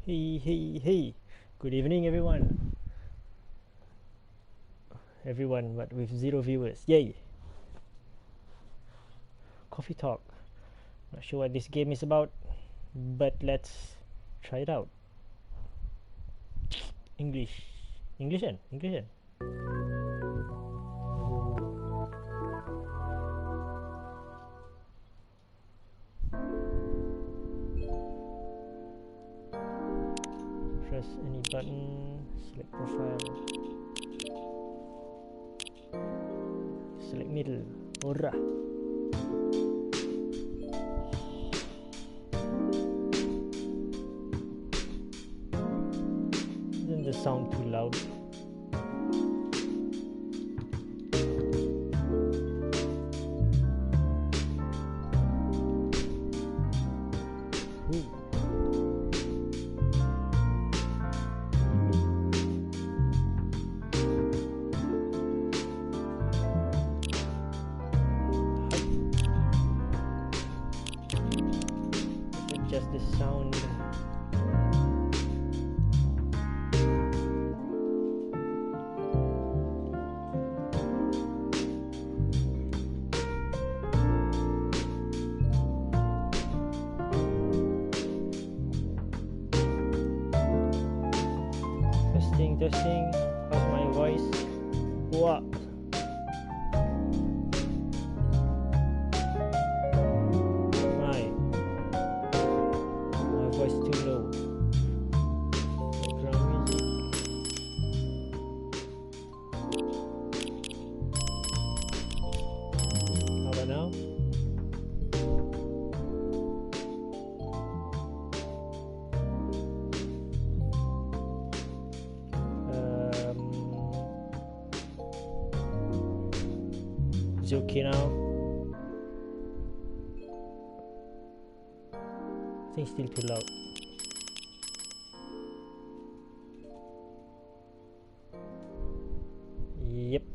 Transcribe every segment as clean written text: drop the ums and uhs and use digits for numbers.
Hey, good evening everyone. Everyone, but with 0 viewers. Yay! Coffee talk. Not sure what this game is about, but let's try it out. English. Englishan. Press any button, select profile, select middle. Ora. Isn't the sound too loud? Ooh. Adjust the sound. Testing. How's my voice? What? My voice too low. Background music. How about now? Is it okay now? I think it's still too loud. Yep.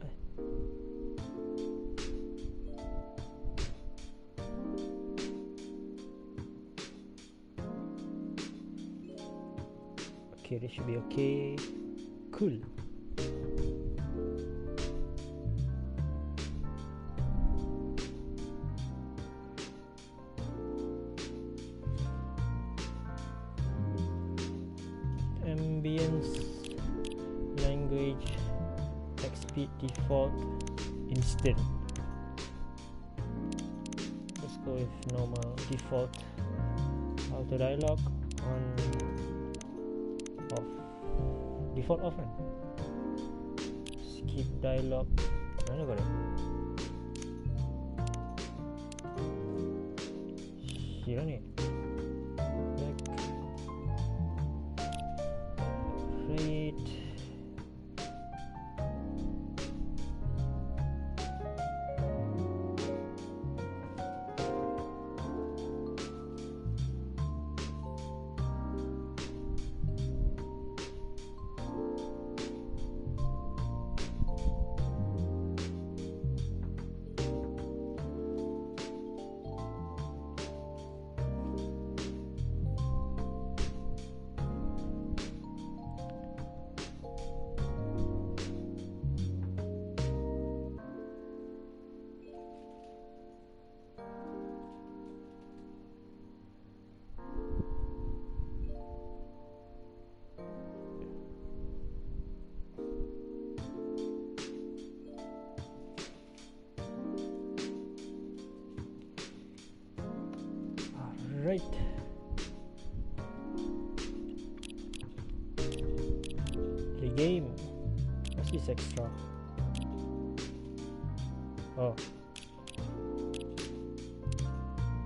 Okay, this should be okay. Cool. Ambience, language, text speed default, instant. Let's go with normal default. Auto dialog on, off, default off kan? Skip dialog, mana kau dah? Siapa ni? Rate. Right. The game. What's this extra? Oh.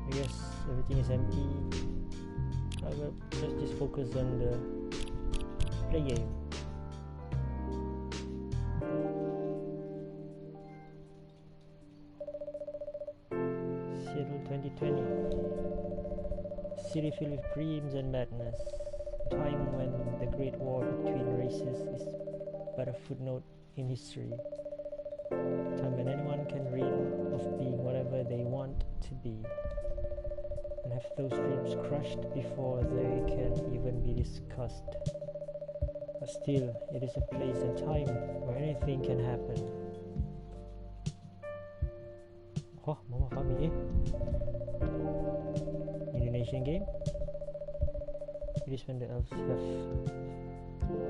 I guess everything is empty. Let's just focus on the play game. Schedule 2020. City filled with dreams and madness. A time when the great war between races is but a footnote in history. A time when anyone can dream of being whatever they want to be and have those dreams crushed before they can even be discussed. But still, it is a place and time where anything can happen. Oh, Mama Fami, Indonesian game? It is when the elves have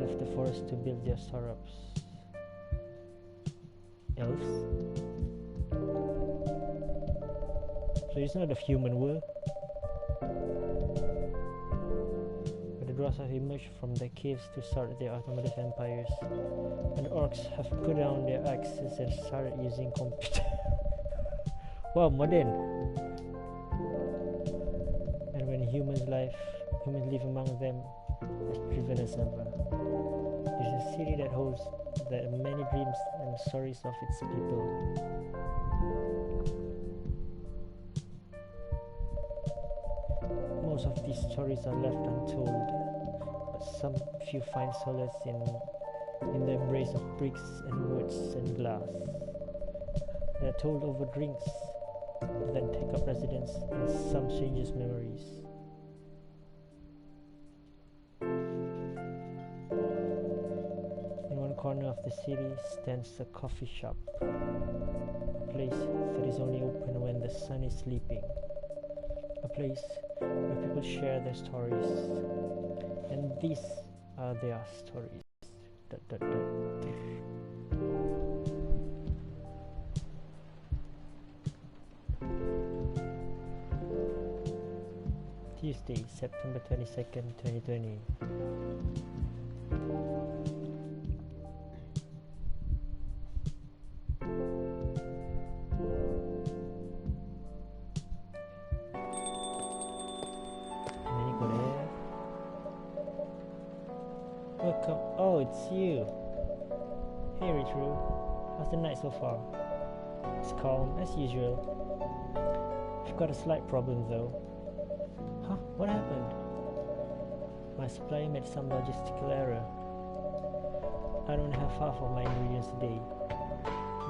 left the forest to build their startups. Elves? So it's not a human world. But the dwarves have emerged from their caves to start their automated empires. And the orcs have put down their axes and started using computers. Wow, modern! And when humans live among them as driven as ever. It is a city that holds the many dreams and stories of its people. Most of these stories are left untold, but some few find solace in the embrace of bricks and woods and glass. They are told over drinks, then take up residence in some strangers' memories. In one corner of the city stands a coffee shop, a place that is only open when the sun is sleeping, a place where people share their stories, and these are their stories. Tuesday, September 22nd, 2020. Welcome. Oh, it's you. Hey, ritoru. How's the night so far? It's calm as usual. I've got a slight problem though. Huh? What happened? My supplier made some logistical error. I don't have half of my ingredients today.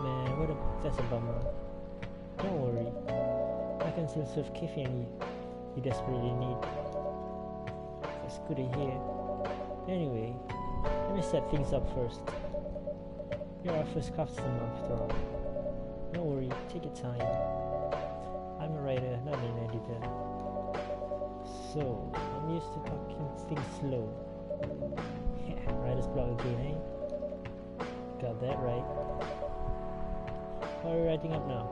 Man, that's a bummer. Don't worry. I can still serve caffeine you desperately need. That's good to hear. Anyway, let me set things up first. You're our first customer after all. Don't worry, take your time. I'm a writer, not an editor. So, I'm used to talking things slow. Yeah, writer's block again, eh? Got that right. What are you writing up now?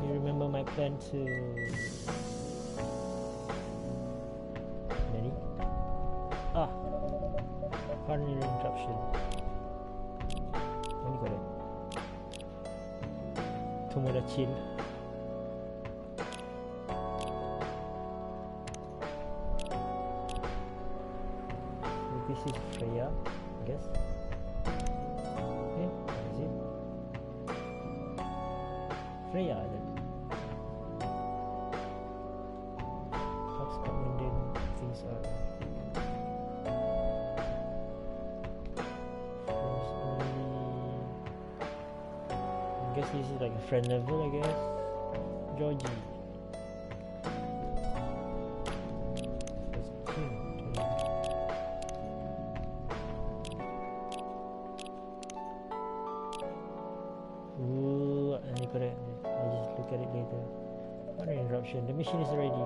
You remember my plan to... Many? Ah! Pardon your interruption. What do you got it? Tomodachin. This is Freya, I guess. Okay, what is it? Freya Island. Talks about mundane things are friends only. I guess this is like a friend level, I guess. Georgie. The mission is ready.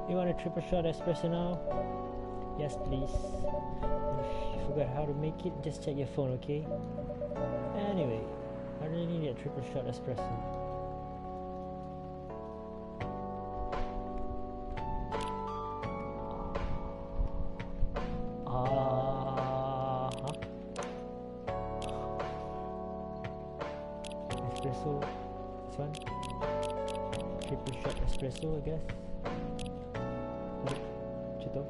You want a triple shot espresso now? Yes, please. If you forgot how to make it, just check your phone, okay? Anyway, I really need a triple shot espresso. Espresso. This one. Triple shot espresso, I guess. Macam tu.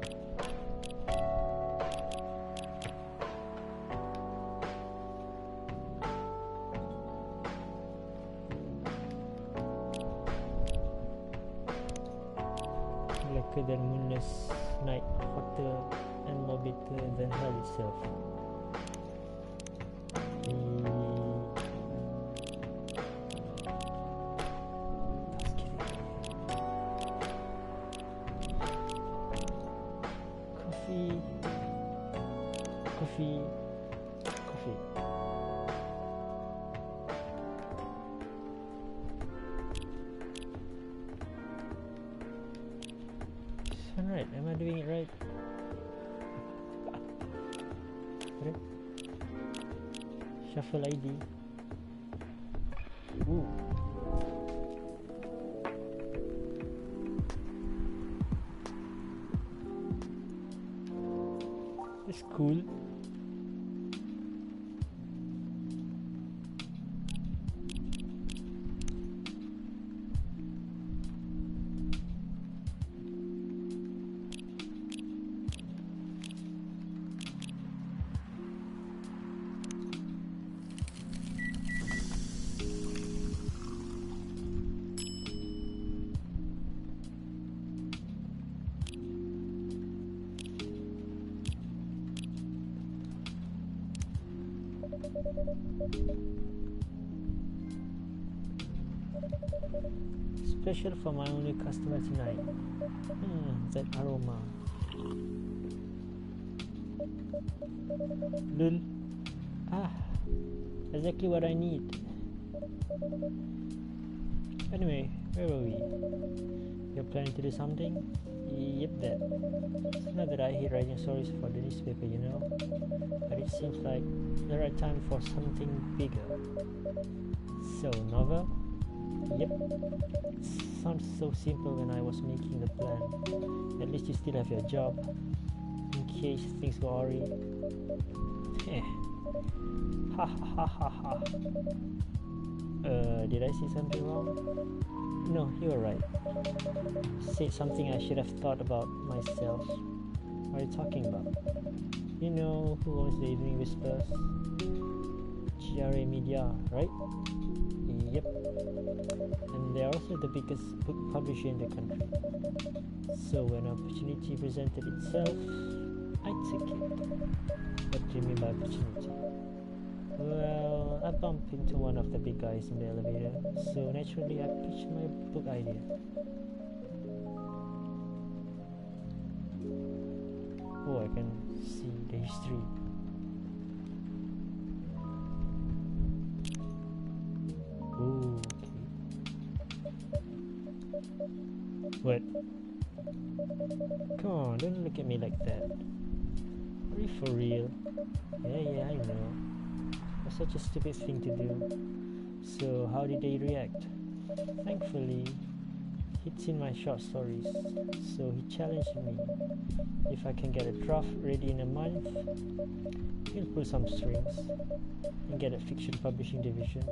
Blacker than moonless night, hotter and more bitter than hell itself. coffee. Alright, am I doing it right? Okay. Shuffle ID. Ooh. It's cool. Special for my only customer tonight. That aroma. Lul. Exactly what I need. Anyway, where were we? You're planning to do something? Yep, that. It's not that I hate writing stories for the newspaper, you know, but it seems like the right time for something bigger. So, novel? Yep. Sounds so simple when I was making the plan. At least you still have your job, in case things go awry. Ha ha ha ha. Did I say something wrong? No, you were right. Said something I should have thought about myself. What are you talking about? You know who owns the Evening Whispers? GRA Media, right? Yep. And they're also the biggest book publisher in the country. So when opportunity presented itself, I took it. What do you mean by opportunity? Well, I bumped into one of the big guys in the elevator, so naturally I pitched my book idea. Oh, I can see the history. Oh, okay. What? Come on, don't look at me like that. Are you for real? Yeah, I know. That's such a stupid thing to do. So, how did they react? Thankfully, he'd seen my short stories, so he challenged me. If I can get a draft ready in a month, he'll pull some strings and get a fiction publishing division.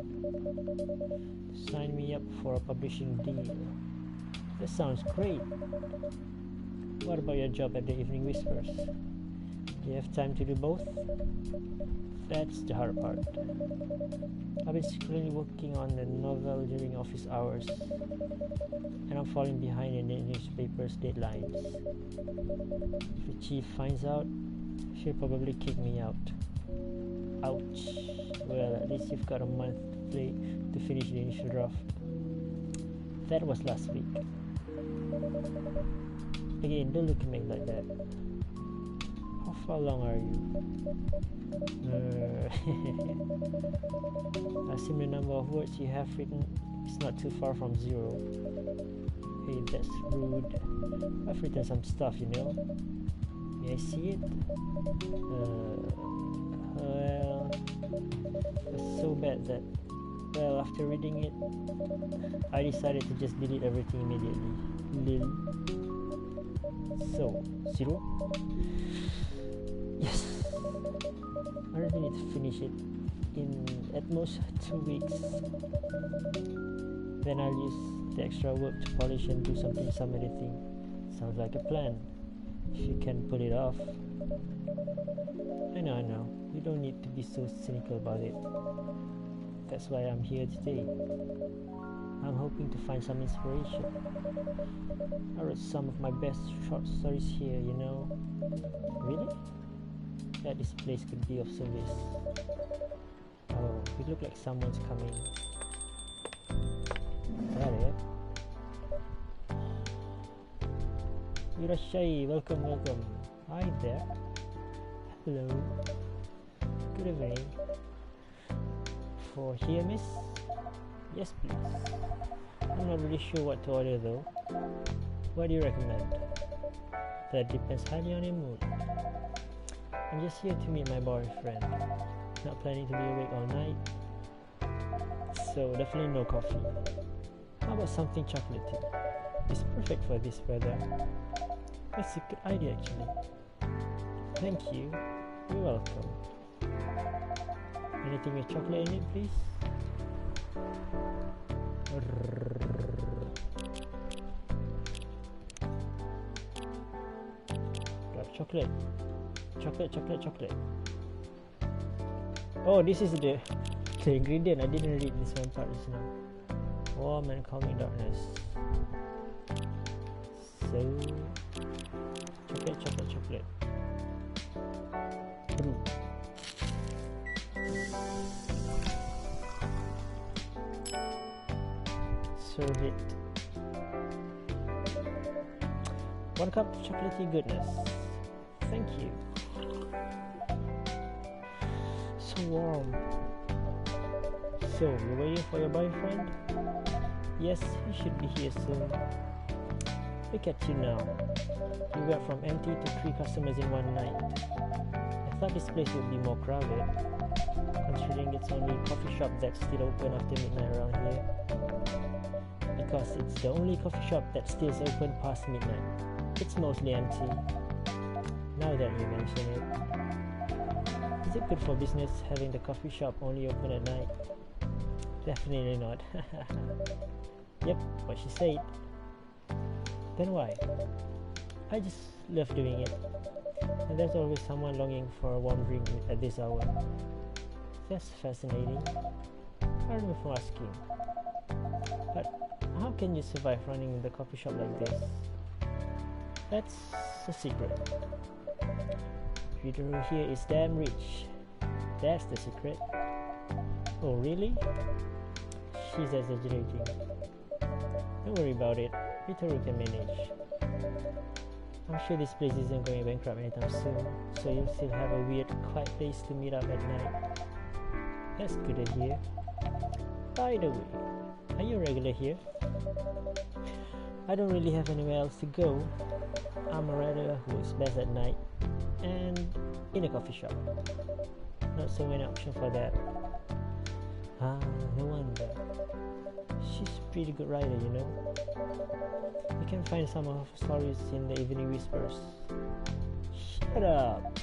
Sign me up for a publishing deal. That sounds great. What about your job at the Evening Whispers? Do you have time to do both? That's the hard part. I've been secretly working on the novel during office hours, and I'm falling behind in the newspaper's deadlines. If the chief finds out, she'll probably kick me out. Ouch. Well, at least you've got a month to finish the initial draft. That was last week. Again, don't look at me like that. How far along are you? I assume the number of words you have written is not too far from 0. Hey, that's rude. I've written some stuff, you know. May I see it? Well, it's so bad that, well, after reading it, I decided to just delete everything immediately. Lil. So, 0? Yes! I really need to finish it in at most 2 weeks. Then I'll use the extra work to polish and do some editing. Sounds like a plan, if you can pull it off. I know. You don't need to be so cynical about it. That's why I'm here today. I'm hoping to find some inspiration. I wrote some of my best short stories here, you know. Really? That this place could be of service. Oh, it looks like someone's coming. There. Irashai, welcome. Hi there. Hello. Good evening. For here, miss? Yes, please. I'm not really sure what to order though. What do you recommend? That depends highly on your mood. I'm just here to meet my boyfriend. Not planning to be awake all night. So definitely no coffee. How about something chocolatey? It's perfect for this weather. That's a good idea actually. Thank you. You're welcome. Anything with chocolate in it, please? Chocolate. Chocolate. Oh, this is the ingredient. I didn't read this one part just now. Warm and calming darkness. So, chocolate. Brew. Serve it. 1 cup of chocolatey goodness. Thank you. So warm. So, you're waiting for your boyfriend? Yes, he should be here soon. Look at you now. You went from empty to 3 customers in one night. I thought this place would be more crowded, considering it's only a coffee shop that's still open after midnight around here. Because it's the only coffee shop that stays open past midnight. It's mostly empty. Now that you mention it. Is it good for business having the coffee shop only open at night? Definitely not. Yep, what she said. Then why? I just love doing it. And there's always someone longing for a warm drink at this hour. That's fascinating. Pardon me for asking. But how can you survive running the coffee shop like this? That's a secret. Ritoru here is damn rich. That's the secret. Oh really? She's exaggerating. Don't worry about it. Ritoru can manage. I'm sure this place isn't going bankrupt anytime soon, so you'll still have a weird, quiet place to meet up at night. That's good to hear. By the way, are you a regular here? I don't really have anywhere else to go. I'm a writer who is best at night and in a coffee shop. Not so many options for that. Ah, no wonder. She's a pretty good writer, you know. You can find some of her stories in the Evening Whispers. Shut up!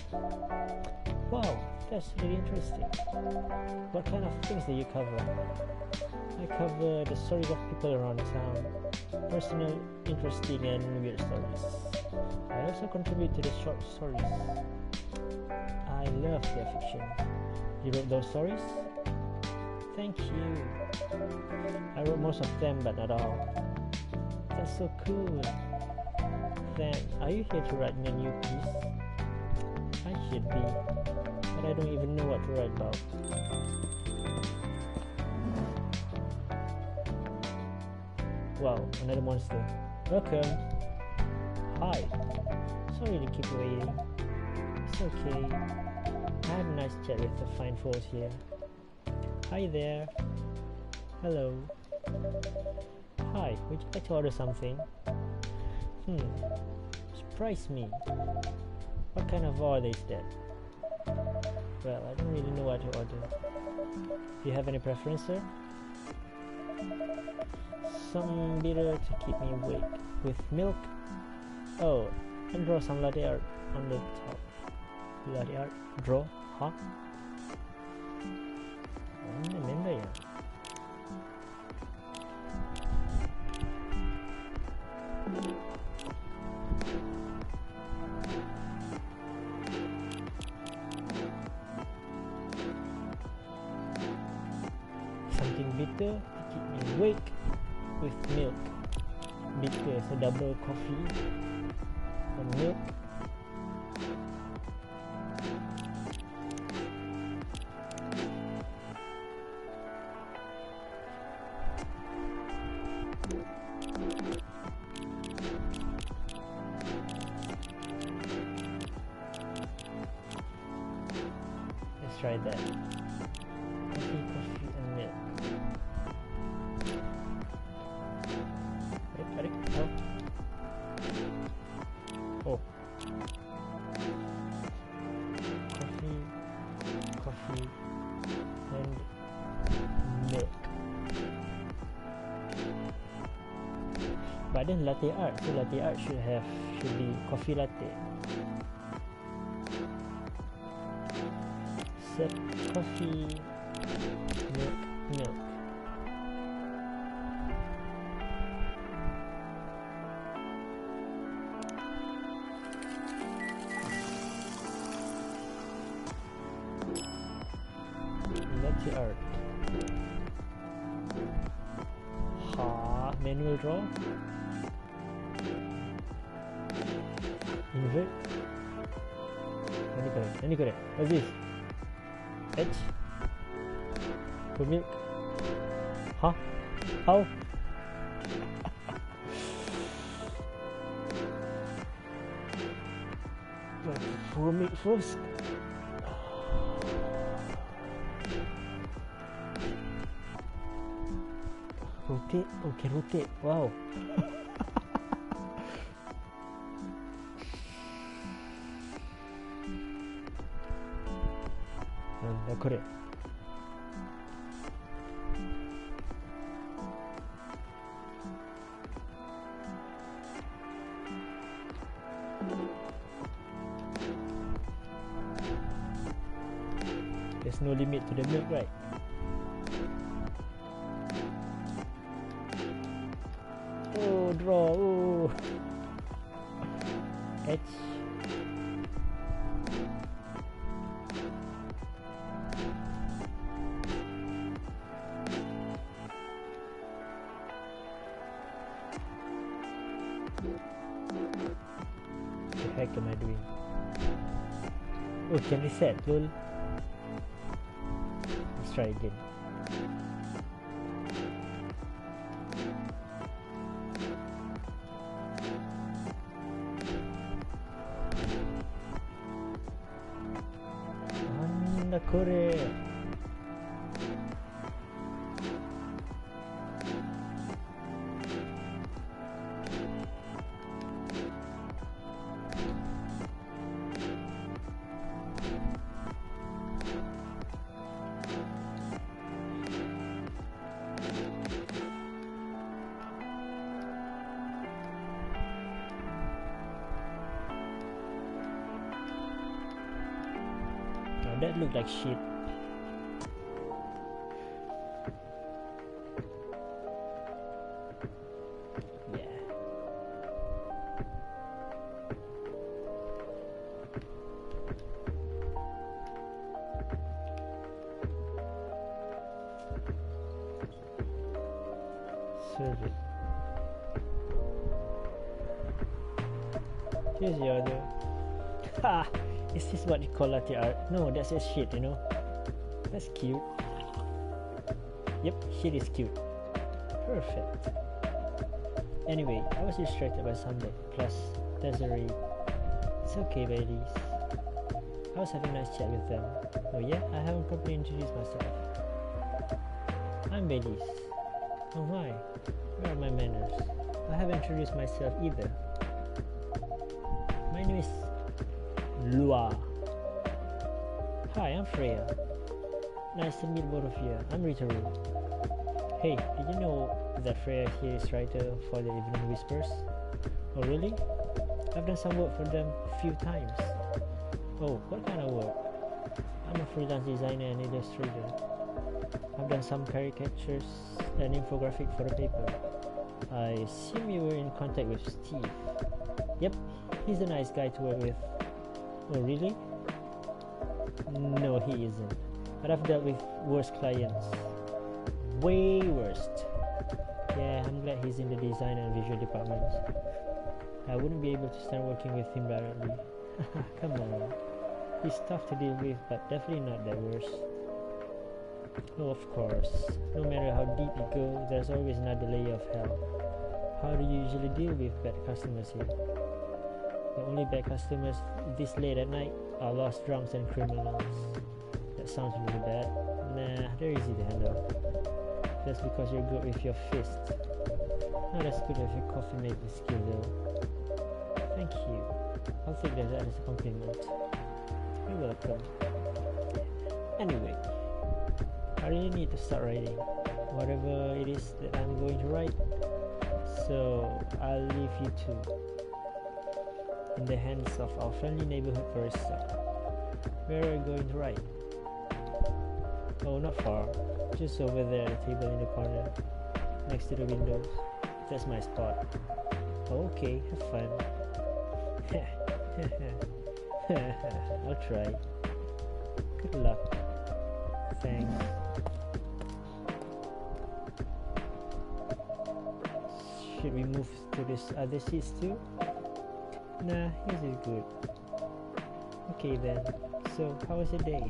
Wow, that's really interesting. What kind of things do you cover? I cover the stories of people around town, personal, interesting and weird stories. I also contribute to the short stories. I love their fiction. You wrote those stories? Thank you. I wrote most of them, but not all. That's so cool. Then, are you here to write me a new piece? I should be, but I don't even know what to write about. Wow, another monster. Welcome. Hi. Sorry to keep you waiting. It's okay. I had a nice chat with the fine folks here. Hi there. Hello. Hi, would you like to order something? Surprise me. What kind of order is that? Well, I don't really know what to order. Do you have any preference, sir? Some bitter to keep me awake. With milk? Oh, and draw some latte art on the top. Latte art? Draw? Huh? Remember ya? Something bitter to keep me awake with milk. Bitter, so double coffee and milk. Let's try that. Coffee and milk. Ready? Oh. Oh. Coffee and milk. But then latte art, so latte art should be coffee latte. Set coffee, milk. Latte art. Manual draw. Invert. Any correct. What's this? Edge. For milk. Huh? How? For milk first. Rotate. Okay, rotate. Wow. Correct. There's no limit to the milk, right? Oh, draw. Oh. Edge. What the heck am I doing? Oh, can reset, lol. Let's try again. Correct. That looked like shit. Yeah. Serve it. Here's the other. Ha! Is this what you call latte art? No, that's just shit, you know. That's cute. Yep, shit is cute. Perfect. Anyway, I was distracted by Sunday, plus there's a raid. It's okay, ladies. I was having a nice chat with them. Oh yeah, I haven't properly introduced myself. I'm Baileys. Oh my, where are my manners? I haven't introduced myself either. My name is Lua. Hi, I'm Freya. Nice to meet both of you. I'm ritoru. Hey, did you know that Freya here is writer for the Evening Whispers? Oh really? I've done some work for them a few times. Oh, what kind of work? I'm a freelance designer and illustrator. I've done some caricatures and infographic for the paper. I assume you were in contact with Steve. Yep, he's a nice guy to work with. Oh really? No, he isn't. But I've dealt with worse clients. Way worst. Yeah, I'm glad he's in the design and visual departments. I wouldn't be able to start working with him directly. Come on. He's tough to deal with, but definitely not that worse. Oh, of course. No matter how deep you go, there's always another layer of hell. How do you usually deal with bad customers here? The only bad customers this late at night are lost drunks and criminals. That sounds really bad. Nah, they're easy to handle. That's because you're good with your fists. Not as good as your coffee making skill though. Thank you. I'll take that as a compliment. You're welcome. Anyway, I really need to start writing whatever it is that I'm going to write. So I'll leave you two in the hands of our friendly neighborhood barista. Where are you going to write? Oh, not far. Just over there at the table in the corner, next to the windows. That's my spot. Oh, okay, have fun. I'll try. Good luck. Thanks. Should we move to this other seats too? Nah, this is good. Okay then. So, how was your day?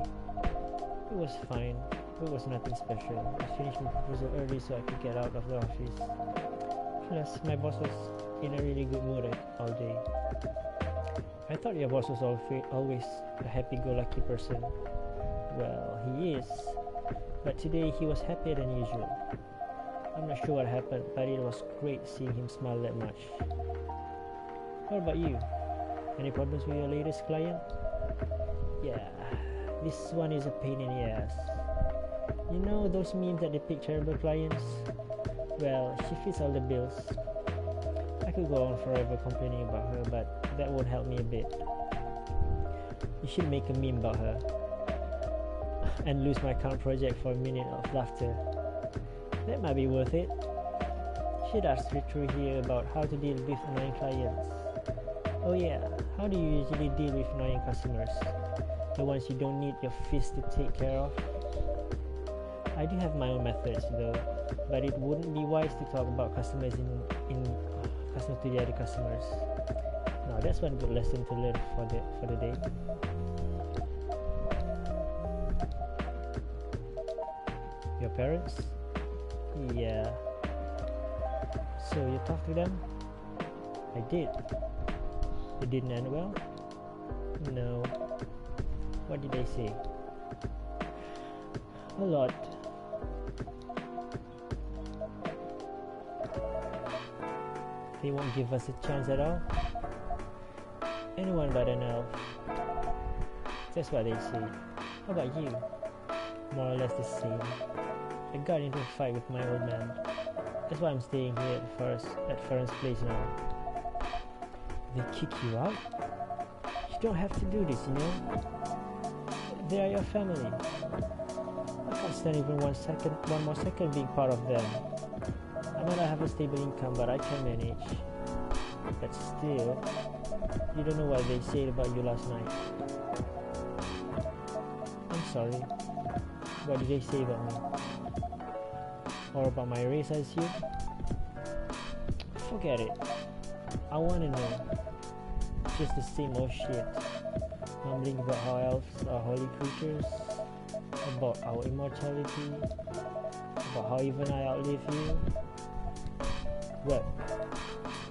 It was fine. It was nothing special. I finished my proposal early so I could get out of the office. Plus, my boss was in a really good mood all day. I thought your boss was always a happy-go-lucky person. Well, he is. But today he was happier than usual. I'm not sure what happened, but it was great seeing him smile that much. What about you? Any problems with your latest client? Yeah, this one is a pain in the ass. You know those memes that depict terrible clients? Well, she fits all the bills. I could go on forever complaining about her, but that won't help me a bit. You should make a meme about her and lose my current project for a minute of laughter. That might be worth it. Should ask ritoru here about how to deal with annoying clients. Oh yeah, how do you usually deal with annoying customers? The ones you don't need your fist to take care of? I do have my own methods though, but it wouldn't be wise to talk about customers customers to the other customers. Now that's one good lesson to learn for the day. Your parents? Yeah. So you talked to them? I did. It didn't end well? No. What did they say? A lot. They won't give us a chance at all? Anyone but an elf. That's what they say. How about you? More or less the same. I got into a fight with my old man. That's why I'm staying here at Farron's place now. They kick you out? You don't have to do this, you know? They are your family. I can't stand even one more second being part of them. I might not have a stable income, but I can manage. But still, you don't know what they said about you last night. I'm sorry. What did they say about me? Or about my race, I assume? Forget it. I wanna know. Just the same old shit. Mumbling about how elves are holy creatures, about our immortality, about how even I outlive you. What?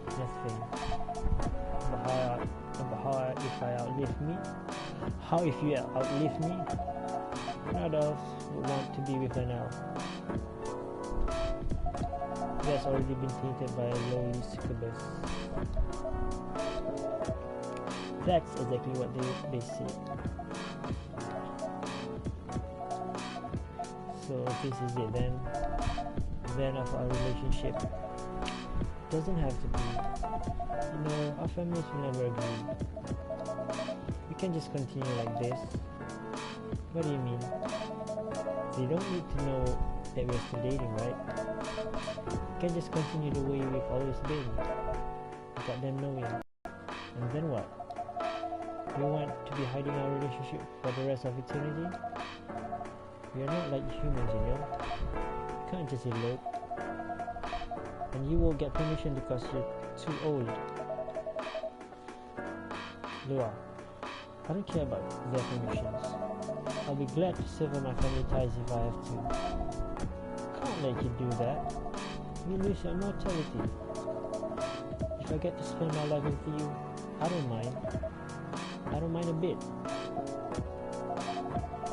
Nothing. About how if I outlive me? How if you outlive me? Not elves would want to be with an elf. That's already been tainted by a lowly succubus. That's exactly what they say. So this is it then. Then of our relationship. Doesn't have to be. You know, our families will never agree. We can just continue like this. What do you mean? They don't need to know that we're still dating, right? We can just continue the way we've always been, without them knowing. And then what? We want to be hiding our relationship for the rest of eternity? We are not like humans, you know? You can't just elope. And you won't get permission because you're too old. Lua, I don't care about their permissions. I'll be glad to sever my family ties if I have to. Can't let you do that. You lose your immortality. If I get to spend my life with you, I don't mind. I don't mind a bit.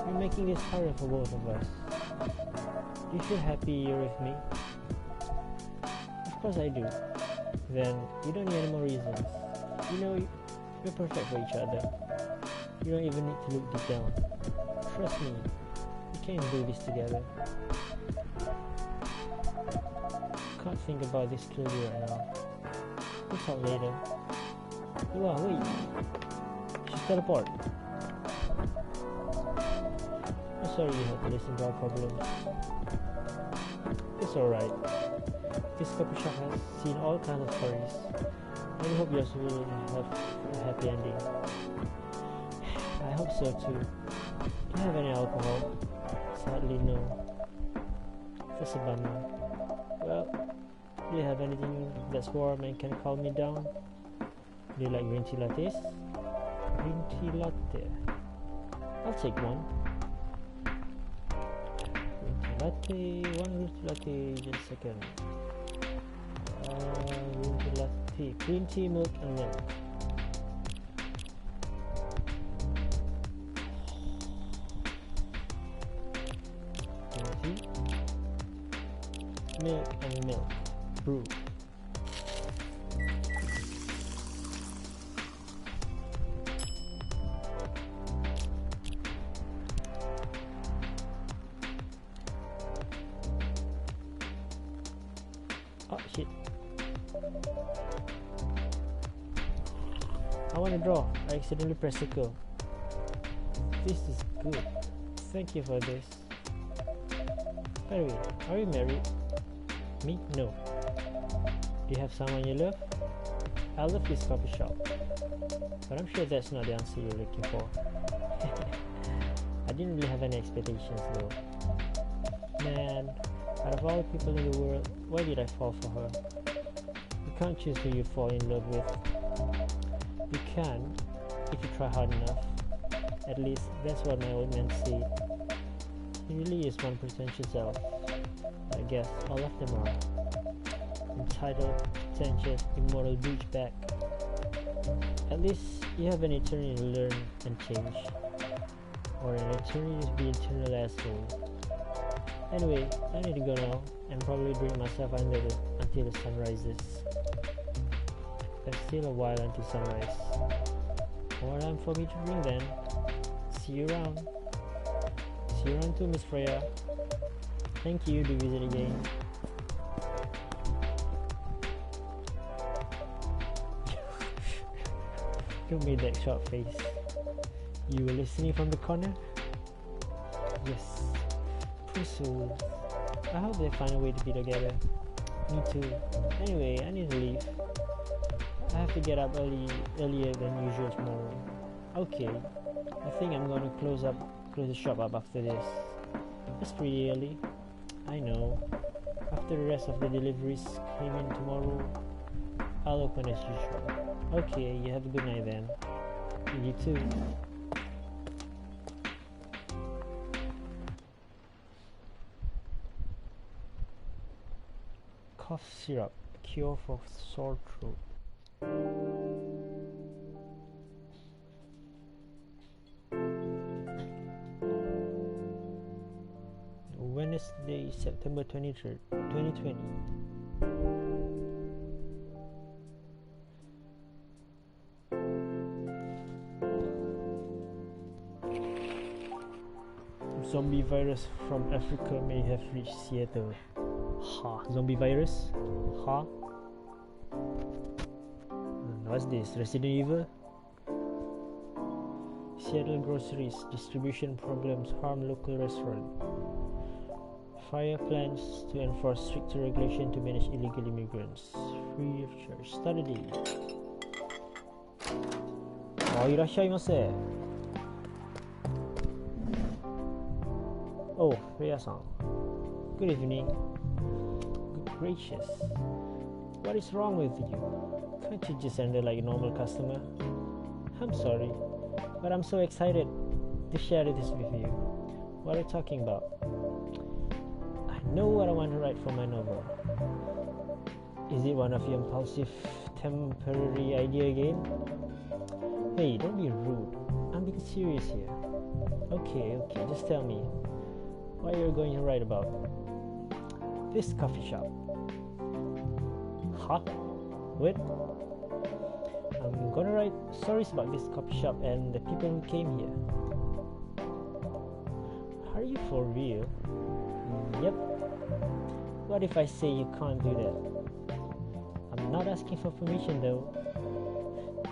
You're making this harder for both of us. Do you feel happy you're with me? Of course I do. Then you don't need any more reasons. You know you're perfect for each other. You don't even need to look deep down. Trust me, we can do this together. Can't think about this clearly right now. We'll talk later. Wow, wait. She's teleport. I'm sorry you had to listen to our problems. It's alright. This coffee shop has seen all kinds of stories. I hope yours will have a happy ending. I hope so too. Do you have any alcohol? Sadly no. That's a bummer. Well, do you have anything that's warm and can calm me down? Do you like green tea lattes? Green tea latte. I'll take one. Green tea latte. One green tea latte. Just a second. Green tea latte. Green tea, milk, and milk. Green tea, milk, and milk. Brew. Oh shit. I want to draw. I accidentally pressed circle. This is good. Thank you for this. By the way, are you married? Me? No. Do you have someone you love? I love this coffee shop. But I'm sure that's not the answer you're looking for. I didn't really have any expectations though. Man, out of all the people in the world, why did I fall for her? You can't choose who you fall in love with. You can, if you try hard enough. At least that's what my old man said. He really is one pretentious elf. I guess all of them are. Entitled, pretentious, immoral douchebag. At least you have an eternity to learn and change. Or an eternity to be eternal asshole. Anyway, I need to go now and probably bring myself until the sun rises. There's still a while until sunrise. More time for me to drink then. See you around. See you around too, Miss Freya. Thank you, do visit again. You made that short face. You were listening from the corner? Yes. Poor souls. I hope they find a way to be together. Me too. Anyway, I need to leave. I have to get up earlier than usual tomorrow. Okay. I think I'm going to close the shop up after this. That's pretty early. I know. After the rest of the deliveries came in tomorrow, I'll open as usual. Okay, you have a good night then. You too. Cough syrup, cure for sore throat. Wednesday, September 23rd, 2020. Zombie virus from Africa may have reached Seattle. Ha, zombie virus? Ha? What's this? Resident Evil? Seattle groceries distribution problems harm local restaurant. Fire plans to enforce stricter regulation to manage illegal immigrants. Free of charge. Start the day. Oh, irashaimase. Oh, Freya-san. Good evening. Good gracious. What is wrong with you? Can't you just enter like a normal customer? I'm sorry, but I'm so excited to share this with you. What are you talking about? I know what I want to write for my novel. Is it one of your impulsive temporary idea game? Hey, don't be rude. I'm being serious here. Okay, just tell me what you're going to write about. This coffee shop. Huh? What? I'm gonna write stories about this coffee shop and the people who came here. Are you for real? Yep. What if I say you can't do that? I'm not asking for permission though.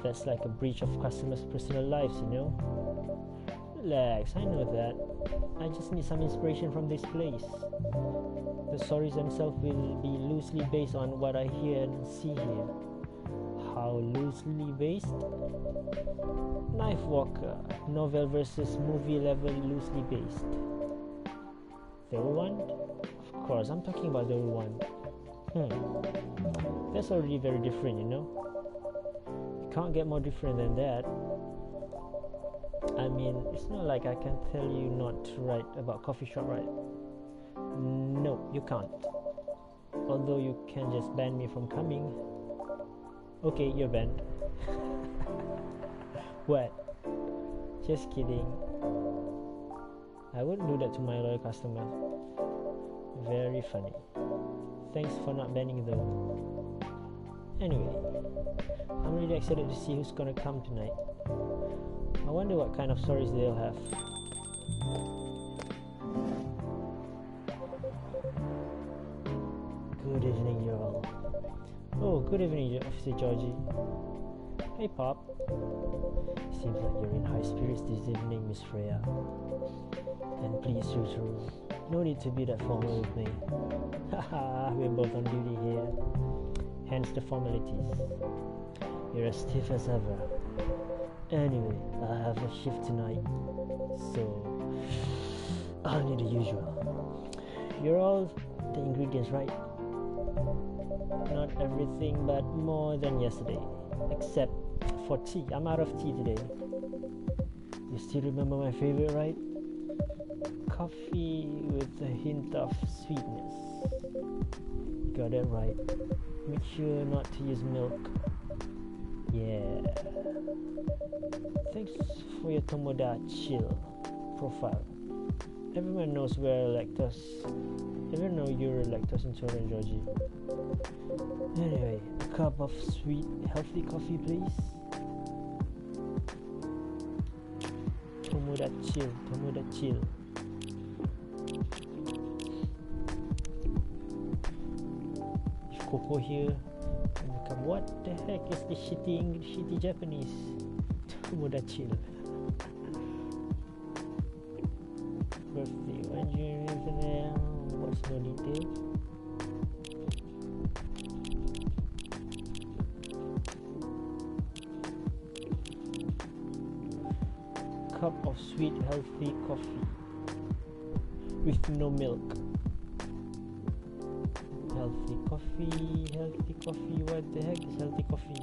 That's like a breach of customers' personal lives, you know? Relax, I know that. I just need some inspiration from this place. The stories themselves will be loosely based on what I hear and see here. How loosely based? Knife Walker, novel versus movie level loosely based. The old one? Of course, I'm talking about the old one. That's already very different, you know? You can't get more different than that. I mean, it's not like I can tell you not to write about coffee shop, right? No, you can't. Although you can just ban me from coming. Okay, you're banned. What? Just kidding. I wouldn't do that to my loyal customer. Very funny. Thanks for not banning though. Anyway, I'm really excited to see who's gonna come tonight. I wonder what kind of stories they'll have. Good evening, you all. Oh, good evening, Officer Georgie. Hey, Pop. Seems like you're in high spirits this evening, Miss Freya. And please, ritoru, no need to be that formal with me. Haha, we're both on duty here. Hence the formalities. You're as stiff as ever. Anyway, I have a shift tonight, so I'll need the usual. You're all the ingredients, right? Not everything, but more than yesterday. Except for tea. I'm out of tea today. You still remember my favorite, right? Coffee with a hint of sweetness. Got it right. Make sure not to use milk. Yeah. Thanks for your Tomoda chill profile. Everyone knows you're lactose intolerant, Georgie. Anyway, a cup of sweet, healthy coffee, please. Tomoda chill. If Coco here, become what the heck is this shitty Japanese? Tomoda chill. Birthday, when you live there, what's no detail? Cup of sweet, healthy coffee with no milk. Healthy coffee. What the heck is healthy coffee?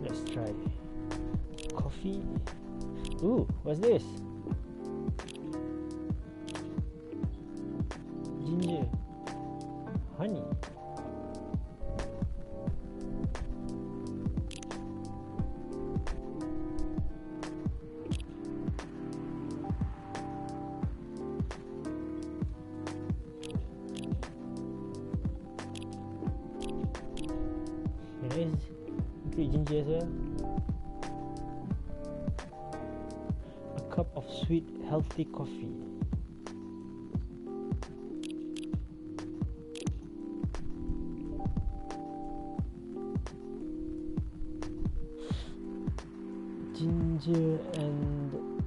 Let's try coffee. Ooh, what's this? Ginger, honey. Nice. Include ginger as well. A cup of sweet, healthy coffee. Ginger and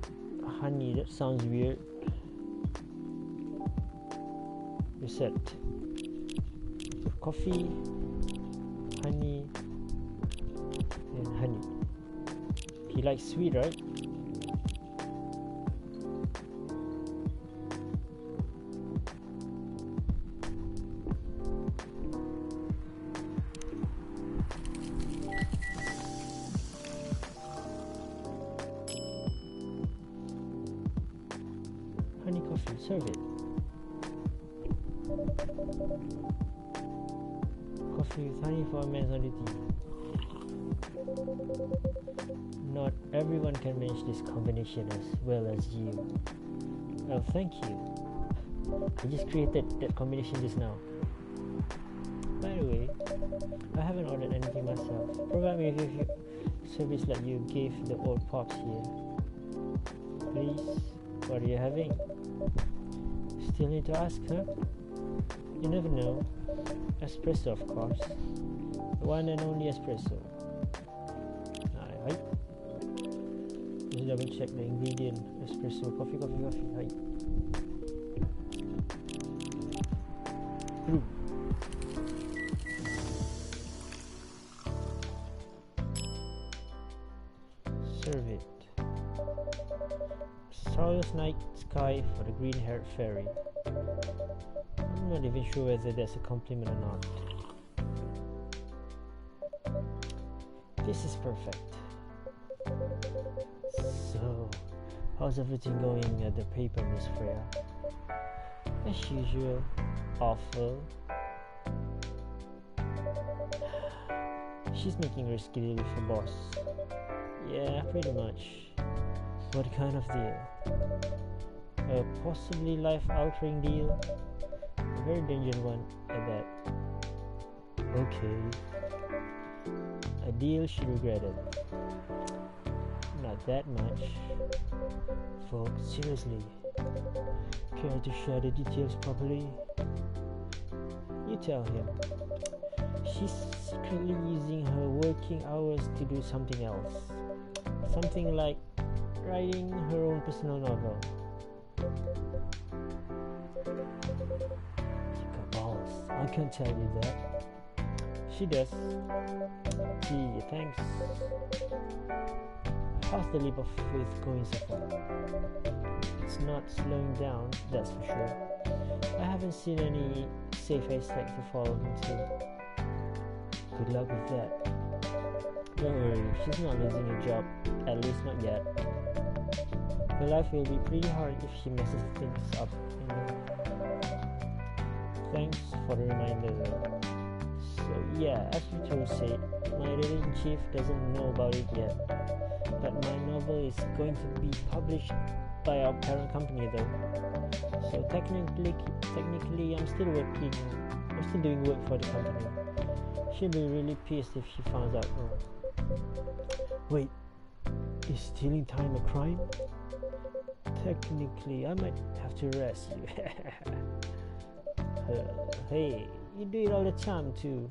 honey, that sounds weird. Reset. Coffee, honey, and honey. He likes sweet, right? Honey coffee, serve it. Coffee with honey for a man's only tea. Not everyone can manage this combination as well as you. Oh, thank you. I just created that combination just now. By the way, I haven't ordered anything myself. Provide me with your service like you gave the old pops here. Please, what are you having? Still need to ask, huh? You never know. Espresso, of course. The one and only espresso. Alright. Just double check the ingredient. Espresso, coffee. Hi. Through. Serve it. Starless night sky for the green-haired fairy. I'm not even sure whether that's a compliment or not. This is perfect. So, how's everything going at the paper, Miss Freya? As usual, awful. She's making a risky deal with her boss. Yeah, pretty much. What kind of deal? A possibly life-altering deal? A very dangerous one, I bet. Okay. A deal she regretted. Not that much. Folks, seriously. Care to share the details properly? You tell him. She's secretly using her working hours to do something else. Something like writing her own personal novel. You got balls. I can't tell you that. She does. Gee, thanks. How's the leap of faith going so far? It's not slowing down, that's for sure. I haven't seen any safe hashtags to follow into. Good luck with that. Don't worry, she's not losing her job, at least not yet. Her life will be pretty hard if she messes things up, you know. Thanks for the reminder though. So yeah, as Ritoru said, my editor-in-chief doesn't know about it yet. But my novel is going to be published by our parent company though. So technically I'm still doing work for the company. She'll be really pissed if she finds out. Wait, is stealing time a crime? Technically, I might have to arrest you. Hey, you do it all the time too.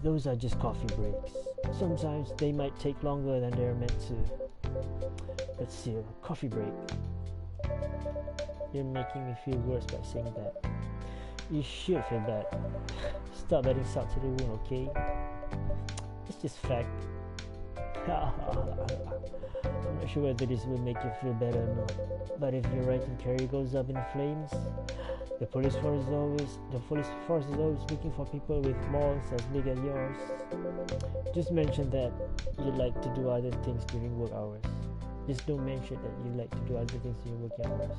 Those are just coffee breaks. Sometimes they might take longer than they're meant to. But still, coffee break. You're making me feel worse by saying that. You should feel bad. Stop adding salt to the wound, okay? It's just fact. I'm not sure whether this will make you feel better or not. But if your writing career goes up in flames, the police force is always looking for people with balls as big as yours. Just mention that you like to do other things during work hours. Just don't mention that you like to do other things during working hours.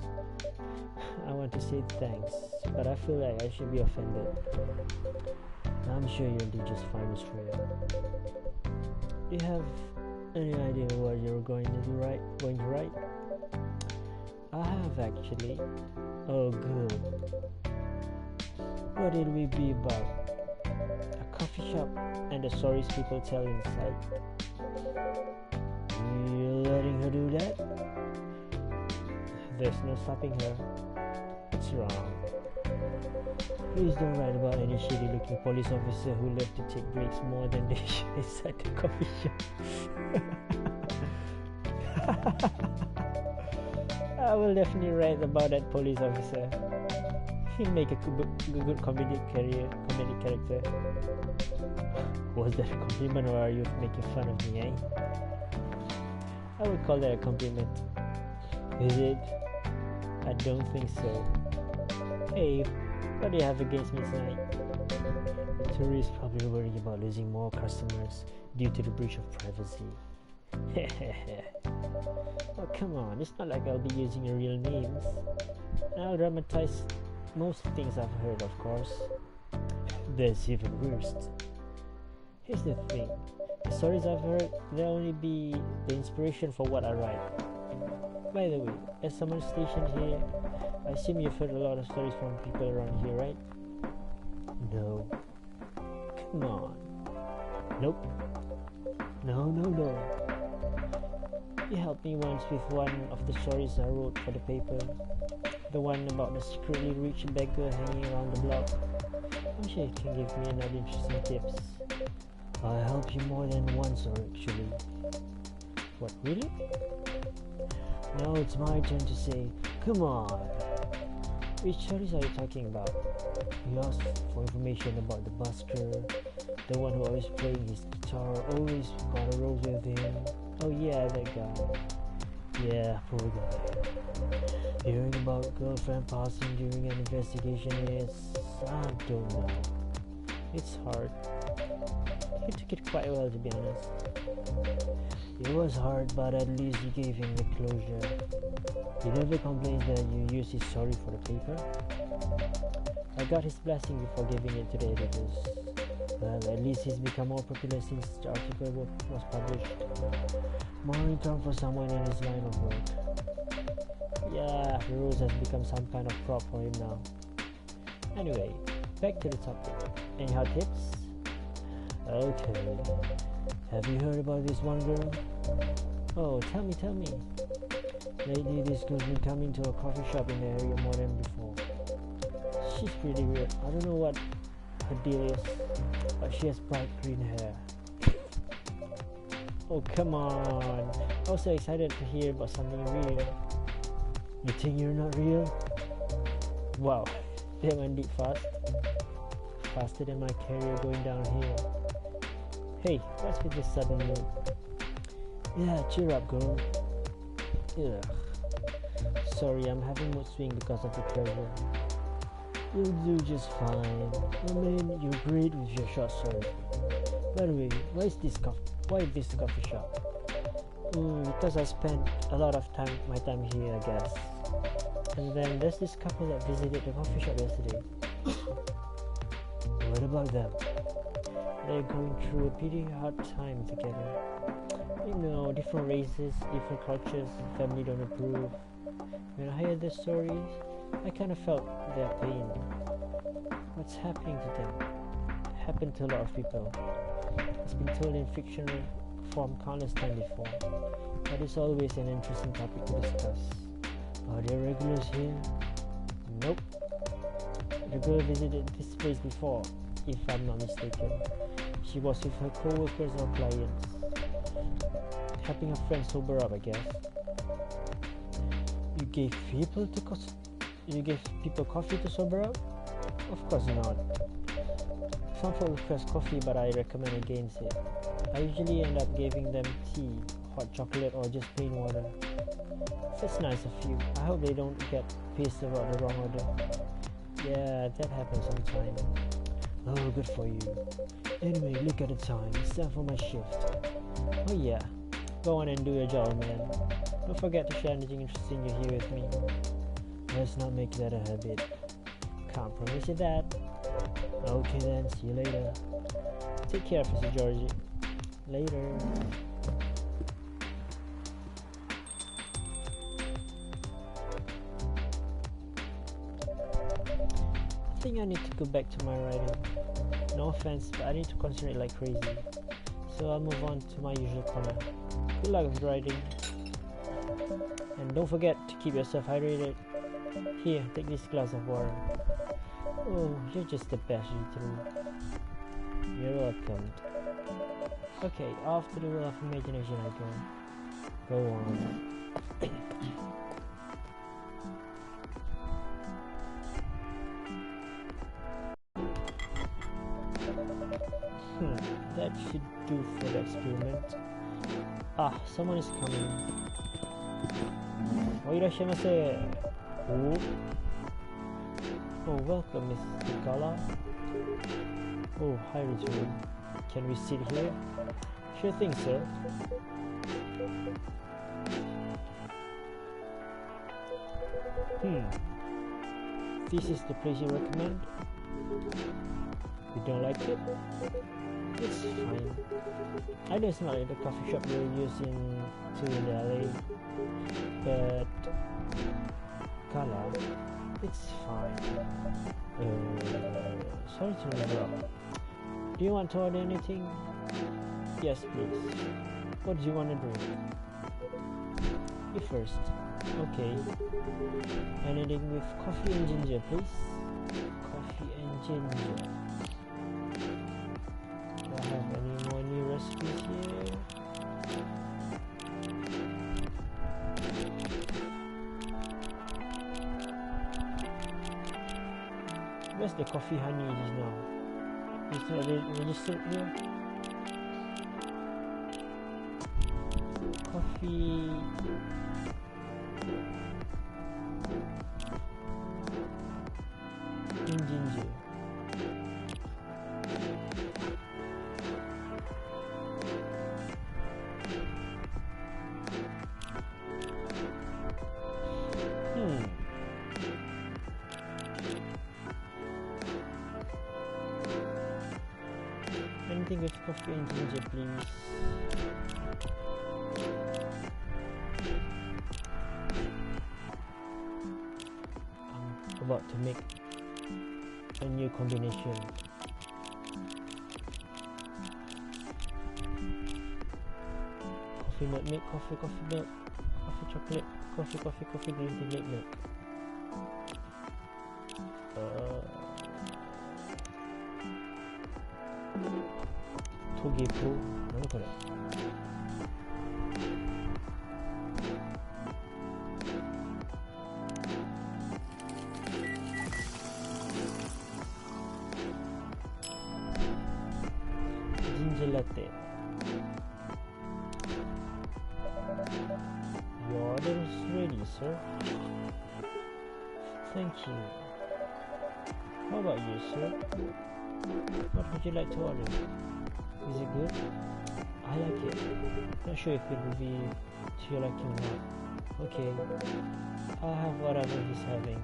I want to say thanks, but I feel like I should be offended. I'm sure you'll do just fine, Miss Freya. Do you have any idea what you're going to write? I have actually. Oh, good. What will we be about? A coffee shop and the stories people tell inside. You're letting her do that? There's no stopping her. It's wrong. Please don't write about any shady-looking police officer who left to take breaks more than they should inside the coffee shop. I will definitely write about that police officer. He'll make a good comedic character. Was that a compliment or are you making fun of me, eh? I would call that a compliment. Is it? I don't think so. Hey, what do you have against me tonight? The tourist is probably worrying about losing more customers due to the breach of privacy. Oh, come on, it's not like I'll be using your real names. I'll dramatize most things I've heard, of course. That's even worse. Here's the thing. The stories I've heard, they'll only be the inspiration for what I write. By the way, as someone stationed here, I assume you've heard a lot of stories from people around here, right? No. Come on. Nope. No. You helped me once with one of the stories I wrote for the paper. The one about the secretly rich beggar hanging around the block. I'm sure you can give me another interesting tips. I helped you more than once, actually. What, really? Now it's my turn to say, come on. Which stories are you talking about? You asked for information about the busker, the one who always playing his guitar, always got a rose with him. Oh yeah, that guy. Yeah, poor guy. Hearing about girlfriend passing during an investigation is, I don't know. It's hard. He took it quite well, to be honest. It was hard, but at least you gave him the closure. He never complains that you used his story for the paper. I got his blessing before giving it to the editors. Well, at least he's become more popular since the article was published. More income for someone in his line of work. Yeah, the rose has become some kind of prop for him now. Anyway, back to the topic. Any hot tips? Okay. Have you heard about this one girl? Oh, tell me. Lately this girl's been coming to a coffee shop in the area more than before. She's pretty weird. I don't know what her deal is, but she has bright green hair. Oh, come on. I was so excited to hear about something real. You think you're not real? Wow, that went deep fast. Faster than my career going downhill. Hey, what's with this sudden mood? Yeah, cheer up, girl. Ugh. Sorry, I'm having mood swing because of the pressure. You'll do just fine. I mean, you're great with your short story. By the way, why this coffee shop? Because I spent a lot of my time here, I guess. And then there's this couple that visited the coffee shop yesterday. What about them? They're going through a pretty hard time together. You know, different races, different cultures, family don't approve. When I heard their stories, I kind of felt their pain. What's happening to them? Happened to a lot of people. It's been told in fictional form countless times before, but it's always an interesting topic to discuss. Are there regulars here? Nope. The girl visited this place before, if I'm not mistaken. She was with her co-workers or clients, helping a friend sober up, I guess. You gave people coffee to sober up? Of course not. Some folk request coffee, but I recommend against it. I usually end up giving them tea, hot chocolate, or just plain water. That's nice of you. I hope they don't get pissed about the wrong order. Yeah, that happens sometimes. Oh, good for you. Anyway, look at the time. It's time for my shift. Oh yeah, go on and do your job, man. Don't forget to share anything interesting you hear with me. Let's not make that a habit. Can't promise you that. Okay then, see you later. Take care, Mr. Georgie. Later. I think I need to go back to my writing. No offense, but I need to concentrate like crazy. So I'll move on to my usual corner. Good luck with writing. And don't forget to keep yourself hydrated. Here, take this glass of water. Oh, you're just the best, ritoru. You're welcome. Okay, off to the world of imagination I go. Go on. That should do for the experiment. Ah, someone is coming. Oirashimasu. Oh, welcome, Miss Tikala. Oh, hi, Ritoru. Can we sit here? Sure thing, sir. This is the place you recommend? You don't like it? It's fine. I know it's not like the coffee shop you're using to in LA, but color, it's fine. Sorry to interrupt. Do you want to order anything? Yes, please. What do you want to drink? You first. Okay. Anything with coffee and ginger, please? Coffee and ginger. Do I have any more new recipes here? Where's the coffee honey just now? It's not registered here. Coffee and ginger. Anything with coffee and ginger, please. I'm about to make a new combination. Coffee milk, coffee milk, coffee chocolate, coffee green tea milk. Togepo, 何これ? Ginger latte. Your order is ready, sir. Thank you. How about you, sir? What would you like to order? Is it good? I like it. Not sure if it will be to your liking or not. Okay, I'll have whatever he's having.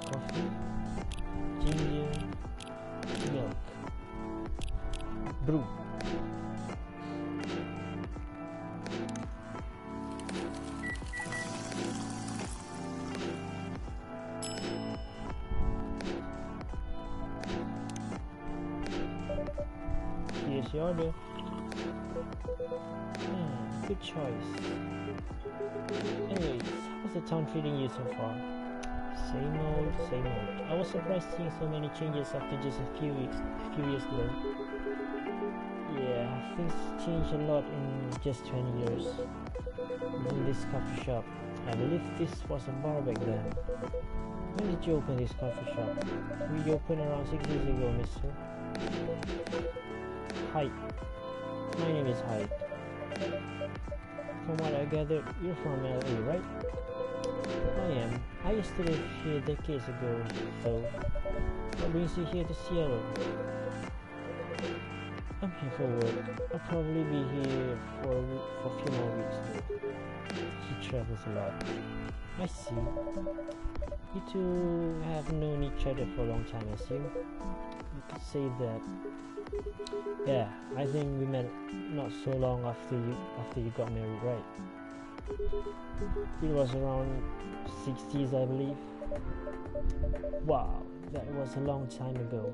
Coffee, ginger, milk, brew. Here's your order. Good choice. Anyways, how's the town treating you so far? Same old, same old. I was surprised seeing so many changes after just a few years ago. Yeah, things changed a lot in just 20 years. In this coffee shop, I believe this was a bar back then. When did you open this coffee shop? We opened around 6 years ago, mister. Hi, my name is Hyde. From what I gathered, you're from LA, right? I am. I used to live here decades ago, so what brings you here to Seattle? I'm here for work. I'll probably be here for a few more weeks though. He travels a lot. I see. You two have known each other for a long time, I assume. You could say that. Yeah, I think we met not so long after you got married, right? It was around 60s, I believe. Wow, that was a long time ago.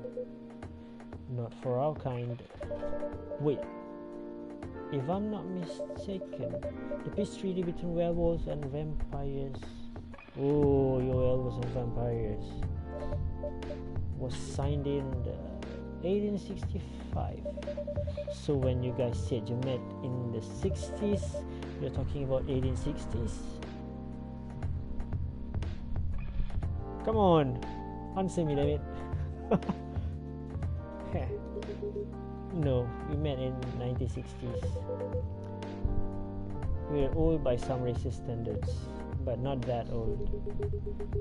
Not for our kind. Wait, if I'm not mistaken, the peace treaty between werewolves and vampires. Oh, your werewolves and vampires was signed in 1865. So when you guys said you met in the 60s, you're talking about 1860s? Come on, answer me, David. No, we met in 1960s. We're old by some racist standards, but not that old.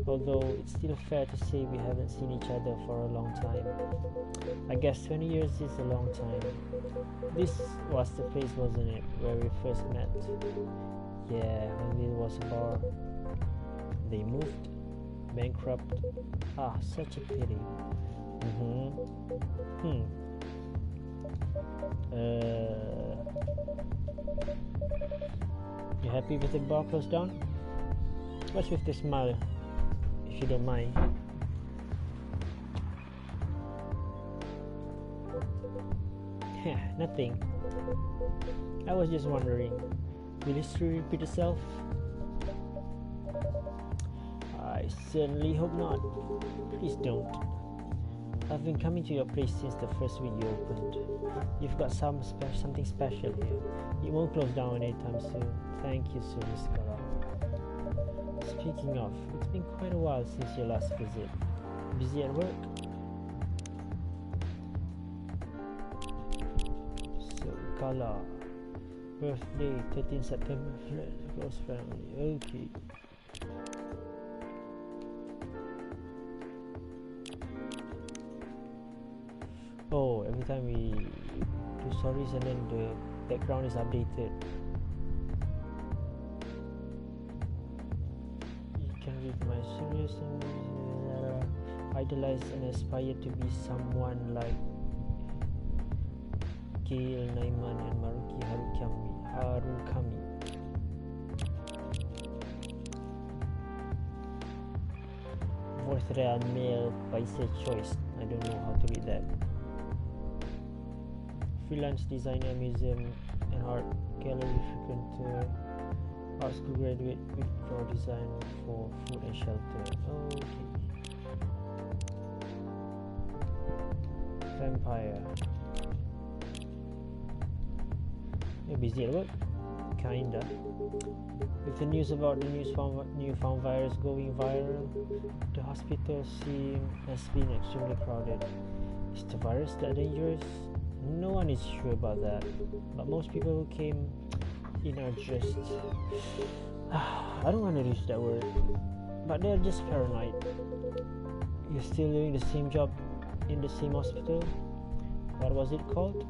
Although it's still fair to say we haven't seen each other for a long time. I guess 20 years is a long time. This was the place, wasn't it, where we first met? Yeah, when it was a bar. They moved, bankrupt. Ah, such a pity. You happy with the bar closed down? What's with the smile, if you don't mind? Nothing. I was just wondering, will history repeat itself? I certainly hope not. Please don't. I've been coming to your place since the first week you opened. You've got something special here. It won't close down anytime soon. Thank you, Sir Miskara. Speaking of, it's been quite a while since your last visit. Busy at work? So, Kala. Birthday, 13 September. Close family. Okay. Oh, every time we do stories and then the background is updated. You can read my serious and idolize and aspire to be someone like Gail Naiman and Maruki Harukami. Voice real male by choice. I don't know how to read that. Freelance designer, museum and art gallery frequenter, art school graduate with for design for food and shelter. Okay. Vampire. You're busy at work? Kinda. With the news about the newfound virus going viral, the hospital has been extremely crowded. Is the virus that dangerous? No one is sure about that, but most people who came in are just I don't want to use that word, but they're just paranoid. You're still doing the same job in the same hospital? What was it called?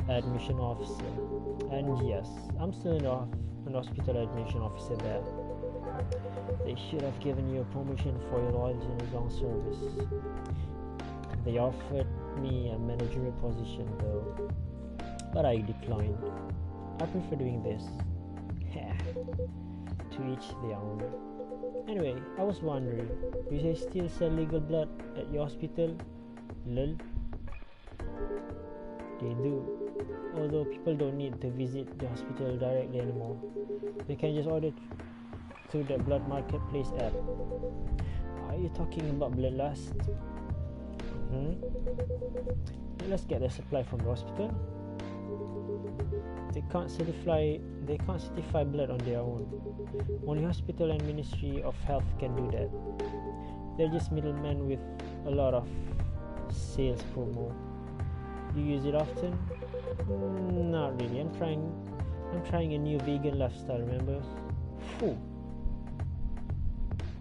Admission officer. And yes, I'm still an hospital admission officer there. They should have given you a promotion for your loyalty and long service. They offered me a managerial position though, but I declined. I prefer doing this. To each their own. Anyway, I was wondering, do they still sell legal blood at your hospital? Lol. They do. Although people don't need to visit the hospital directly anymore. They can just order through the blood marketplace app. Are you talking about bloodlust? Let's get the supply from the hospital. They can't certify blood on their own. Only hospital and Ministry of Health can do that. They're just middlemen with a lot of sales promo. You use it often? Not really. I'm trying a new vegan lifestyle, remember? Phew.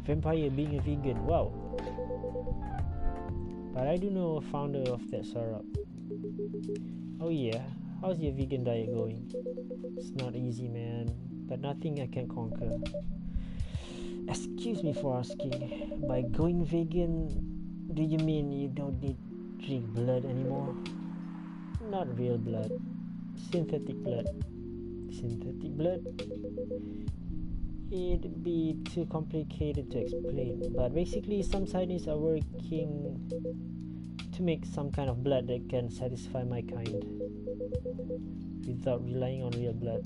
Vampire being a vegan, wow. But I do know a founder of that startup. Oh yeah, how's your vegan diet going? It's not easy, man, but nothing I can conquer. Excuse me for asking, by going vegan, do you mean you don't need to drink blood anymore? Not real blood, synthetic blood. Synthetic blood? It'd be too complicated to explain, but basically some scientists are working to make some kind of blood that can satisfy my kind without relying on real blood.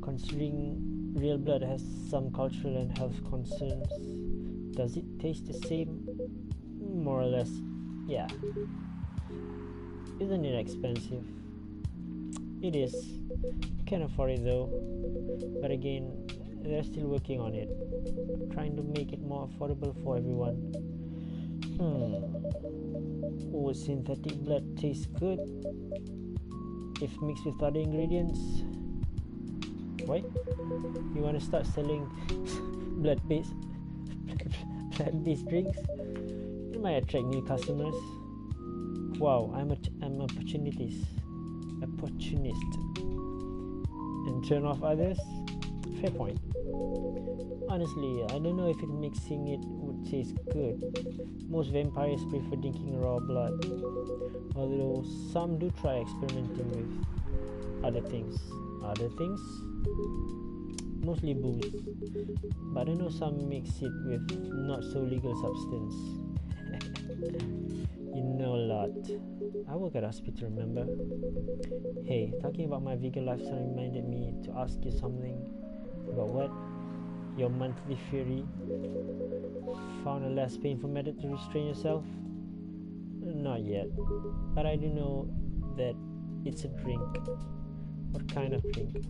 Considering real blood has some cultural and health concerns, does it taste the same? More or less, yeah. Isn't it expensive? It is. You can afford it though. But again, they're still working on it, trying to make it more affordable for everyone. Would synthetic blood taste good if mixed with other ingredients? What? You want to start selling blood-based drinks? It might attract new customers. Wow, I'm an opportunist. and turn off others? Fair point. Honestly, I don't know if mixing it would taste good. Most vampires prefer drinking raw blood, although some do try experimenting with other things. Other things? Mostly booze, but I know some mix it with not so legal substance. You know a lot. I work at a hospital, remember? Hey, talking about my vegan lifestyle reminded me to ask you something. About what? Your monthly fury? Found a less painful method to restrain yourself? Not yet, but I do know that it's a drink. What kind of drink?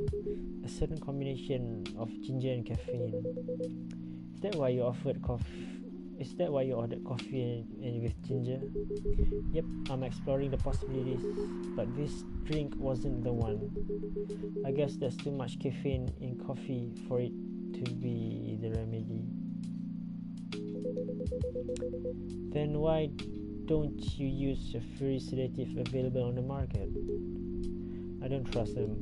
A certain combination of ginger and caffeine. Is that why you ordered coffee and with ginger? Yep, I'm exploring the possibilities, but this drink wasn't the one. I guess there's too much caffeine in coffee for it to be the remedy. Then why don't you use the free sedative available on the market? I don't trust them.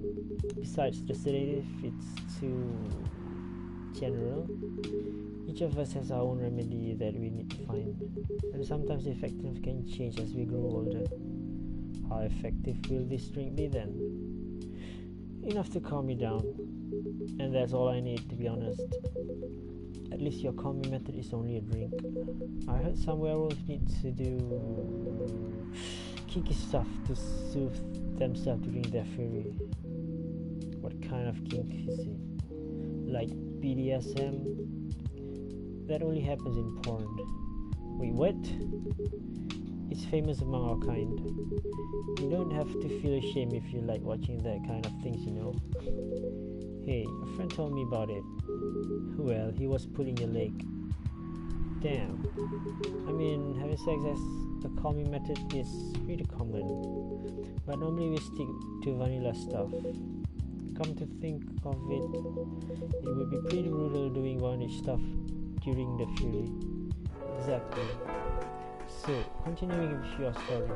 Besides, the sedative, it's too general. Each of us has our own remedy that we need to find, and sometimes the effectiveness can change as we grow older. How effective will this drink be then? Enough to calm me down, and that's all I need, to be honest. At least your calming method is only a drink. I heard some werewolves need to do kinky stuff to soothe themselves during their fury. What kind of kink is it? Like BDSM? That only happens in porn. Wait, what? It's famous among our kind. You don't have to feel ashamed if you like watching that kind of things, you know. Hey, a friend told me about it. Well, he was pulling your leg. Damn. I mean, having sex as a calming method is pretty common, but normally we stick to vanilla stuff. Come to think of it, it would be pretty brutal doing bondage stuff during the fury. Exactly. So, continuing with your story,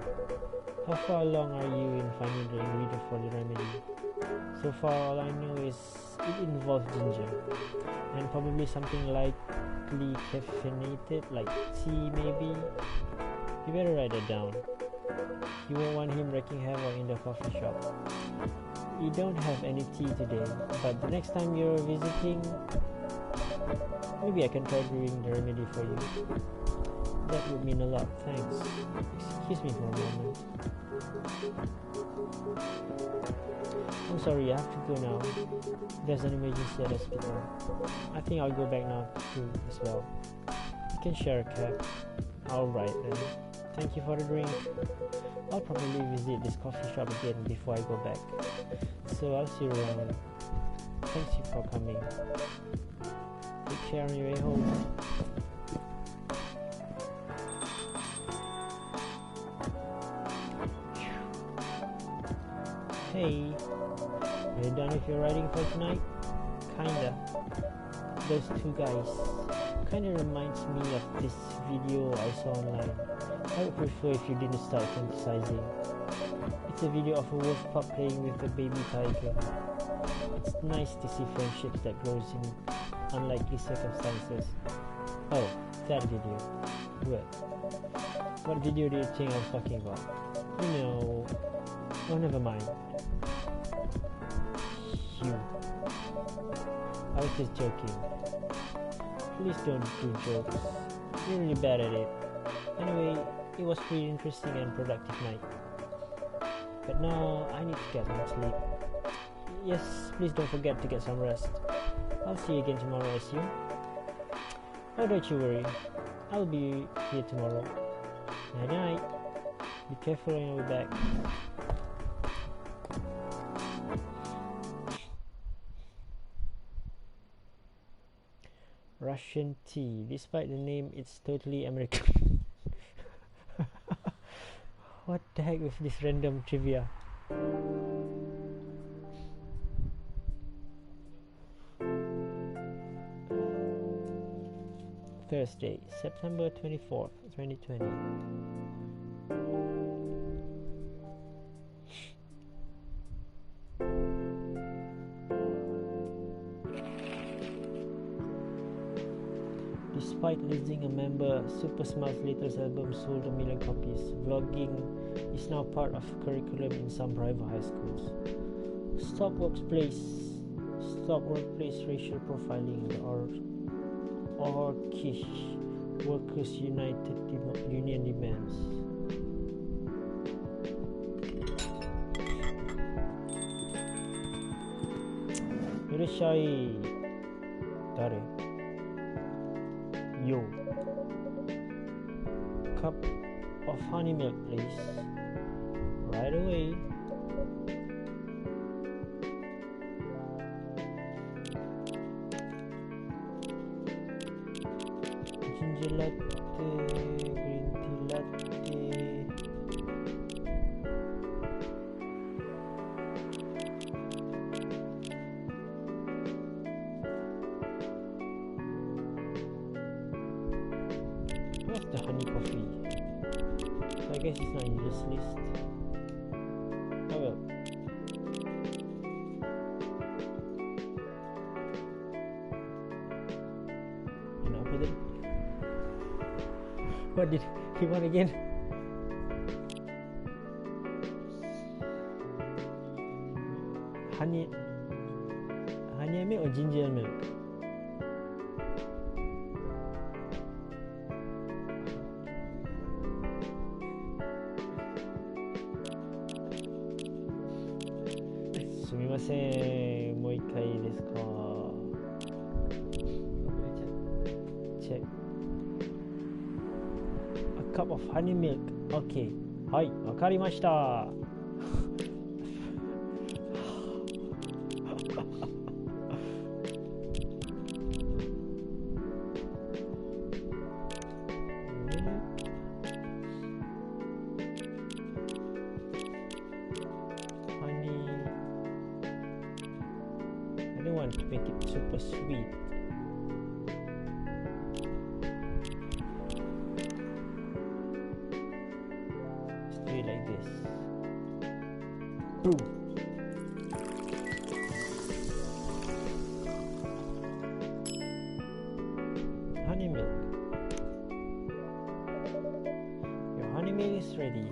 how far along are you in finding the ingredient for the remedy? So far, all I know is it involves ginger, and probably something lightly caffeinated, like tea maybe. You better write that down. You won't want him wreaking havoc in the coffee shop. You don't have any tea today, but the next time you're visiting, maybe I can try brewing the remedy for you. That would mean a lot, thanks. Excuse me for a moment. I'm sorry, I have to go now. There's an emergency at the hospital. I think I'll go back now too as well. You can share a cab. Alright then. Thank you for the drink. I'll probably visit this coffee shop again before I go back. So I'll see you around. Thanks you for coming. Take care on your way home. Hey, are you done with your writing for tonight? Kinda. Those two guys kinda reminds me of this video I saw online. I would prefer if you didn't start fantasizing. It's a video of a wolf pup playing with a baby tiger. It's nice to see friendships that grows in unlikely circumstances. Oh, that video. Good. What video do you think I was talking about? You know... Oh, never mind. You. I was just joking. Please don't do jokes. You're really bad at it. Anyway, it was pretty interesting and productive night. But now I need to get some sleep. Yes, please don't forget to get some rest. I'll see you again tomorrow, I assume. Oh, don't you worry. I'll be here tomorrow. Night night. Be careful on your way back. Russian tea. Despite the name, it's totally American. What the heck with this random trivia? Thursday, September 24th, 2020. Despite losing a member, Super Smart's latest album sold 1 million copies. Vlogging is now part of curriculum in some private high schools. Stop workplace racial profiling. The Orkish Workers United Union demands. Irashai Dare Yo. Cup of honey milk, please. Right away. Ginger latte, green tea latte. Where's the honey coffee? So I guess it's not in this list. Oh well. Kenapa tadi? What did he want again? Honey milk or ginger milk? Sumimasen, もう一回いいですか? Check. A cup of honey milk. Okay. はい、わかりました。I don't want to make it super sweet. Let's do it like this. Boom. Honey milk. Your honey milk is ready.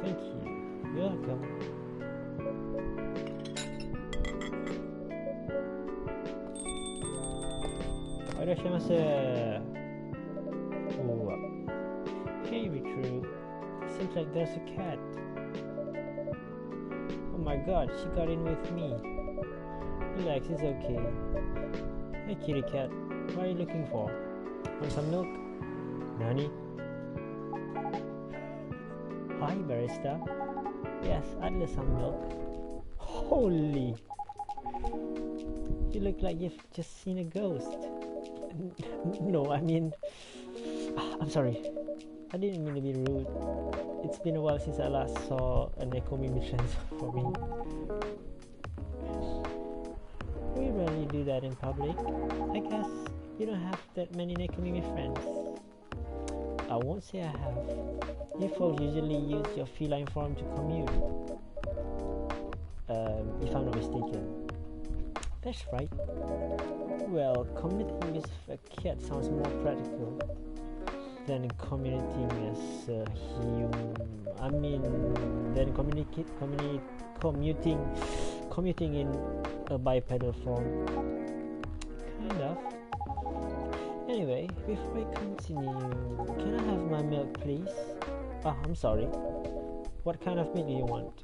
Thank you. You're welcome. Oh. Hey ritoru, seems like there's a cat. Oh my god, she got in with me. Relax, it's okay. Hey kitty cat, what are you looking for? Want some milk? Nani? Hi barista. Yes, I'd like some milk. Holy! You look like you've just seen a ghost. No, I mean, I'm sorry. I didn't mean to be rude. It's been a while since I last saw an echo mimi for me. We rarely do that in public. I guess you don't have that many Nekomimi friends. I won't say I have. You folks usually use your feline form to commute. If I'm not mistaken. That's right. Well, communicating with a cat sounds more practical than communicating as a human. I mean, than commuting in a bipedal form. Kind of. Anyway, before we continue, can I have my milk, please? I'm sorry. What kind of milk do you want?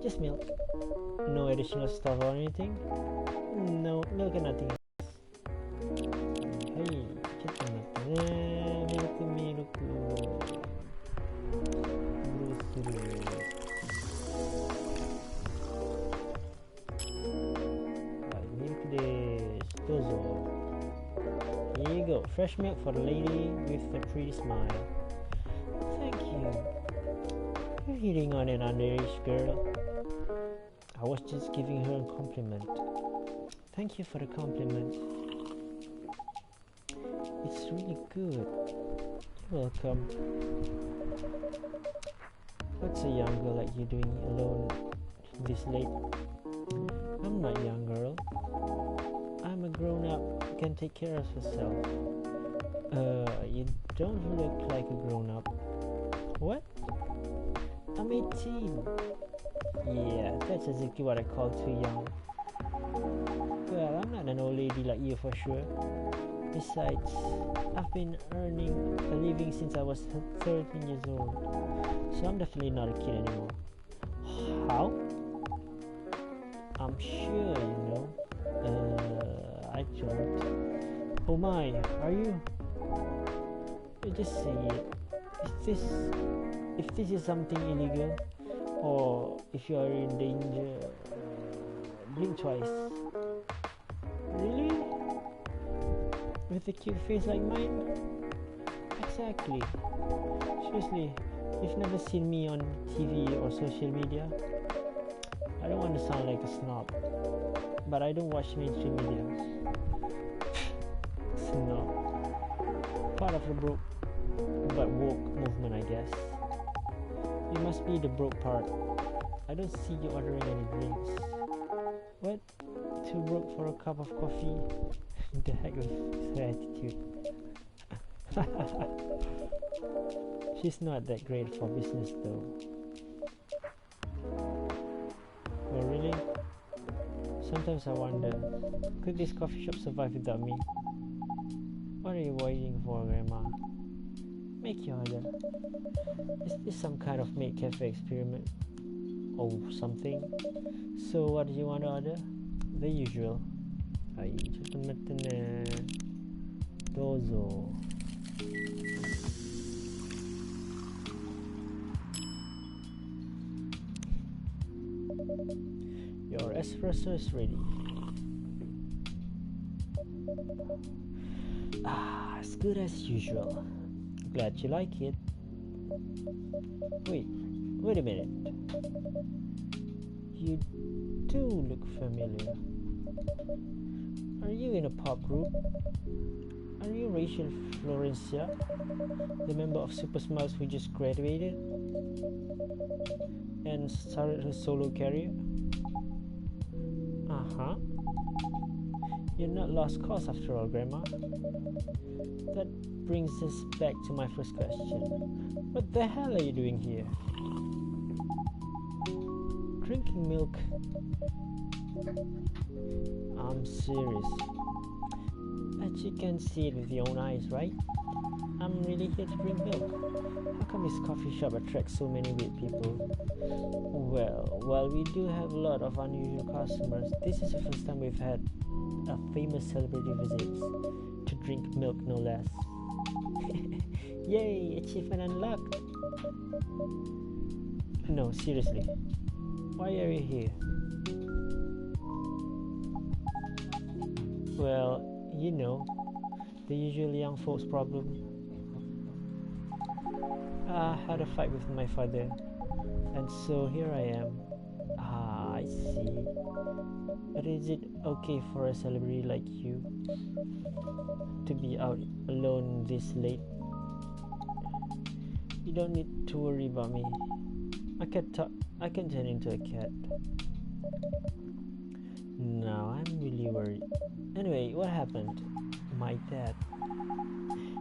Just milk. No additional stuff or anything? No, milk and nothing else. Hey, milk. Here you go, fresh milk for the lady with the pretty smile. Thank you. You're hitting on an underage girl. I was just giving her a compliment. Thank you for the compliment. It's really good. You're welcome. What's a young girl like you doing alone this late? I'm not a young girl. I'm a grown-up can take care of yourself. You don't look like a grown-up. What? I'm 18. Yeah, that's exactly what I call too young. Well, I'm not an old lady like you for sure. Besides, I've been earning a living since I was 13 years old, so I'm definitely not a kid anymore. How? I'm sure you know. I don't. Oh my, are you? You just say it. If this is something illegal, or if you are in danger, blink twice. Really? With a cute face like mine? Exactly. Seriously, you've never seen me on TV or social media? I don't want to sound like a snob, but I don't watch mainstream media. Snob. Part of the broke but woke movement, I guess. You must be the broke part. I don't see you ordering any drinks. What? Too broke for a cup of coffee? The heck with her attitude. She's not that great for business though. Oh really? Sometimes I wonder, could this coffee shop survive without me? What are you waiting for, Grandma? Make your order. Is this some kind of maid cafe experiment? Or something? So what do you want to order? The usual. Hai,ちょっと待ってね。どうぞ。Your espresso is ready. As good as usual. Glad you like it. Wait a minute. You do look familiar. Are you in a pop group? Are you Rachel Florencia, the member of Super Smiles who just graduated and started her solo career? Uh-huh. You're not lost cause after all, Grandma. That brings us back to my first question. What the hell are you doing here? Drinking milk? I'm serious. But you can see it with your own eyes, right? I'm really here to drink milk. How come this coffee shop attracts so many weird people? Well, while we do have a lot of unusual customers, this is the first time we've had a famous celebrity visit to drink milk, no less. Yay, achievement unlocked! No, seriously. Why are you here? Well, you know, the usual young folks problem. I had a fight with my father, and so here I am. I see. But is it okay for a celebrity like you to be out alone this late? You don't need to worry about me. I can turn into a cat. No, I'm really worried. Anyway, what happened? My dad.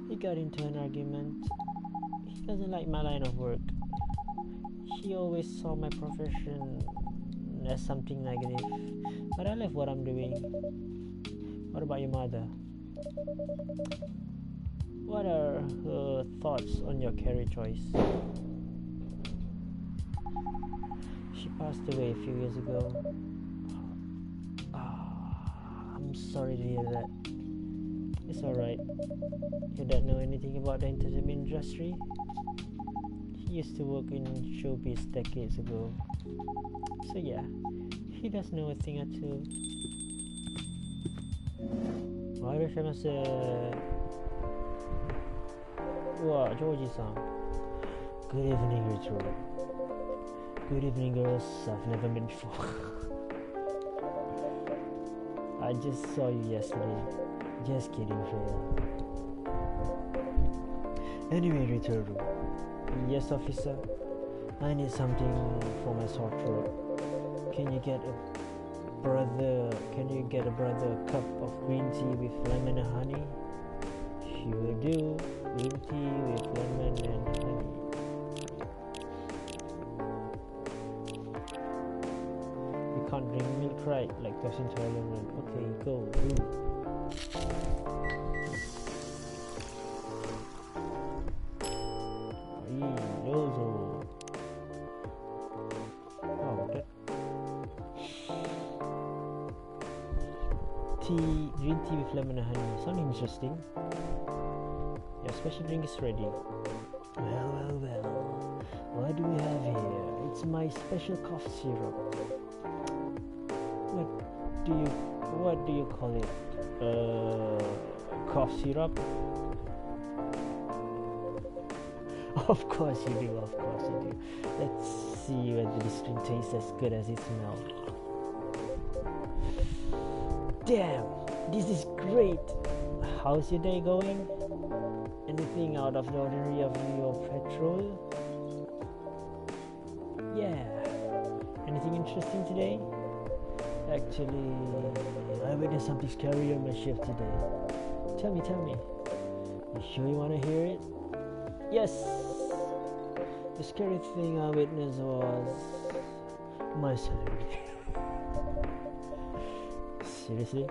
He got into an argument. He doesn't like my line of work. He always saw my profession as something negative, but I love what I'm doing. What about your mother? What are her thoughts on your career choice? She passed away a few years ago. I'm sorry to hear that. It's alright. Your dad know anything about the entertainment industry? He used to work in showbiz decades ago. So yeah, he does know a thing or two. Wow, Georgie-san. Good evening, ritoru. Good evening, girls I've never met before. I just saw you yesterday. Just kidding, Freya. Anyway, ritoru. Yes, officer. I need something for my sore throat. Can you get a Brother, can you get a brother a cup of green tea with lemon and honey? Sure do. Green tea with lemon and honey. You can't drink milk, right? Lactose intolerant. Okay, go. Ooh. Green tea with lemon and honey. Sounds interesting. Your special drink is ready. Well. What do we have here? It's my special cough syrup. What do you call it? Cough syrup? Of course you do. Let's see whether this drink tastes as good as it smells. Damn, this is great. How's your day going? Anything out of the ordinary of your patrol? Yeah. Anything interesting today? Actually, I witnessed something scary on my shift today. Tell me. You sure you want to hear it? Yes. The scary thing I witnessed was my salary. Seriously?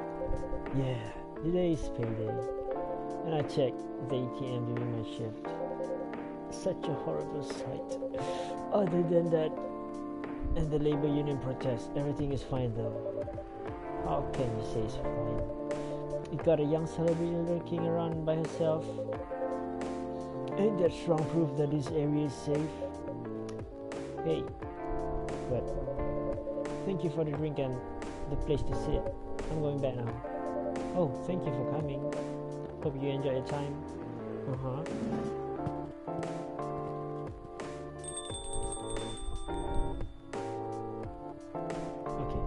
Yeah, today is payday, and I checked the ATM during my shift. Such a horrible sight. Other than that, and the labor union protest, everything is fine though. How can you say it's fine? You got a young celebrity lurking around by herself. Ain't that strong proof that this area is safe? Hey, but thank you for the drink and the place to sit. I'm going back now. Oh, thank you for coming. Hope you enjoy your time. Okay.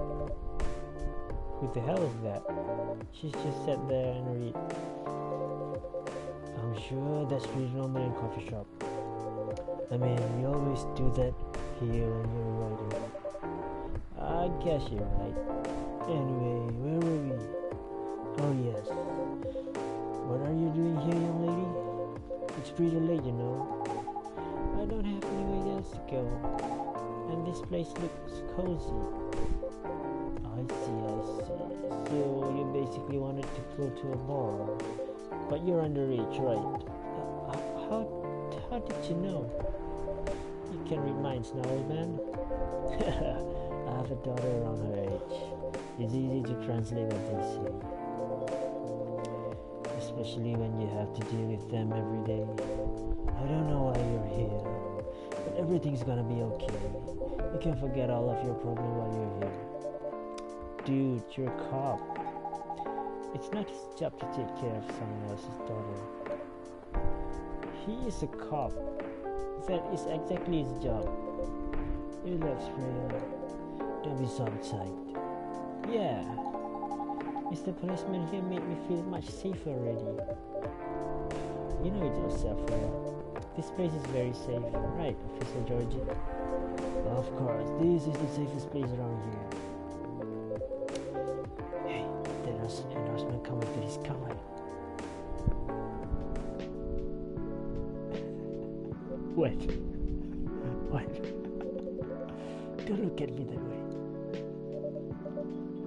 Who the hell is that? She's just sat there and read. I'm sure that's pretty normal in coffee shop. I mean, we always do that here when you're writing. I guess you're right. Anyway, where were we? Oh yes. What are you doing here, young lady? It's pretty late, you know. I don't have anywhere else to go. And this place looks cozy. I see. So you basically wanted to go to a bar. But you're underage, right? How did you know? You can read minds now, old man. I have a daughter around her age. It's easy to translate what they say, especially when you have to deal with them every day. I don't know why you're here, but everything's gonna be okay. You can forget all of your problem while you're here. Dude, you're a cop. It's not his job to take care of someone else's daughter. He is a cop. That is exactly his job. Relax, Freya. Don't be so uptight. Yeah, Mr. Policeman here made me feel much safer already. You know it yourself, Freya. This place is very safe, right, Officer Georgie? Of course, this is the safest place around here. Hey, the endorsement coming to his car. Wait. Don't look at me that way.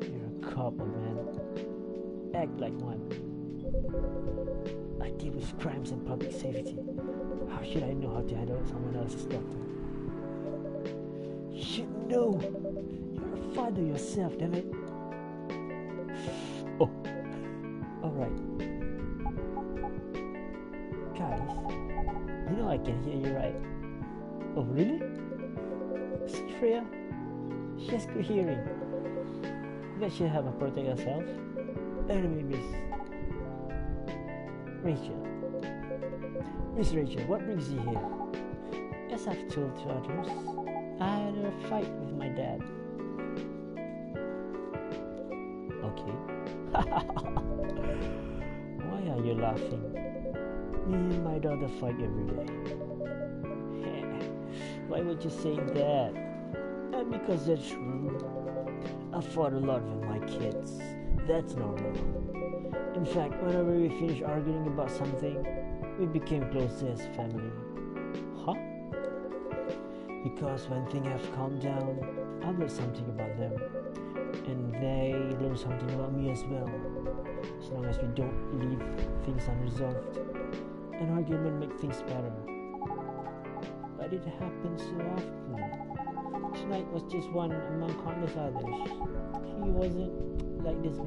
You're a cop, man. Act like one. I deal with crimes and public safety. How should I know how to handle someone else's daughter? You should know. You're a father yourself, damn it. Oh, alright. Guys, you know I can hear you, right? Oh, really? See, Freya? She has good hearing. Bet she'll have to protect herself. Anyway, Miss Rachel, what brings you here? As I've told to others, I had a fight with my dad. Okay. Why are you laughing? Me and my daughter fight every day. Why would you say that? Not because that's true. I fought a lot with my kids. That's normal. In fact, whenever we finished arguing about something, we became closer as family. Huh? Because when things have calmed down, I learn something about them. And they learn something about me as well. As long as we don't leave things unresolved, an argument makes things better. But it happens so often. Tonight was just one among countless others. He wasn't like this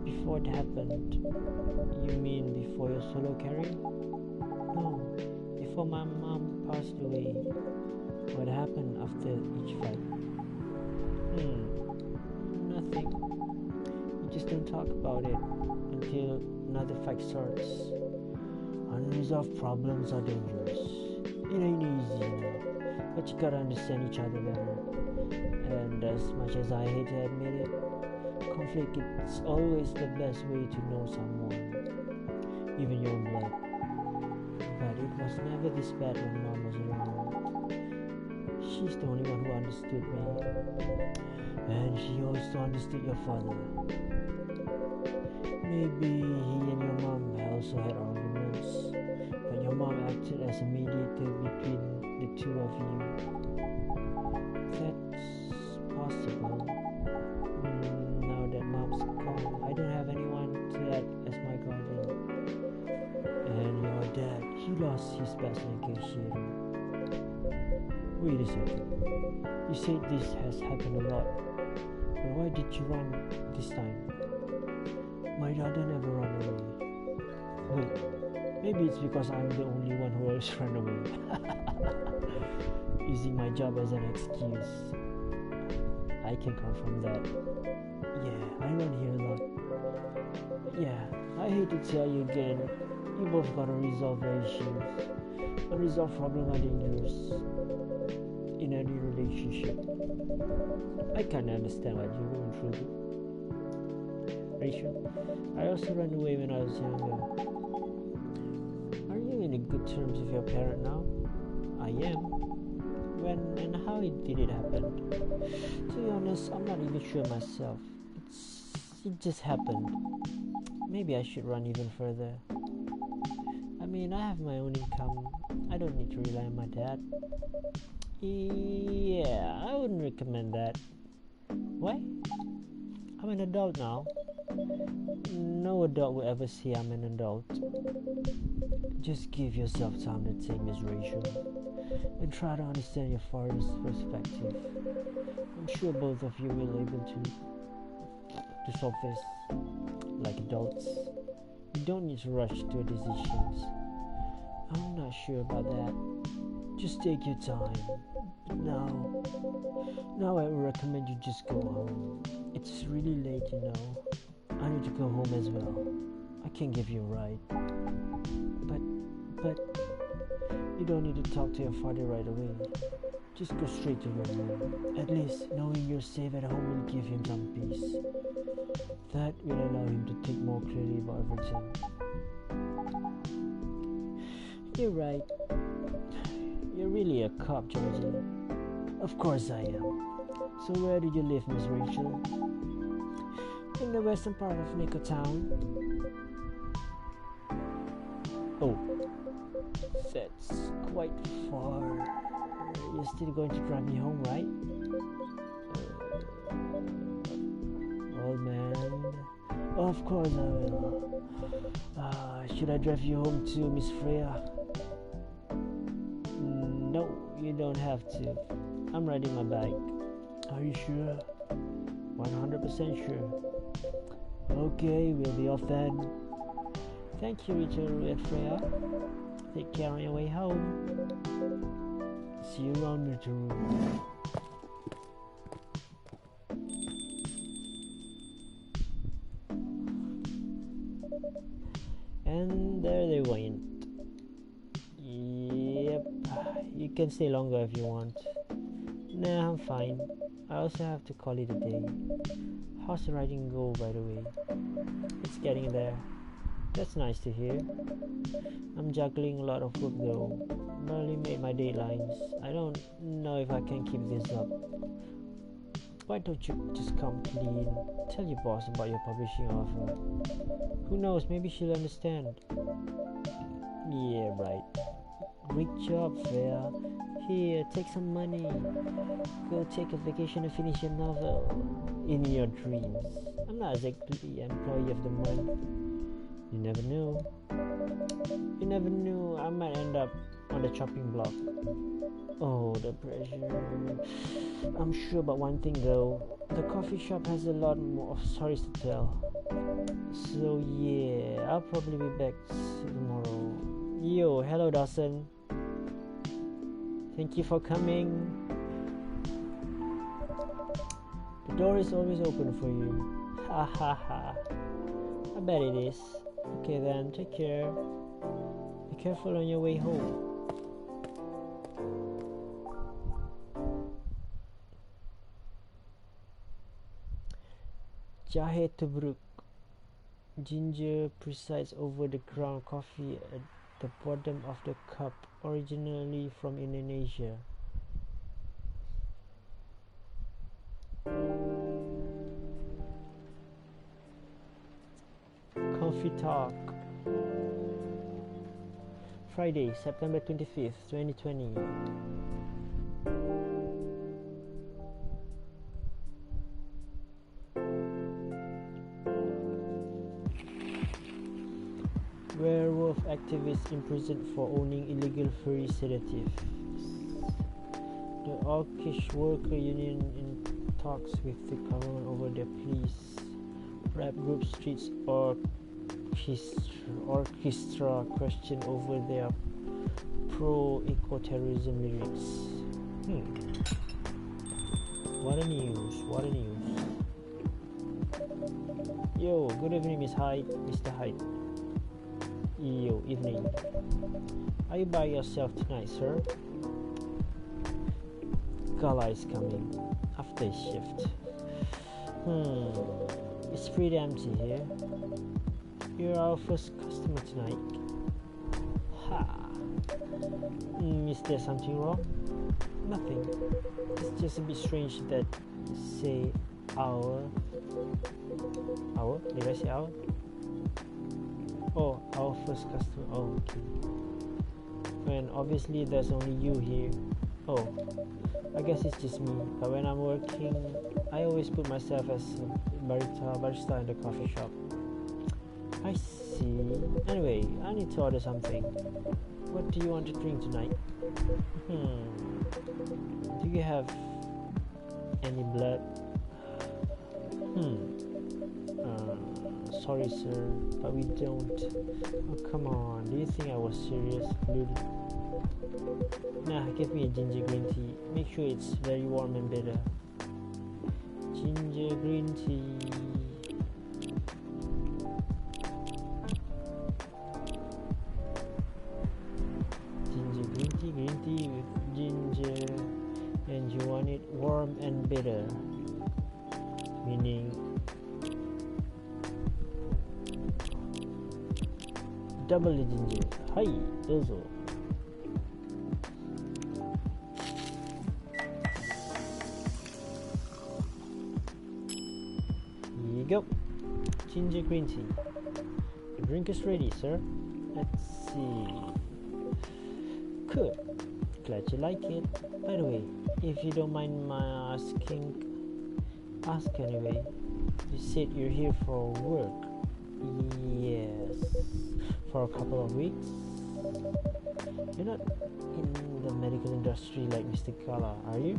before it happened. You mean before your solo carrying? No, before my mom passed away. What happened after each fight? Nothing. You just don't talk about it until another fight starts. Unresolved problems are dangerous. It ain't easy, but you gotta understand each other better. And as much as I hate to admit it, conflict is always the best way to know someone, even your own blood. But it was never this bad when Mom was around. She's the only one who understood me, and she also understood your father. Maybe he and your mom also had arguments, but your mom acted as a mediator between the two of you. That's possible. Now that Mom's gone, I don't have anyone to act as my guardian. And your dad, he lost his best negotiator. Wait a second. You said this has happened a lot, but why did you run this time? My daughter never ran away. Wait, maybe it's because I'm the only one who always run away. Using my job as an excuse. I can confirm that. Yeah, I run here a lot. Yeah, I hate to tell you again, you both gotta resolve your issues. Unresolved problems are dangerous in any relationship. I can't understand what you're going through. Rachel, I also ran away when I was younger. Are you in a good terms with your parent now? I am. When and how did it happen? To be honest, I'm not even sure myself. It just happened. Maybe I should run even further. I mean, I have my own income. I don't need to rely on my dad. Yeah, I wouldn't recommend that. Why? I'm an adult now. No adult will ever say I'm an adult. Just give yourself time to think, Miss Rachel, and try to understand your father's perspective. I'm sure both of you will be able to solve this like adults. You don't need to rush to decisions. I'm not sure about that. Just take your time. Now I would recommend you just go home. It's really late, you know. I need to go home as well. I can't give you a ride. But you don't need to talk to your father right away. Just go straight to your room. At least knowing you're safe at home will give him some peace. That will allow him to think more clearly about everything. You're right. You're really a cop, Georgie. Of course I am. So where do you live, Miss Rachel? In the western part of Nico Town. Oh, that's quite far. You're still going to drive me home, right? Old man. Oh, of course I will. Should I drive you home too, Miss Freya? No, you don't have to. I'm riding my bike. Are you sure? 100% sure. Okay, we'll be off then. Thank you, ritoru and Freya. Take care on your way home. See you around, ritoru. And there they went. Yep, you can stay longer if you want. Nah, I'm fine. I also have to call it a day. How's the riding go, by the way? It's getting there. That's nice to hear. I'm juggling a lot of work though. Barely made my deadlines. I don't know if I can keep this up. Why don't you just come clean? Tell your boss about your publishing offer. Who knows, maybe she'll understand. Yeah, right. Great job, Freya. Here, take some money. Go take a vacation and finish your novel. In your dreams. I'm not exactly employee of the month. You never know. You never know, I might end up on the chopping block. Oh, the pressure. I'm sure about one thing though. The coffee shop has a lot more of stories to tell. So yeah, I'll probably be back tomorrow. Yo, hello Dawson. Thank you for coming. The door is always open for you. Ha ha ha. I bet it is. Okay then, take care. Be careful on your way home. Jahe Tubruk. Ginger presides over the ground coffee at the bottom of the cup, originally from Indonesia. Coffee Talk. Friday, September 25th, 2020. Werewolf activist imprisoned for owning illegal furry sedatives. The Orcish Worker Union in talks with the government over their police. Rap group Streets Orchestra question over their pro-eco-terrorism lyrics. What a news, what a news. Yo, good evening Miss Hyde, Mr. Hyde. Yo, evening. Are you by yourself tonight, sir? Gala is coming after his shift. It's pretty empty here. You're our first customer tonight. Ha! Is there something wrong? Nothing. It's just a bit strange that you say our. Our? Did I say our? Oh, our first customer. Oh, okay. And obviously there's only you here. Oh, I guess it's just me. But when I'm working, I always put myself as a barista in the coffee shop. I see. Anyway, I need to order something. What do you want to drink tonight? Do you have any blood? Sorry sir, but we don't. Oh come on, do you think I was serious? Nah, give me a ginger green tea. Make sure it's very warm and bitter. Ginger green tea. Ginger green tea with ginger. And you want it warm and bitter. Meaning double the ginger. Hi, dozo. Here you go. Ginger green tea. The drink is ready, sir. Let's see. Good. Glad you like it. By the way, if you don't mind my asking, ask anyway. You said you're here for work. Yes. For a couple of weeks. You're not in the medical industry like Mr. Kala, are you?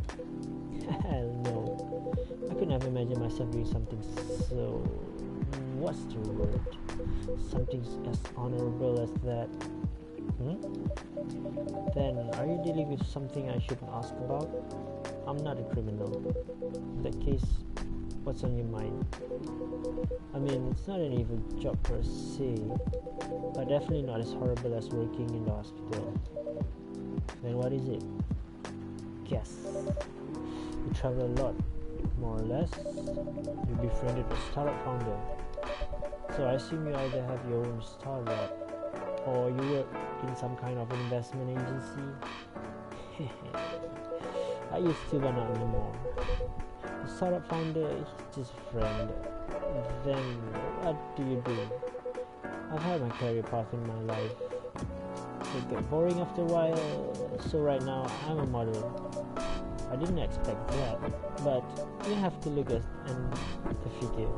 Hell no. I could never imagine myself doing something so... what's the word? Something as honorable as that. Then, are you dealing with something I shouldn't ask about? I'm not a criminal. In that case, what's on your mind? I mean, it's not an evil job per se, but definitely not as horrible as working in the hospital. Then what is it? Guess. You travel a lot, more or less. You befriended a startup founder. So I assume you either have your own startup, or you work in some kind of investment agency. I used to, but not anymore. The startup founder is just a friend. Then what do you do? I've had my career path in my life. It got boring after a while, so right now I'm a model. I didn't expect that, but you have to look at the figure.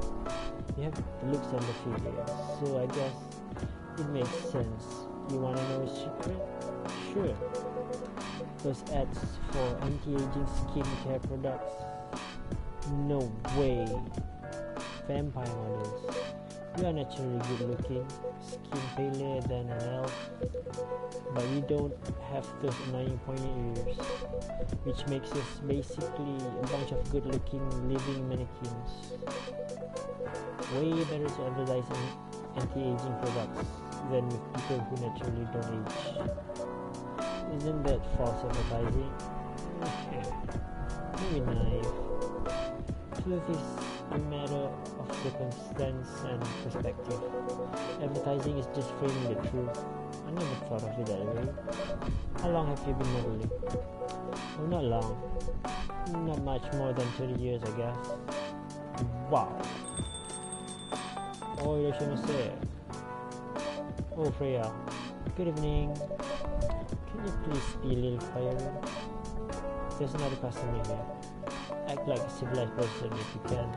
You have the looks and the figure, so I guess it makes sense. You wanna know a secret? Sure. Those ads for anti-aging skincare products. No way. Vampire models. You are naturally good looking, skin paler than an elf, but you don't have those annoying pointy ears, which makes us basically a bunch of good looking living mannequins. Way better to advertise anti-aging products than with people who naturally don't age. Isn't that false advertising? Maybe naive. Truth is a matter of circumstance and perspective. Advertising is just framing the truth. I never thought of it that way. How long have you been modeling? Oh, not long. Not much more than 30 years, I guess. Wow. Oh, irashimasu. Oh, Freya. Good evening. Can you please be a little quieter? There's another customer here. Act like a civilized person if you can.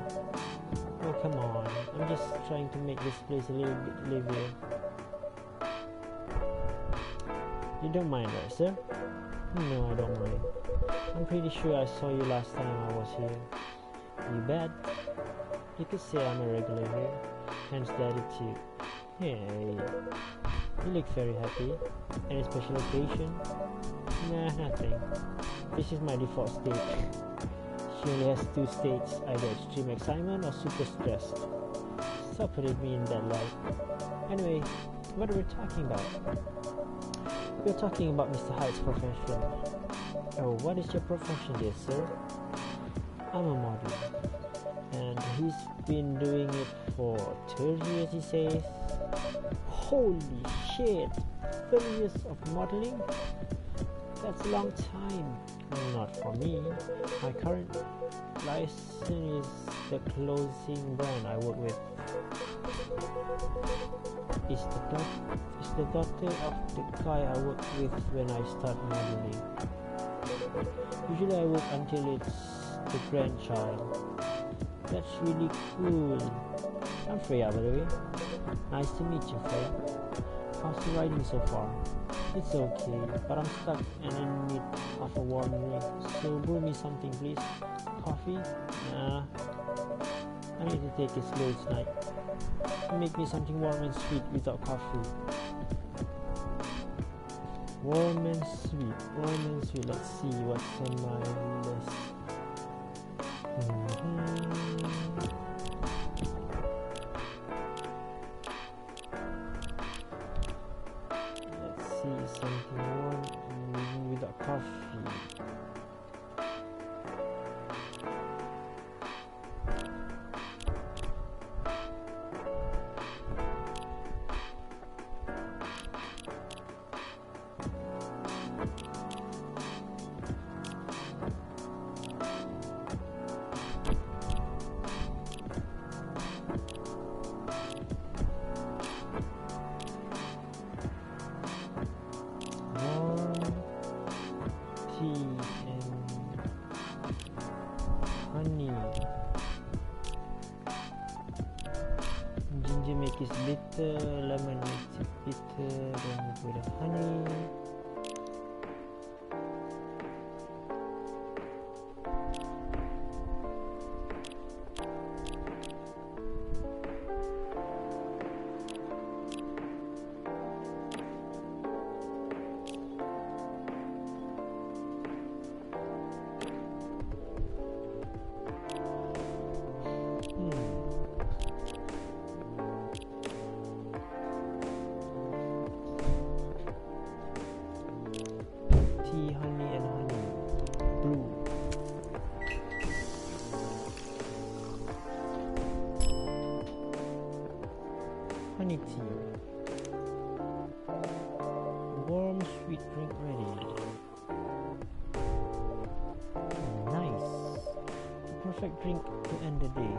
Oh, come on. I'm just trying to make this place a little bit livelier. You don't mind, right, sir? No, I don't mind. I'm pretty sure I saw you last time I was here. You bet. You could say I'm a regular here. Hence the attitude. Hey, you look very happy. Any special occasion? Nah, nothing. This is my default state. She only has two states, either extreme excitement or super stressed. Stop putting me in that light. Anyway, what are we talking about? We're talking about Mr. Hyde's profession. Oh, what is your profession, dear sir? I'm a model. And he's been doing it for 30 years, he says. Holy shit! 30 years of modeling? That's a long time. Not for me. My current license is the clothing brand I work with. Is the daughter of the guy I work with when I start modeling. Usually I work until it's the grandchild. That's really cool. I'm Freya, by the way. Nice to meet you, Freya. How's the riding so far? It's okay, but I'm stuck and in need of a warm drink. So brew me something, please. Coffee? Nah. I need to take it slow tonight. Make me something warm and sweet without coffee. Warm and sweet. Warm and sweet. Let's see what's on my list. Let's see something warm without coffee. Ginger makes it bitter, lemon makes it bitter, then you put the honey. Tea, honey and honey. Blue. Honey tea. Warm sweet drink ready. Nice. The perfect drink to end the day.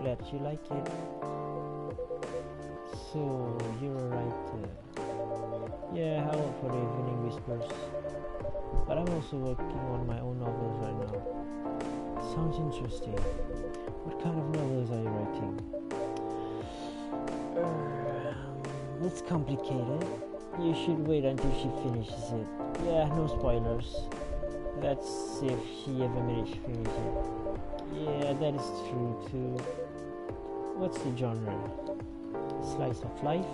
Glad you like it. So, you're a writer. Yeah, I work for the Evening Whispers. But I'm also working on my own novels right now. Sounds interesting. What kind of novels are you writing? It's complicated. You should wait until she finishes it. Yeah, no spoilers. That's if she ever managed to finish it. Yeah, that is true too. What's the genre? Slice of life?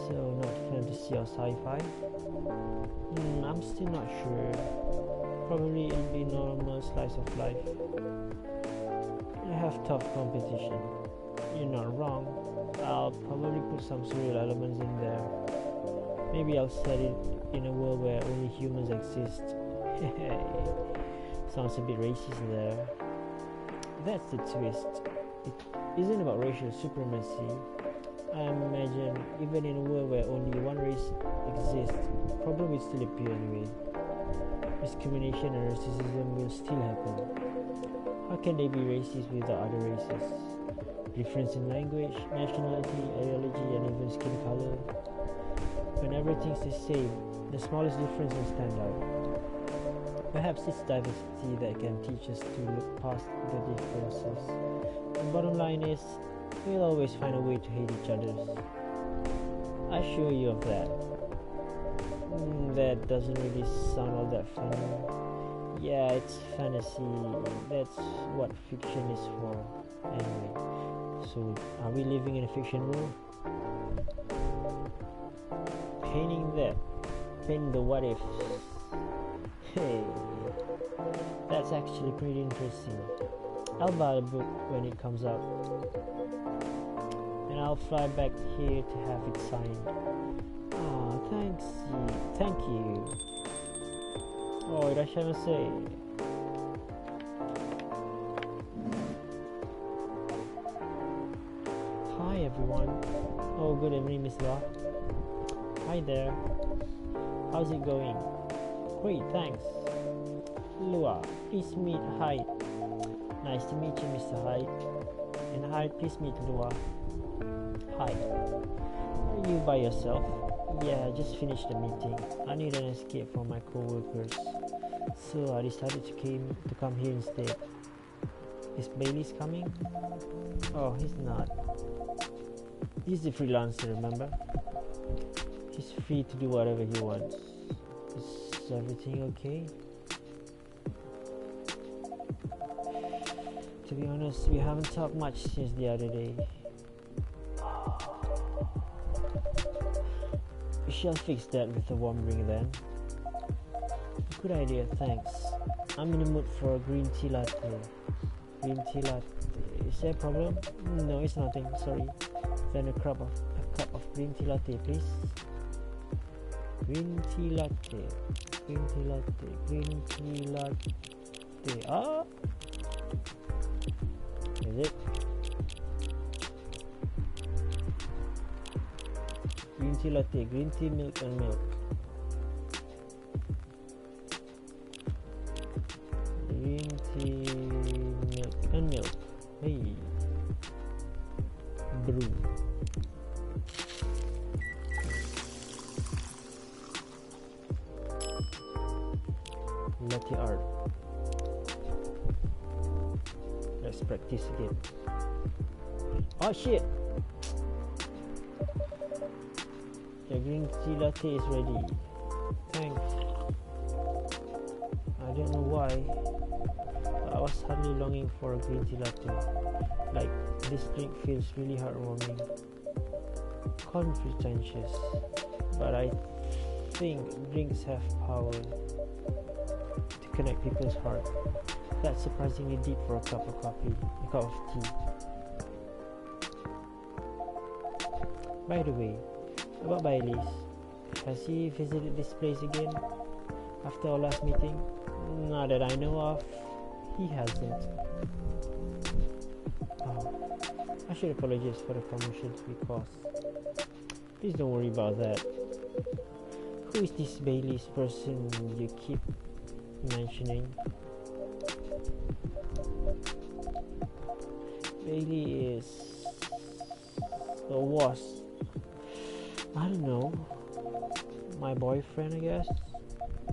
So not fantasy or sci-fi? I'm still not sure. Probably it'll be normal slice of life. I have tough competition. You're not wrong. I'll probably put some surreal elements in there. Maybe I'll set it in a world where only humans exist. Sounds a bit racist there. That's the twist. It isn't about racial supremacy. I imagine even in a world where only one race exists, problem will still appear anyway. Discrimination and racism will still happen. How can they be racist without other races? Difference in language, nationality, ideology, and even skin color. When everything's the same, the smallest difference will stand out. Perhaps it's diversity that can teach us to look past the differences. The bottom line is, we'll always find a way to hate each other. I assure you of that. That doesn't really sound all that funny. Yeah, it's fantasy. That's what fiction is for. Anyway, so are we living in a fiction world? Painting the what ifs. Hey, that's actually pretty interesting. I'll buy a book when it comes out, and I'll fly back here to have it signed. Thank you. Oh, irashaimase. Hi everyone. Oh, good evening, Miss Law. Hi there. How's it going? Great, thanks. Lua, please meet Hyde. Nice to meet you, Mr. Hyde. And Hyde, please meet Lua. Hi. Are you by yourself? Yeah, I just finished the meeting. I need an escape from my co-workers, so I decided to come here instead. Is Bailey's coming? Oh, he's not. He's a freelancer, remember? He's free to do whatever he wants. Is everything okay? To be honest, we haven't talked much since the other day. We shall fix that with a warm drink then. Good idea, thanks. I'm in the mood for a green tea latte. Green tea latte. Is there a problem? No, it's nothing, sorry. Then a cup of green tea latte, please. Green tea latte. Green tea latte. Green tea latte. Ah! Is it? Green tea latte, green tea, milk and milk. Green tea, milk and milk. Hey. Brew. Latte art. Let's practice again. Oh shit! The green tea latte is ready. Thanks. I don't know why, but I was suddenly longing for a green tea latte. Like, this drink feels really heartwarming. Call me pretentious, but I think drinks have power to connect people's heart. That's surprisingly deep for a cup of tea. By the way, about Bailey's, has he visited this place again after our last meeting? Not that I know of, he hasn't. Oh, I should apologize for the commotions we caused. Please don't worry about that. Who is this Bailey's person you keep mentioning? Bailey is, or was, I don't know, my boyfriend, I guess.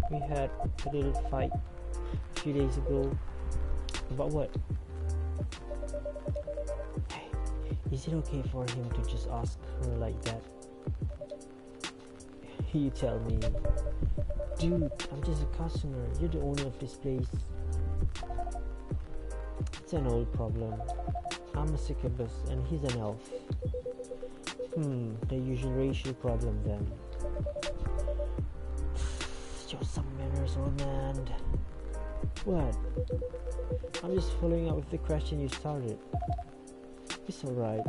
We had a little fight a few days ago. About what? Hey, is it okay for him to just ask her like that? You tell me. Dude, I'm just a customer. You're the owner of this place. It's an old problem. I'm a succubus and he's an elf. The usual racial problem then. Show some manners, old man. What? I'm just following up with the question you started. It's alright.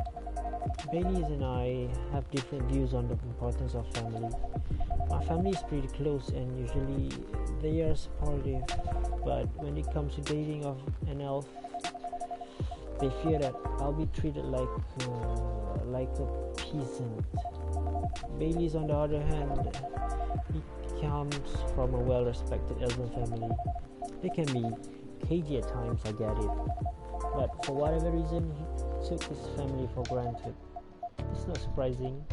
Bailey and I have different views on the importance of family. My family is pretty close and usually they are supportive, but when it comes to dating of an elf, they fear that I'll be treated like a peasant. Bailey's, on the other hand, he comes from a well-respected elven family. They can be cagey at times, I get it, but for whatever reason, he took his family for granted. It's not surprising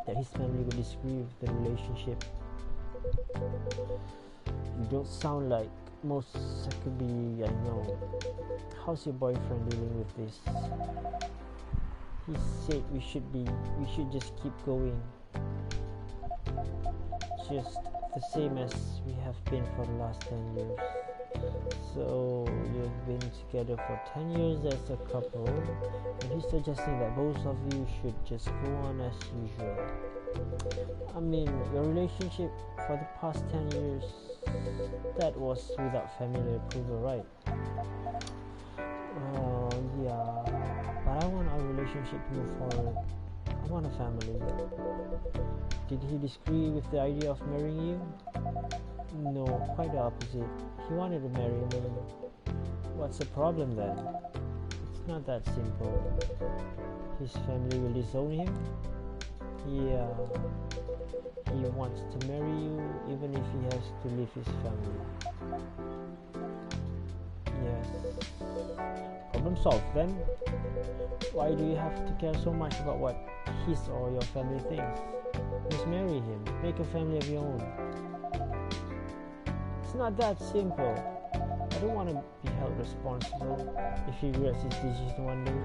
that his family would disagree with the relationship. You don't sound like most succubi I know. How's your boyfriend dealing with this? He said we should just keep going. Just the same as we have been for the last 10 years. So you've been together for 10 years as a couple, and he's suggesting that both of you should just go on as usual. I mean, your relationship for the past 10 years, that was without family approval, right? Yeah, but I want our relationship to move forward. I want a family. Did he disagree with the idea of marrying you? No, quite the opposite. He wanted to marry me. What's the problem then? It's not that simple. His family will disown him? Yeah. He wants to marry you even if he has to leave his family. Yes. Problem solved then. Why do you have to care so much about what his or your family thinks? Just marry him. Make a family of your own. It's not that simple. I don't want to be held responsible if he regrets his decision one day.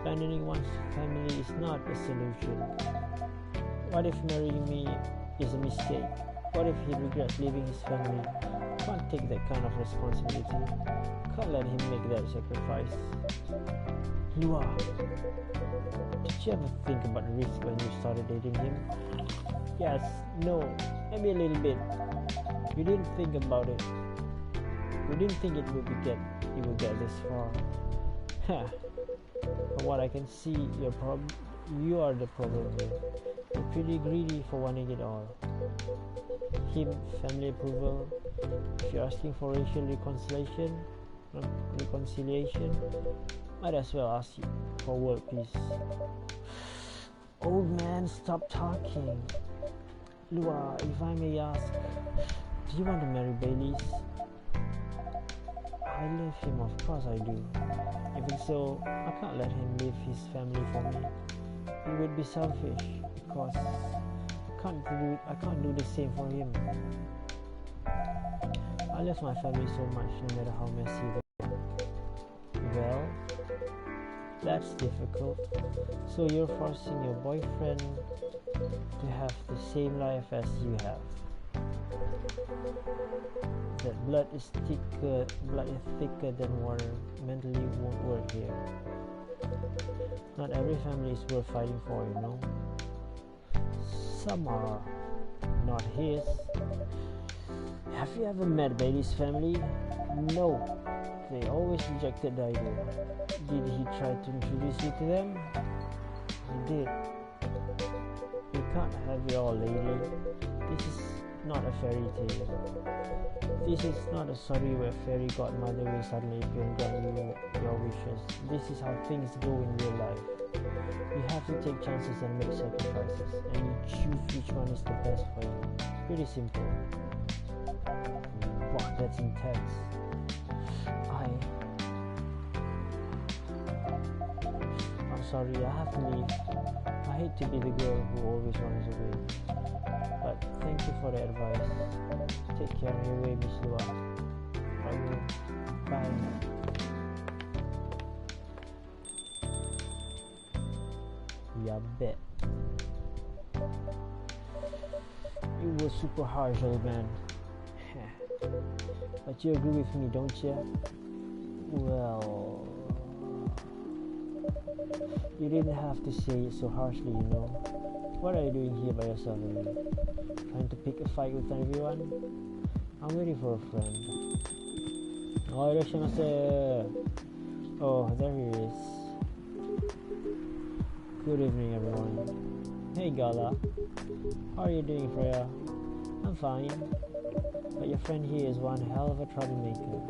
Abandoning one's family is not a solution. What if marrying me is a mistake? What if he regrets leaving his family? Can't take that kind of responsibility. Can't let him make that sacrifice. Lua, did you ever think about the risk when you started dating him? Yes, no, maybe a little bit. We didn't think about it. We didn't think it would get this far. From what I can see, you are the problem here. You're pretty greedy for wanting it all. Him, family approval. If you're asking for racial reconciliation, might as well ask you for world peace. Old man, stop talking. Lua, if I may ask, do you want to marry Bailey's? I love him, of course I do. Even so, I can't let him leave his family for me. It would be selfish because I can't do the same for him. I love my family so much, no matter how messy they are. Well, that's difficult. So you're forcing your boyfriend to have the same life as you have. That blood is thicker than water. Mentally won't work here. Not every family is worth fighting for, you know. Some are, not his. Have you ever met Bailey's family? No. They always rejected the idea. Did he try to introduce you to them? He did. You can't have it all, lady. This is not a fairy tale. This is not a story where fairy godmother will suddenly appear and grant you your wishes. This is how things go in real life. You have to take chances and make sacrifices, and you choose which one is the best for you. Pretty simple. Wow, that's intense. sorry, I have to leave. I hate to be the girl who always runs away. But thank you for the advice. Take care of your way, Miss Lua. I will. Bye. Yeah, bet. You were super harsh, old man. But you agree with me, don't you? Well, you didn't have to say it so harshly, you know. What are you doing here by yourself, Emily? Trying to pick a fight with everyone? I'm waiting for a friend. Oh, oh, there he is. Good evening, everyone. Hey, Gala. How are you doing, Freya? I'm fine. But your friend here is one hell of a troublemaker.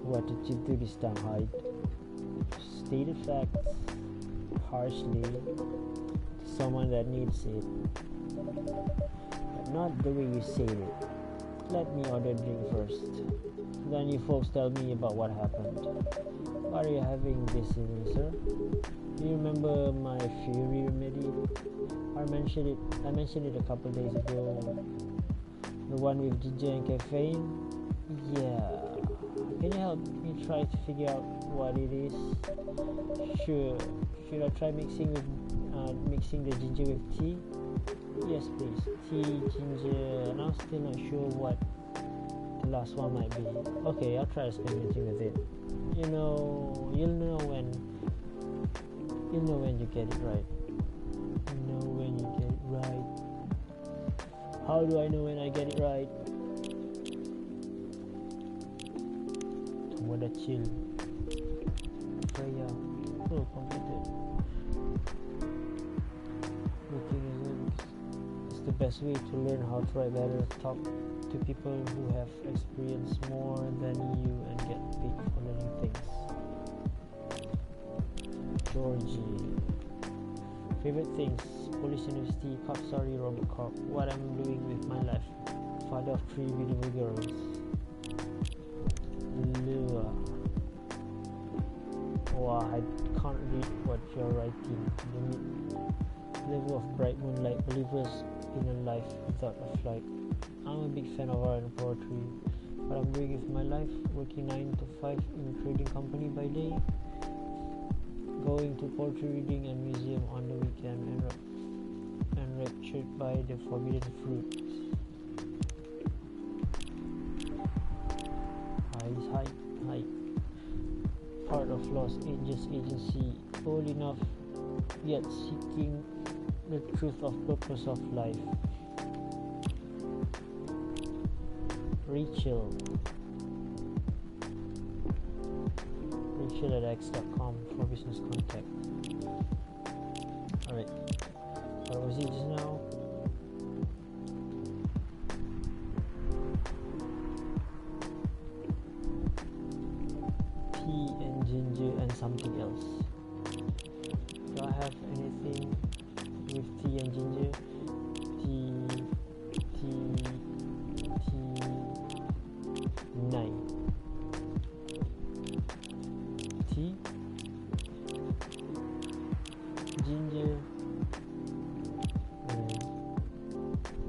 What did you do this time, Hyde? Stated facts harshly to someone that needs it, but not the way you said it. Let me order a drink first. Then you folks tell me about what happened. Why are you having this evening, sir? Do you remember my Fury remedy? I mentioned it a couple days ago. The one with ginger and caffeine? Yeah. Can you help me try to figure out what it is? Sure. Should I try mixing the ginger with tea? Yes, please. Tea, ginger, and I'm still not sure what the last one might be. Okay, I'll try experimenting with it. You'll know when you get it right. How do I know when I get it right? What a chill. Freya. Oh, completed. Looking at it. It's the best way to learn how to write better. Talk to people who have experienced more than you and get paid for learning things. Georgie. Favorite things: Police University, Cop Story, Robocop, What I'm Doing with My Life, Father of 3 Beautiful Girls. Lua. Wow, I can't read what you're writing. The level of bright moonlight, believers in a life without a flight. I'm a big fan of art and poetry. What I'm doing with my life: working 9 to 5 in a trading company by day, going to poetry reading and museum on the weekend, and raptured by the forbidden fruit. High. Part of Lost Angels Agency, old enough yet seeking the truth of purpose of life. Rachel at x.com for business contact. Alright, what was it just now? Tea and ginger and something else. Do I have anything with tea and ginger? Tea 9. Tea, ginger,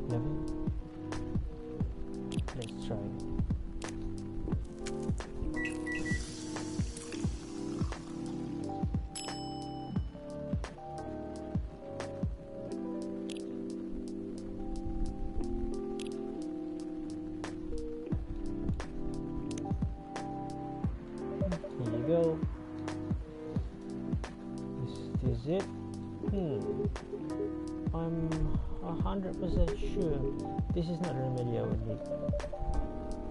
11. Let's try. Here you go. Is this it? I'm 100% sure this is not the remedy I would need.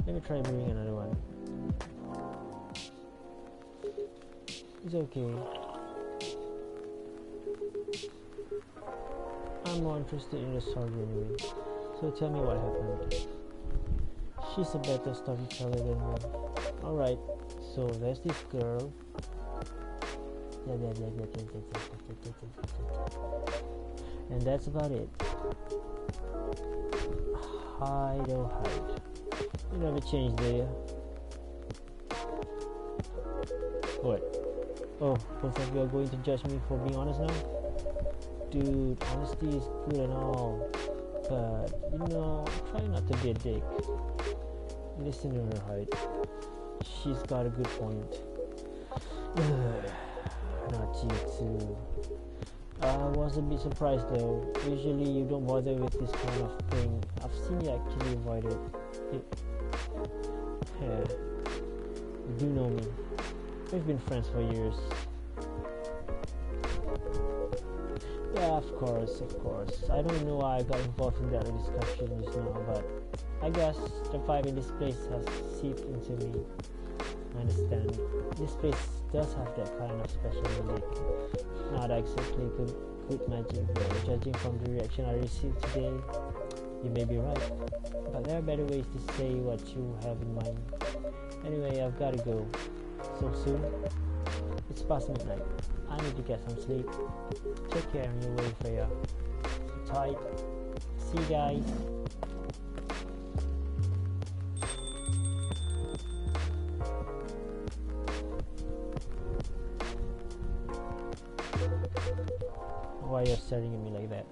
Let me try brewing another one. It's okay. I'm more interested in the story anyway. So tell me what happened. She's a better storyteller than me. Alright, so there's this girl. And that's about it. Hide, oh hide. You never change, do you? What? Oh, both of you are going to judge me for being honest now? Dude, honesty is good and all, but try not to be a dick. Listen to her, Hyde. She's got a good point. Not you too. I was a bit surprised though. Usually you don't bother with this kind of thing. I've seen you actually avoid it. Yeah. You do know me. We've been friends for years. Yeah, of course. I don't know why I got involved in that discussion just now, but I guess the vibe in this place has seeped into me. I understand. This place does have that kind of special magic. Not exactly good magic, but judging from the reaction I received today, you may be right. But there are better ways to say what you have in mind. Anyway, I've gotta go. So soon? It's past midnight. I need to get some sleep. Take care on your way, Freya. Sit tight. See you guys. Why are you staring at me like that?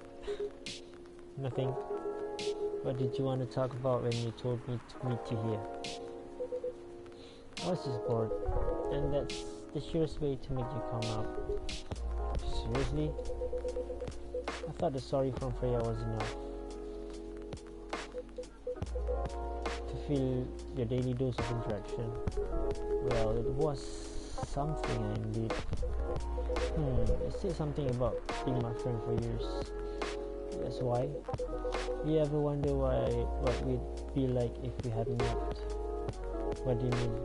Nothing. What did you want to talk about when you told me to meet you here? I was just bored, and that's the surest way to make you come out. Seriously? I thought the sorry from Freya was enough to fill your daily dose of interaction. Well, it was something indeed. You said something about being my friend for years. That's why. Do you ever wonder what we'd be like if we had met? What do you mean?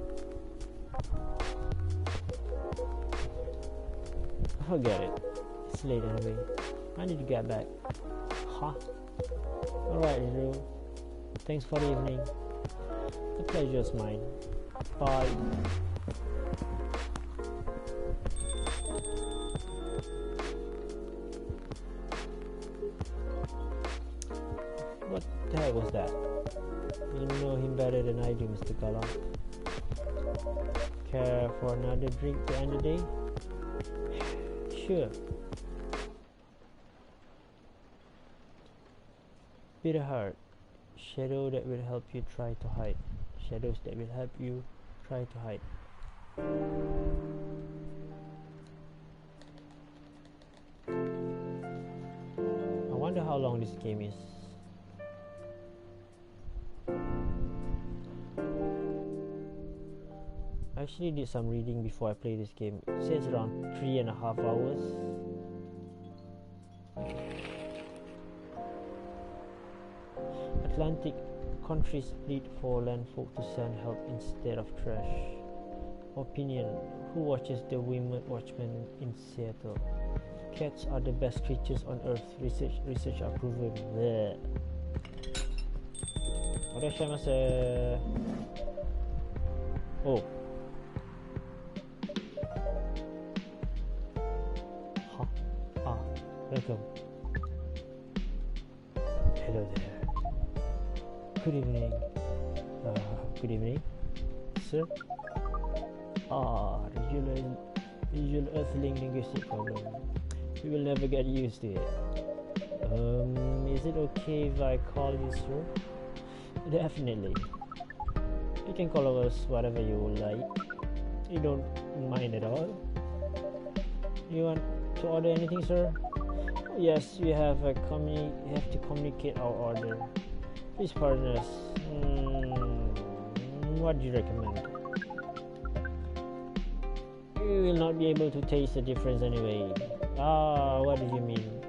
Forget it. It's late anyway. I need to get back. Huh? Alright, Ritoru. Thanks for the evening. The pleasure is mine. Bye. What the heck was that? You know him better than I do, Mr. Gala. Care for another drink to end the day? Sure. Bitter heart. Shadow that will help you try to hide. Shadows that will help you try to hide. I wonder how long this game is. I actually did some reading before I play this game. It says around 3.5 hours. Atlantic countries plead for landfolk to send help instead of trash. Opinion. Who watches the women watchmen in Seattle? Cats are the best creatures on earth. Research are proven. Bleh. Oh. Welcome. Hello there. Good evening. Good evening, sir. The usual earthling linguistic problem. We will never get used to it. Is it okay if I call you sir? Definitely. You can call us whatever you like. You don't mind at all. You want to order anything, sir? Yes, we have to communicate our order. Please pardon us. What do you recommend? You will not be able to taste the difference anyway. What do you mean?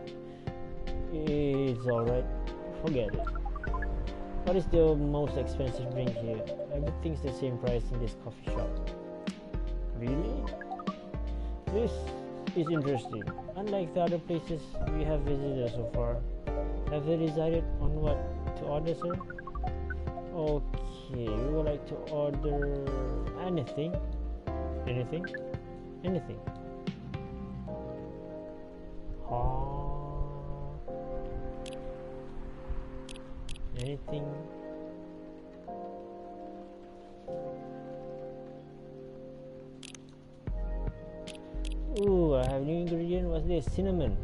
It's alright. Forget it. What is the most expensive drink here? Everything's the same price in this coffee shop. Really? This is interesting. Unlike the other places we have visited so far, have they decided on what to order, sir? Okay, we would like to order anything. Anything? Anything? Ooh, I have new ingredient. What's this? Cinnamon.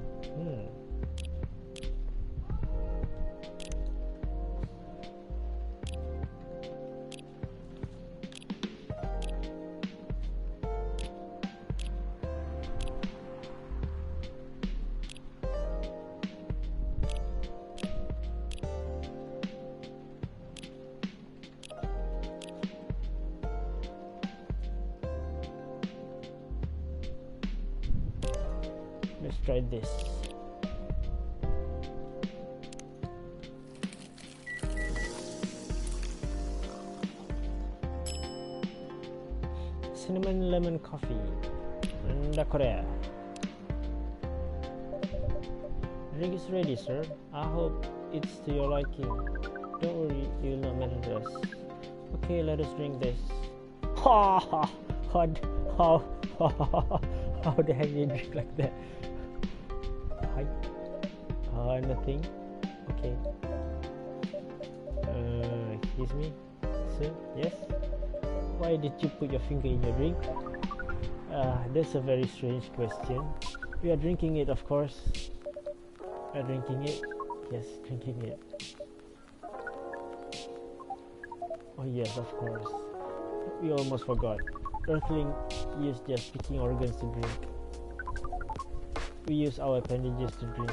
Let's try this. Cinnamon lemon coffee. Korea. Drink is ready, sir. I hope it's to your liking. Don't worry, you will not melt us. Okay, let us drink this. Ha ha! How the heck do you drink like that? Hi. Nothing. Okay. Excuse me, sir. Yes. Why did you put your finger in your drink? That's a very strange question. We are drinking it, of course. Are drinking it? Yes, drinking it. Oh yes, of course. We almost forgot. Earthling use their speaking organs to drink. We use our appendages to drink.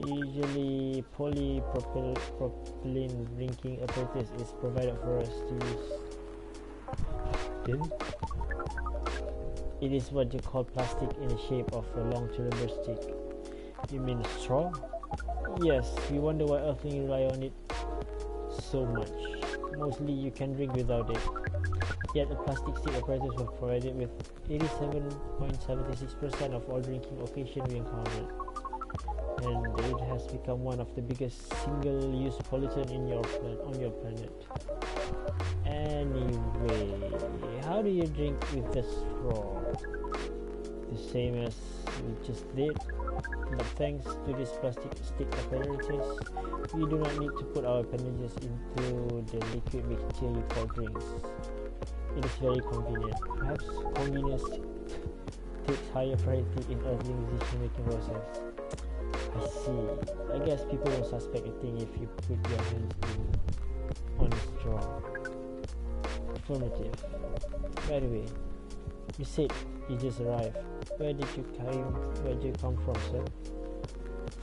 Usually polypropylene drinking apparatus is provided for us to use. Then it is what you call plastic in the shape of a long cylinder stick. You mean a straw? Yes, we wonder why Earthlings rely on it so much. Mostly you can drink without it. Yet a plastic stick apparatus was provided with 87.76% of all drinking occasions we encountered. And it has become one of the biggest single-use pollutants on your planet. Anyway, how do you drink with the straw? The same as we just did, but thanks to this plastic stick apparatus, we do not need to put our appendages into the liquid mixture you call drinks. It is very convenient. Perhaps convenience takes higher priority in Earthling decision-making process. I see. I guess people will suspect a thing if you put your hands on a straw. Affirmative. By the way, you said you just arrived. Where did you come from, sir?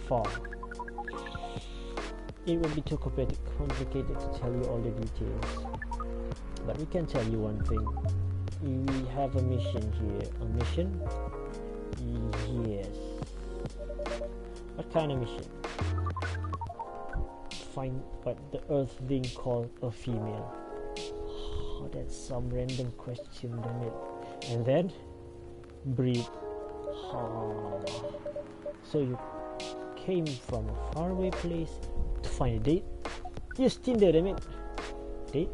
Far. It would be too complicated to tell you all the details. But we can tell you one thing. We have a mission here. A mission? Yes. What kind of mission? Find what the Earthling called a female. Oh, that's some random question, damn it. And then breed. Oh. So you came from a faraway place to find a date? Use Tinder, damn it. Date?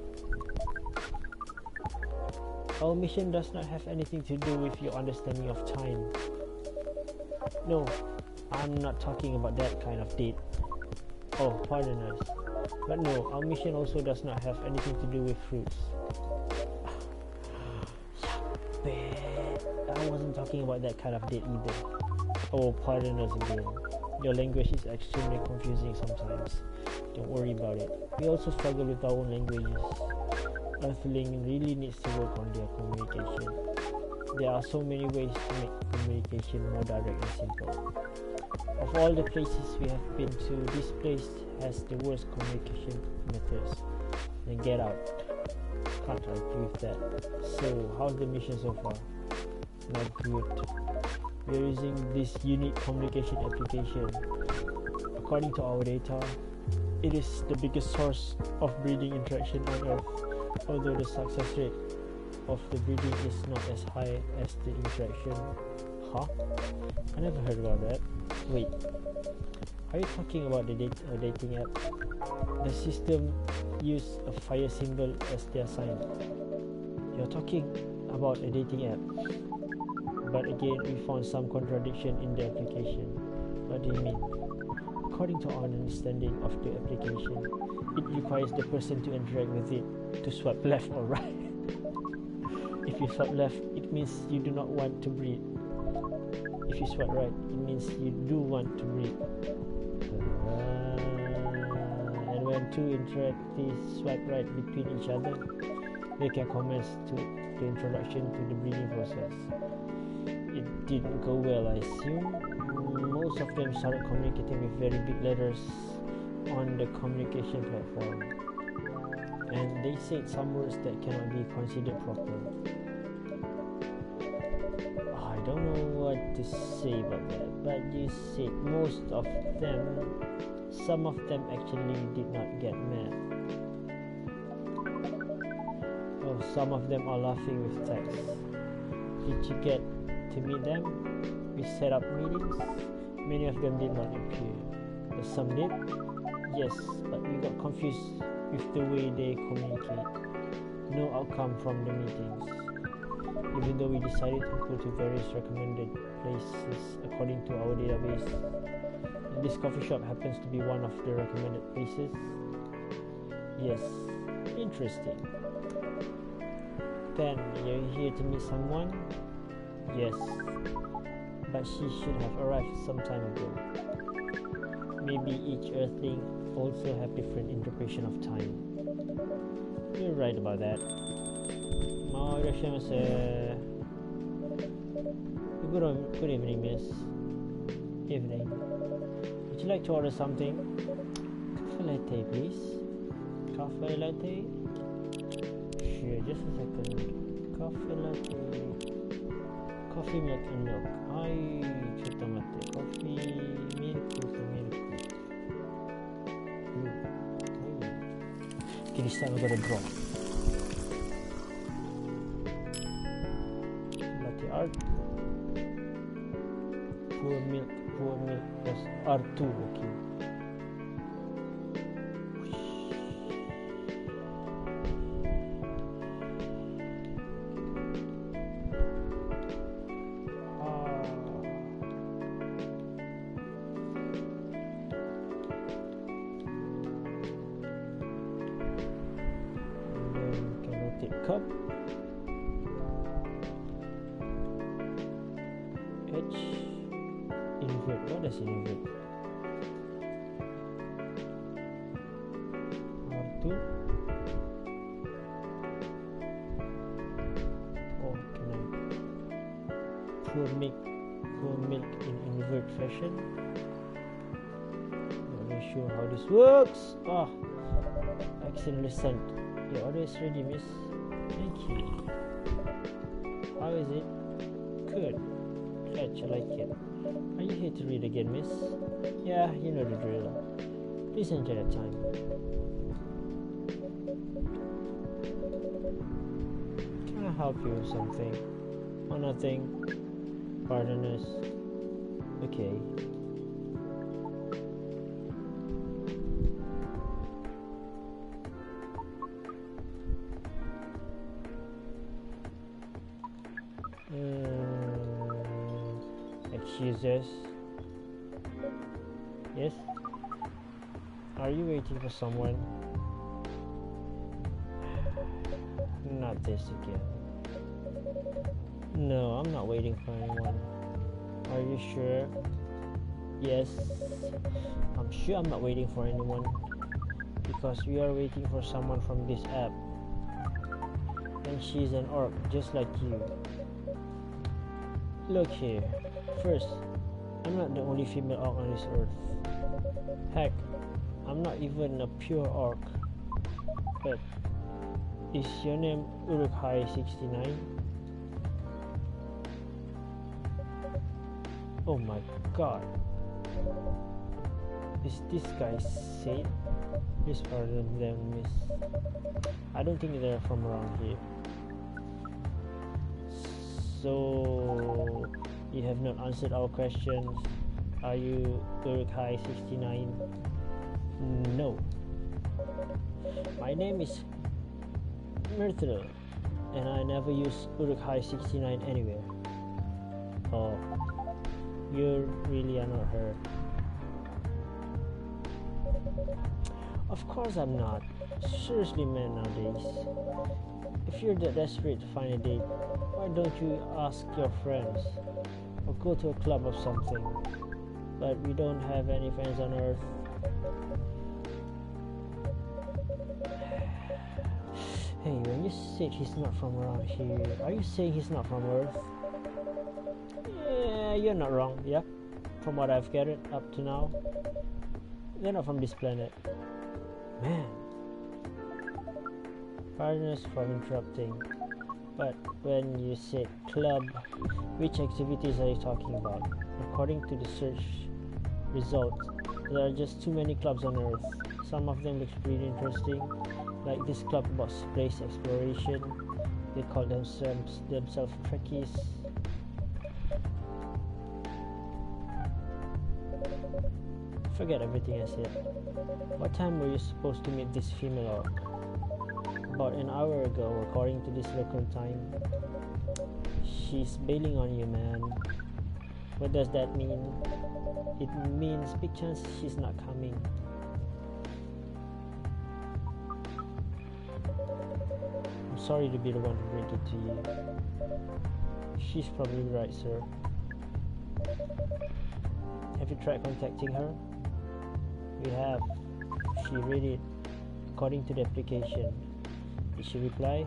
Our mission does not have anything to do with your understanding of time. No, I'm not talking about that kind of date. Oh, pardon us. But no, our mission also does not have anything to do with fruits. I wasn't talking about that kind of date either. Oh, pardon us again. Your language is extremely confusing sometimes. Don't worry about it. We also struggle with our own languages. Earthling really needs to work on their communication. There are so many ways to make communication more direct and simple. Of all the places we have been to, this place has the worst communication methods. Then get out. Can't argue with that. So, how's the mission so far? Not good. We are using this unique communication application. According to our data, it is the biggest source of breeding interaction on Earth, although the success rate of the breeding is not as high as the interaction. Huh? I never heard about that. Wait, are you talking about the dating app? The system use a fire symbol as their sign. You're talking about a dating app. But again, we found some contradiction in the application. What do you mean? According to our understanding of the application, it requires the person to interact with it to swipe left or right. If you swipe left, it means you do not want to breed. If you swipe right, it means you do want to breed. And when two interactees swipe right between each other, they can commence to the introduction to the breeding process. It didn't go well, I assume. Most of them started communicating with very big letters on the communication platform, and they said some words that cannot be considered proper. I don't know what to say about that, but you said most of them, some of them actually did not get mad. Oh, some of them are laughing with text. Did you get to meet them? We set up meetings. Many of them did not appear. But some did. Yes, but we got confused with the way they communicate. No outcome from the meetings. Even though we decided to go to various recommended places according to our database. And this coffee shop happens to be one of the recommended places. Yes, interesting. Then, you're here to meet someone? Yes, but she should have arrived some time ago. Maybe each Earthling also have different interpretation of time. You're right about that. Good evening, miss. Evening. Would you like to order something? Cafe latte, please. Cafe latte? Sure, just a second. Cafe latte. Coffee, milk, and milk. Hai, cutta mate. Coffee, milk, milk. Okay, this time we're gonna draw. Latte art. Pour milk plus R2, okay. Cup H invert. What does it invert? R2. Oh, can I pour milk in invert fashion? Not really sure how this works. Accidentally sent. Your order is ready, miss. Thank you. How is it? Good. Glad you like it. Are you here to read again, miss? Yeah, you know the drill. Please enjoy that time. Can I help you with something? Oh, nothing. Pardon us. Okay. Excuses. Yes? Are you waiting for someone? Not this again. No, I'm not waiting for anyone. Are you sure? Yes. I'm sure I'm not waiting for anyone. Because we are waiting for someone from this app. And she's an orc, just like you. Look here. First, I'm not the only female orc on this earth. Heck, I'm not even a pure orc. But, is your name Uruk-hai 69? Oh my god. Is this guy safe? Please pardon them, miss. I don't think they're from around here. So, you have not answered our questions. Are you Uruk-hai 69? No. My name is Myrtle, and I never use Uruk-hai 69 anywhere. Oh, you really are not her. Of course I'm not. Seriously, man, nowadays. If you're that desperate to find a date, why don't you ask your friends? go to a club or something, but we don't have any friends on Earth. Hey, when you said he's not from around here, are you saying he's not from Earth? Yeah, you're not wrong, yep. From what I've gathered up to now, they're not from this planet. Man. Pardon us for interrupting, but when you said club, which activities are you talking about? According to the search results, there are just too many clubs on Earth. Some of them look pretty interesting, like this club about space exploration. They call themselves Trekkies. Forget everything I said. What time were you supposed to meet this female orc? About an hour ago, according to this local time. She's bailing on you, man. What does that mean? It means big chance she's not coming. I'm sorry to be the one to break it to you. She's probably right, sir. Have you tried contacting her? We have. She read it according to the application. Did she reply?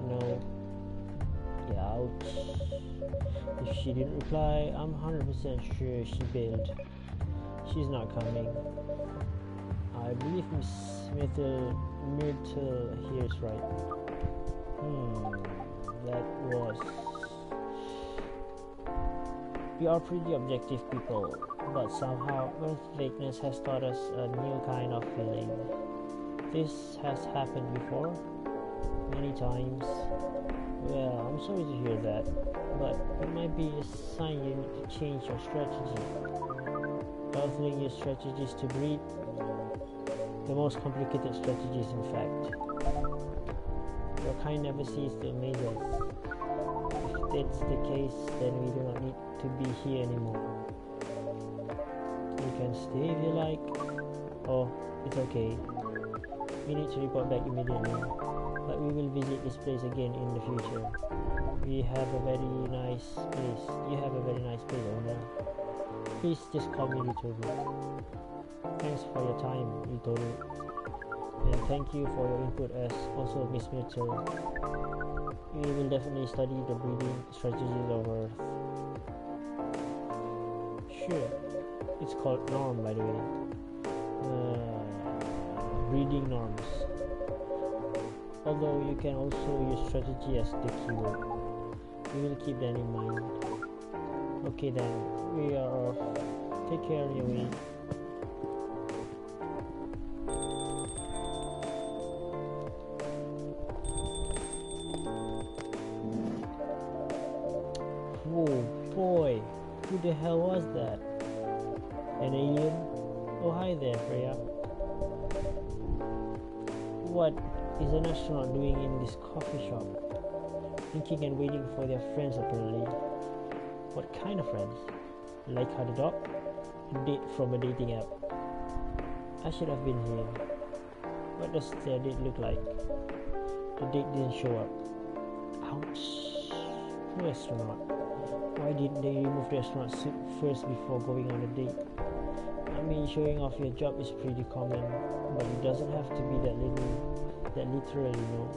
No. Ouch. If she didn't reply, I'm 100% sure she bailed. She's not coming. I believe Miss Myrtle here is right. That was... We are pretty objective people, but somehow Earth vagueness has taught us a new kind of feeling. This has happened before, many times. Well, I'm sorry to hear that, but it might be a sign you need to change your strategy. Earthling use strategies to breed, the most complicated strategies in fact. Your kind never ceases to amaze us. If that's the case, then we do not need to be here anymore. You can stay if you like. Oh, it's okay. We need to report back immediately, but we will visit this place again in the future. We have a very nice place. You have a very nice place over there. Please just call me Ritoru. Thanks for your time, Ritoru. And thank you for your input as also Miss Myrtle. We will definitely study the breeding strategies of Earth. Sure. It's called norm, by the way. Breeding norms. Although you can also use strategy as the keyword. We will keep that in mind. Okay then, we are off. Take care of your way. Whoa, boy, who the hell was that? An alien? Oh, hi there, Freya. What is an astronaut doing in this coffee shop? Thinking and waiting for their friends, apparently. What kind of friends? Like how the dog? A date from a dating app. I should have been here. What does their date look like? The date didn't show up. Ouch. Poor astronaut. Why didn't they remove the astronaut suit first before going on a date? I mean, showing off your job is pretty common, but it doesn't have to be that literal, you know.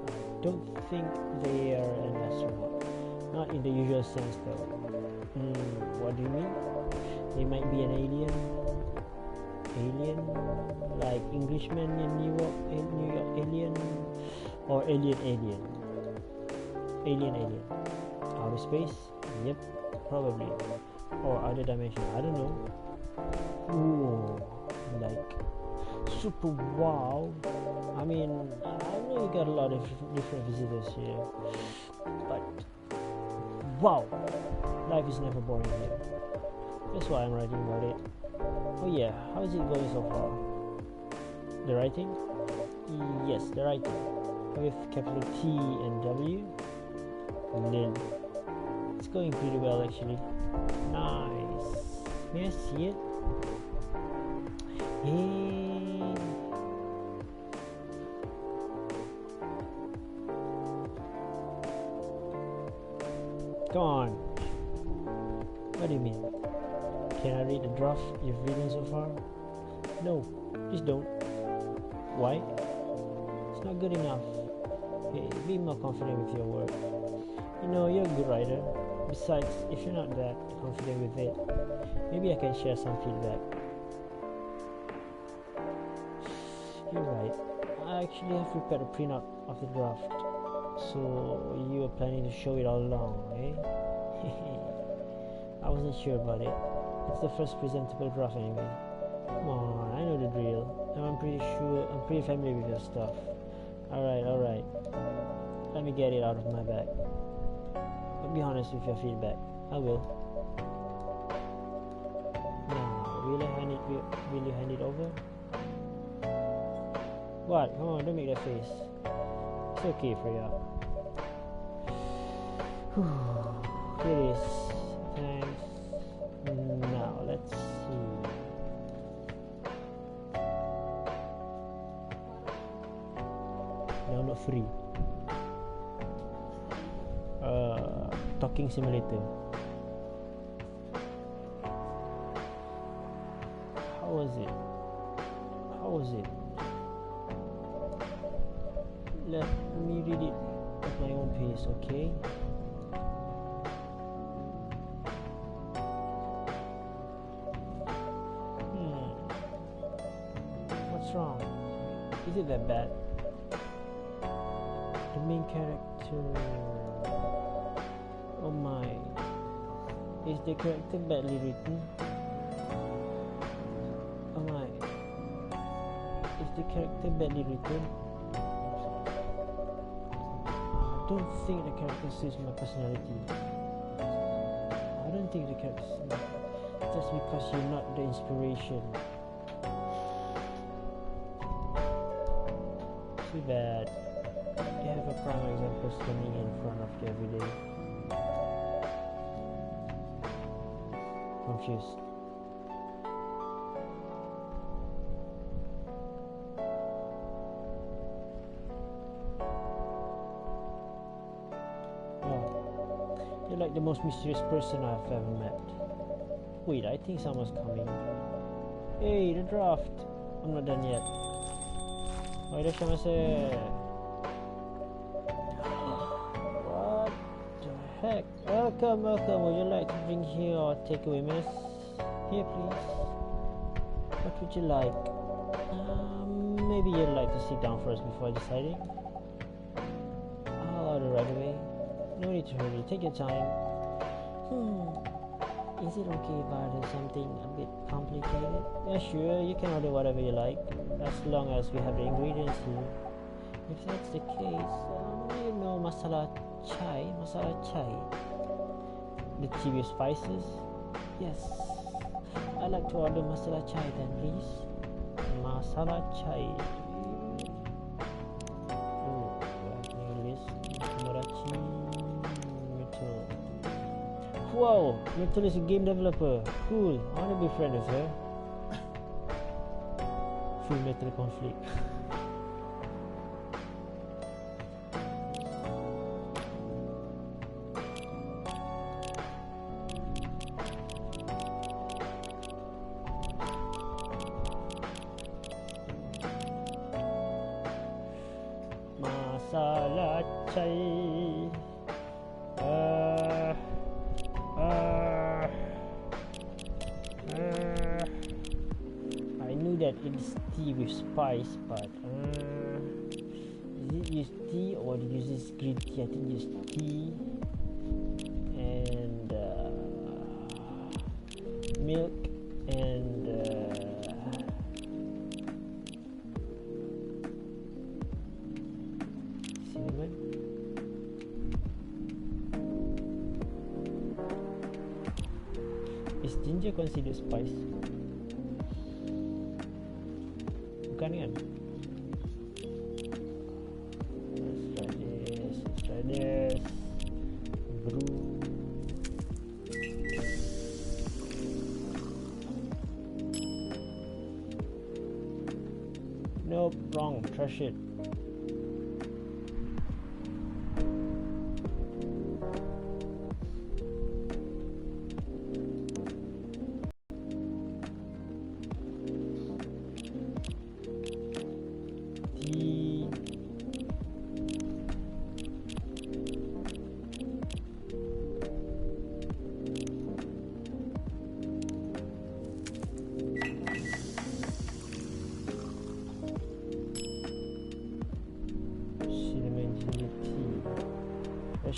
I don't think they are an astronaut. Not in the usual sense, though. What do you mean? They might be an alien? Alien? Like Englishman in New York alien? Or alien? Alien. Outer space? Yep, probably. Or other dimension, I don't know. Ooh, like super wow. I mean, I know you got a lot of different visitors here, but wow, life is never boring here. That's why I'm writing about it. Oh yeah, how is it going so far? The writing? Yes, the writing. With capital T and W. Lil. It's going pretty well actually. Nice. May I see it? Hey. Come on. What do you mean? Can I read the draft you've written so far? No, please don't. Why? It's not good enough. Hey, be more confident with your work. You know, you're a good writer. Besides, if you're not that confident with it, maybe I can share some feedback. You're right. I actually have prepared a printout of the draft. So you were planning to show it all along, eh? I wasn't sure about it. It's the first presentable draft anyway. Come on, I know the drill. And I'm pretty familiar with your stuff. Alright. Let me get it out of my bag. But be honest with your feedback. I will. Now, will you hand it over? What? Come on, don't make that face. It's okay, Freya. Here it is. Thanks. Now, let's see. Download free. Talking simulator. How was it? Let me read it at my own pace, okay? What's wrong? Is it that bad? The main character... Oh my... Is the character badly written? Oh my... Is the character badly written? I don't think the character suits my personality. I don't think the character suits. Just because you're not the inspiration. Too bad. You have a prime example standing in front of you every day. Confused. You're like the most mysterious person I've ever met. Wait, I think someone's coming. Hey, the draft. I'm not done yet. What the heck? Welcome. Would you like to drink here or take away, miss? Here, please. What would you like? Maybe you'd like to sit down first before deciding. I'll order right away. No need to hurry. Take your time. Is it okay if I order something a bit complicated? Yeah, sure. You can order whatever you like, as long as we have the ingredients here. If that's the case, you know masala chai. The tea with spices? Yes. I'd like to order masala chai then, please. Masala chai. Wow, Myrtle is a game developer. Cool. I want to be friends with her. Full Metal conflict. Masala chai. I knew that it's tea with spice, but did it use tea or did it use green tea? I think it used tea and milk and cinnamon. Is ginger considered spice? Bukan kan? Let's try this. Brew. Nope, wrong. Trash it.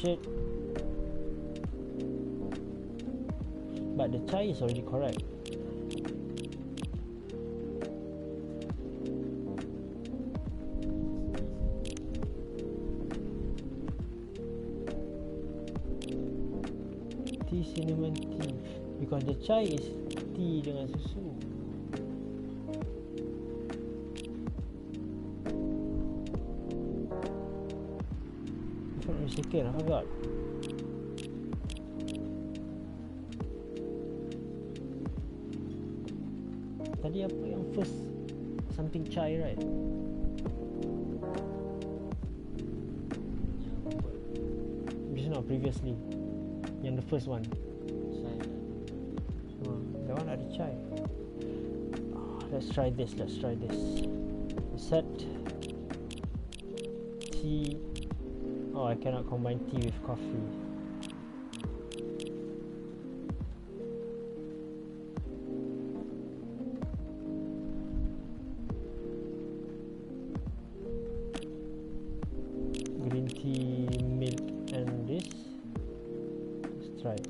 shit. But the chai is already correct. Tea cinnamon tea, because the chai is tea dengan susu. Second, I forgot. Tadi apa yang first? Something chai, right? Just not previously. Yang the first one. That one ada chai. Let's try this. Set tea. Oh, I cannot combine tea with coffee. Green tea, milk, and this. Let's try it.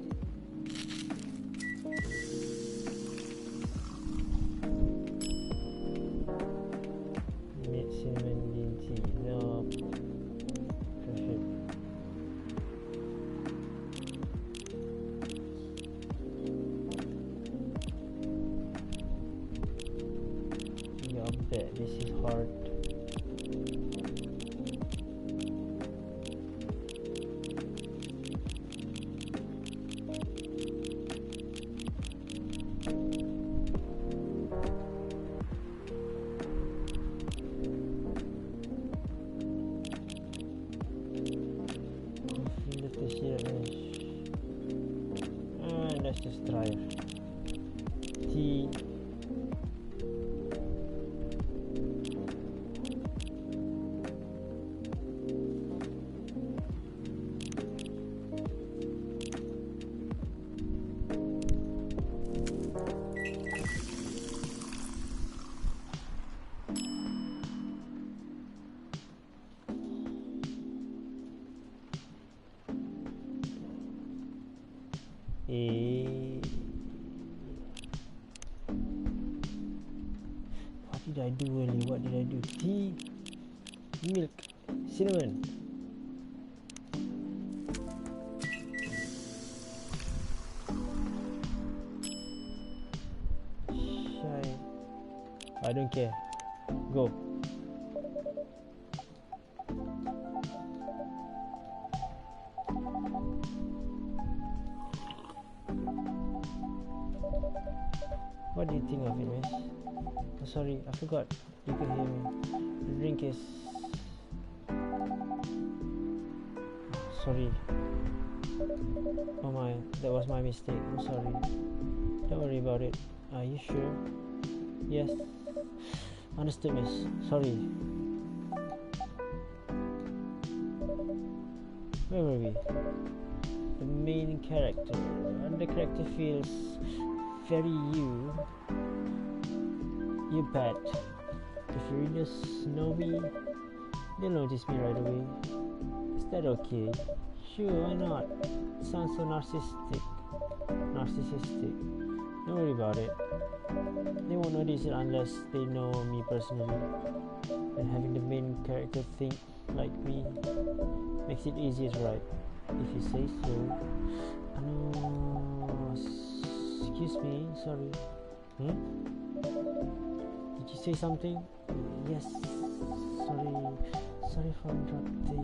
Mint cinnamon green tea. No. Perfect. Yeah, I bet this is hard. Let's just try it. Tea. What did I do earlier? What did I do? Tea, milk, cinnamon. Shy. I don't care. Go. What do you think of it, miss? Oh, sorry, I forgot. You could hear me. The drink is... Sorry. Oh my, that was my mistake. I'm sorry. Don't worry about it. Are you sure? Yes. Understood, miss. Sorry. Where were we? The main character. And the character feels very you bet. If readers know me, they'll notice me right away. Is that okay? Sure, why not? It sounds so narcissistic. Don't worry about it. They won't notice it unless they know me personally. And having the main character think like me makes it easier, right? If you say so. Excuse me, sorry. Did you say something? Yes. Sorry for interrupting.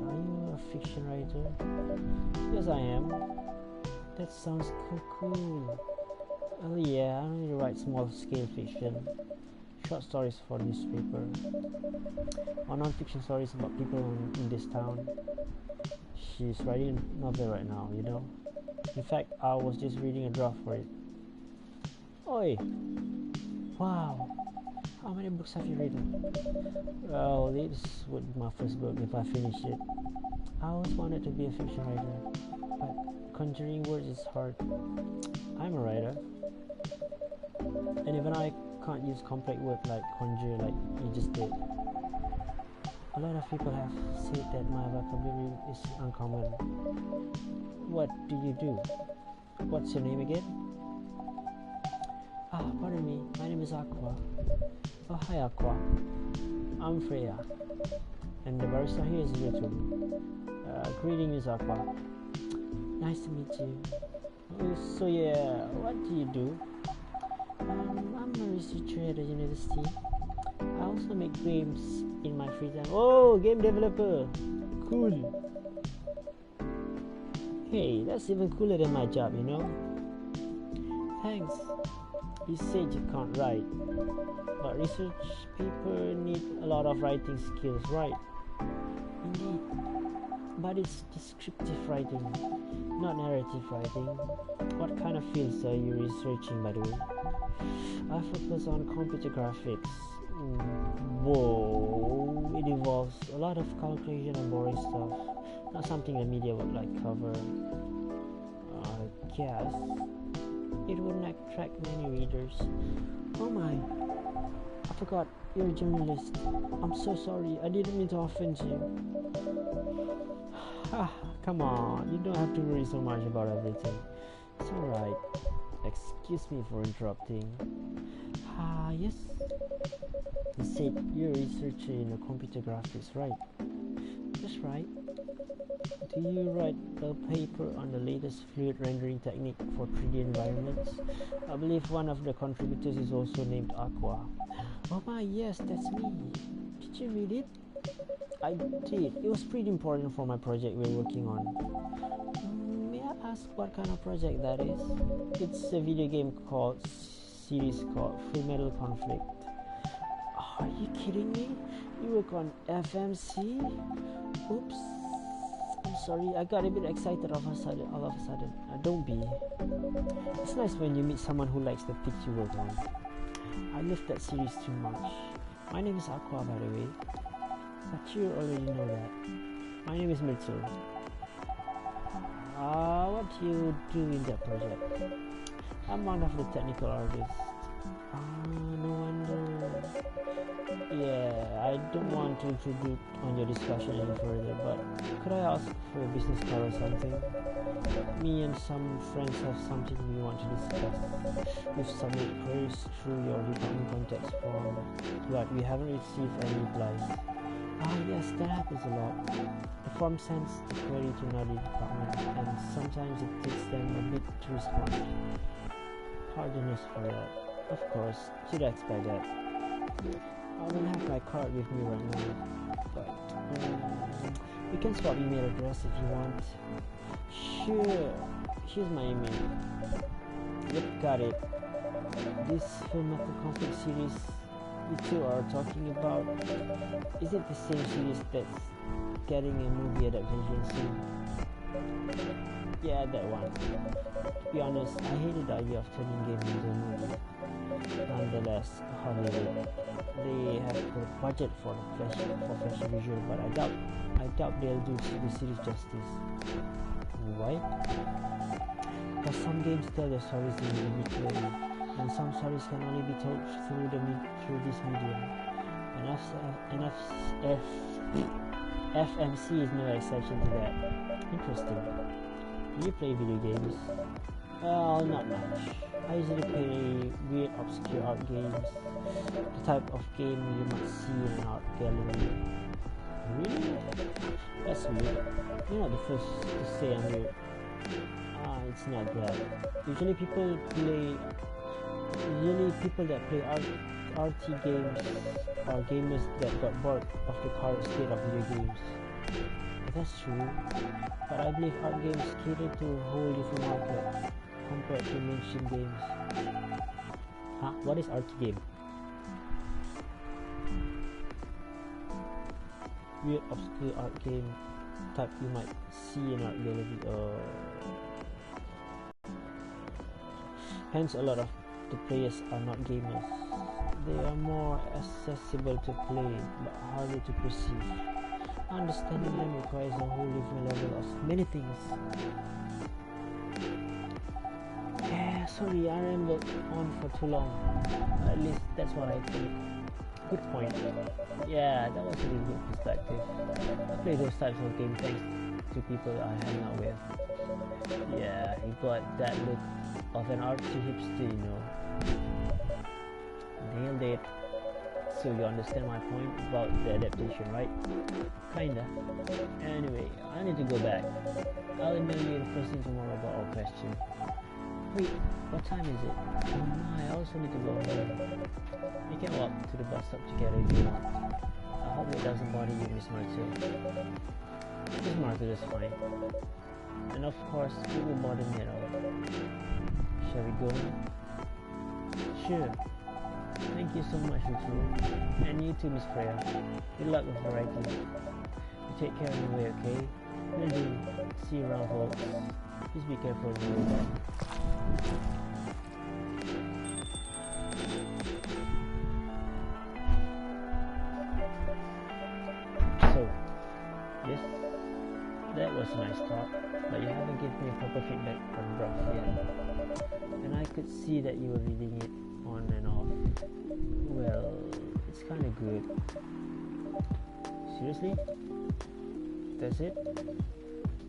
Are you a fiction writer? Yes, I am. That sounds cool. Oh yeah, I only write small-scale fiction, short stories for newspaper, or non-fiction stories about people in this town. She's writing a novel right now, you know. In fact, I was just reading a draft for it. Oi! Wow! How many books have you written? Well, this would be my first book if I finish it. I always wanted to be a fiction writer, but conjuring words is hard. I'm a writer, and even I can't use complex words like conjure like you just did. A lot of people have said that my vocabulary is uncommon. What do you do? What's your name again? Pardon me, my name is Aqua. Oh, hi Aqua. I'm Freya. And the barista here is ritoru. Greetings, Aqua. Nice to meet you. So yeah, what do you do? I'm a researcher at a university. I also make games in my free time. Oh, game developer. Cool. Hey, that's even cooler than my job, you know? Thanks. You said you can't write, but research paper need a lot of writing skills, right? Indeed. But it's descriptive writing, not narrative writing. What kind of fields are you researching, by the way? I focus on computer graphics. Whoa, it involves a lot of calculation and boring stuff. Not something the media would like cover. I guess it wouldn't attract many readers. Oh my, I forgot, you're a journalist. I'm so sorry, I didn't mean to offend you. Come on, you don't have to worry so much about everything. It's alright. Excuse me for interrupting. Yes? You said you're a researcher in computer graphics, right? That's right. Do you write a paper on the latest fluid rendering technique for 3D environments? I believe one of the contributors is also named Aqua. Oh my, yes, that's me. Did you read it? I did. It was pretty important for my project we're working on. May I ask what kind of project that is? It's a video game series called Full Metal Conflict. Are you kidding me? You work on FMC? Oops. I'm sorry, I got a bit excited all of a sudden. Don't be. It's nice when you meet someone who likes the things you work on. I love that series too much. My name is Aqua, by the way. But you already know that. My name is Myrtle. What do you do in that project? I'm one of the technical artists. No wonder. Yeah, I don't want to intrude on your discussion any further, but could I ask for a business card or something? Me and some friends have something we want to discuss. We've submitted queries through your department contacts form, but we haven't received any replies. Yes, that happens a lot. The form sends the query to another department, and sometimes it takes them a bit to respond. Pardon us for that. Of course, you'd expect that. I don't have my card with me right now, but you can swap email address if you want. Sure, here's my email. Yep, got it. This Full Metal Conflict series you two are talking about, is it the same series that's getting a movie adaptation soon? Yeah, that one. To be honest, I hated the idea of turning games into a movie. Nonetheless, Hollywood, they have the budget for flashy visual, but I doubt they'll do the series justice. Why? Because some games tell their stories individually, and some stories can only be told through this medium. And FMC is no exception to that. Interesting. Do you play video games? Well, not much. I usually play weird, obscure art games. The type of game you might see in an art gallery. Really? That's weird. You're not the first to say I'm weird. It's not that. Usually people that play arty games are gamers that got bored of the current state of video games. That's true, but I believe art games cater to a whole different market compared to mainstream games. What is arty game? Weird, obscure art game type you might see in art gallery. Hence, a lot of the players are not gamers. They are more accessible to play, but harder to perceive. Understanding them requires a whole different level of many things. Yeah, sorry, I rambled on for too long. At least that's what I think. good point. Yeah, that was a really good perspective. I play those types of games thanks to people I hang out with. Yeah, he got that look of an artsy hipster, you know. Nailed it. So you understand my point about the adaptation, right? Kinda. Anyway, I need to go back. I'll email you the first thing tomorrow about our question. Wait, what time is it? Oh my, I also need to go home. We can walk to the bus stop together if you want. I hope it doesn't bother you, Miss Martel. Miss Martel is fine. And of course, it won't bother me at all. Shall we go? Sure. Thank you so much, Ritoru. And you too, Miss Freya. Good luck with the writing. You take care of your way, okay? Will do. See you around, folks. Please be careful on the way back. So, yes, that was a nice talk, but you haven't given me a proper feedback from Brock yet. And I could see that you were reading it on and off. Well, it's kinda good. Seriously? That's it?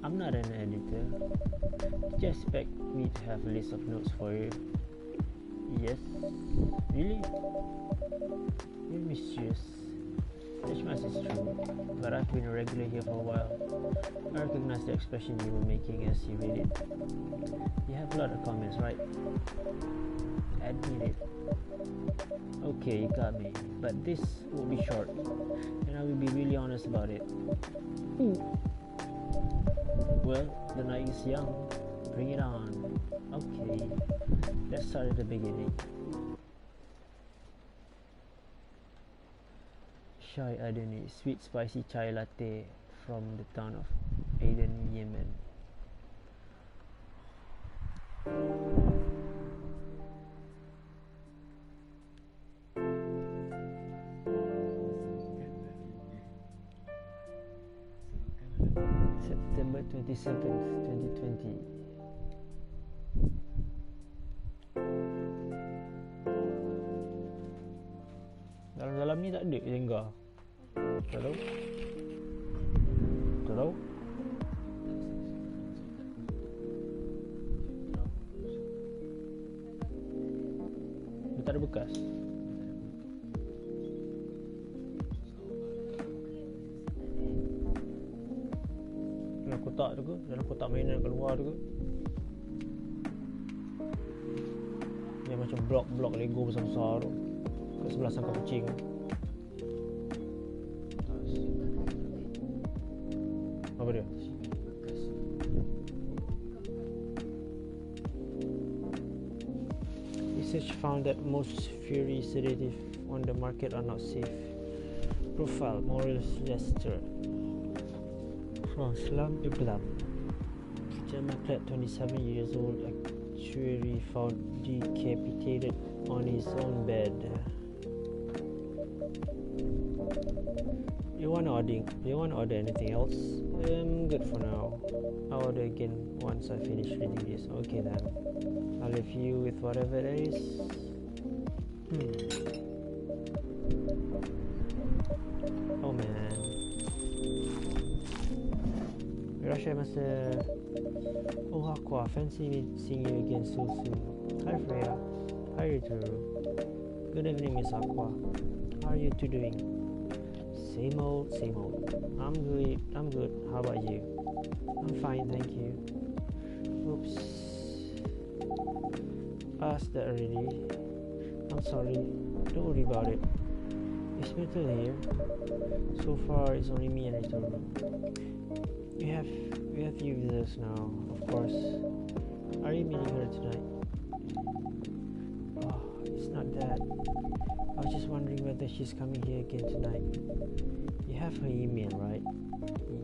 I'm not an editor. Did you expect me to have a list of notes for you? Yes. Really? You're mischievous. Which much is true, but I've been a regular here for a while. I recognize the expression you were making as you read it. You have a lot of comments, right? Admit it. Okay, you got me, but this will be short, and I will be really honest about it. Well, the night is young. Bring it on. Okay, let's start at the beginning. Chai Adeni, sweet spicy chai latte from the town of Aden, Yemen. September 27th, 2020. Dalam-dalam ni tak ada Jenga. Tak tahu. Tak tahu. Dia tak ada bekas. Dalam kotak tu ke? Dalam kotak mainan kat luar tu ke? Yang macam blok-blok Lego besar-besar tu kat sebelah sangkar kucing. Apa dia? Research found that most fury sedative on the market are not safe. Profile Morris Lester from Slum Iblam. German clad 27 years old actuary found decapitated on his own bed. You want to order anything else? I'm good for now. I'll order again once I finish reading this. Okay then. I'll leave you with whatever there is. Oh man. Russia masa. Oh Aqua, fancy seeing you again so soon. Hi Freya. Hi Ritoru. Good evening, Miss Aqua. How are you two doing? Same old, same old. I'm good. How about you? I'm fine, thank you. Oops. Asked that already. I'm sorry. Don't worry about it. Is Metal here? So far, it's only me and Ritoru. We have you with us now, of course. Are you meeting her tonight? Oh, it's not that. I was just wondering whether she's coming here again tonight. You have her email, right?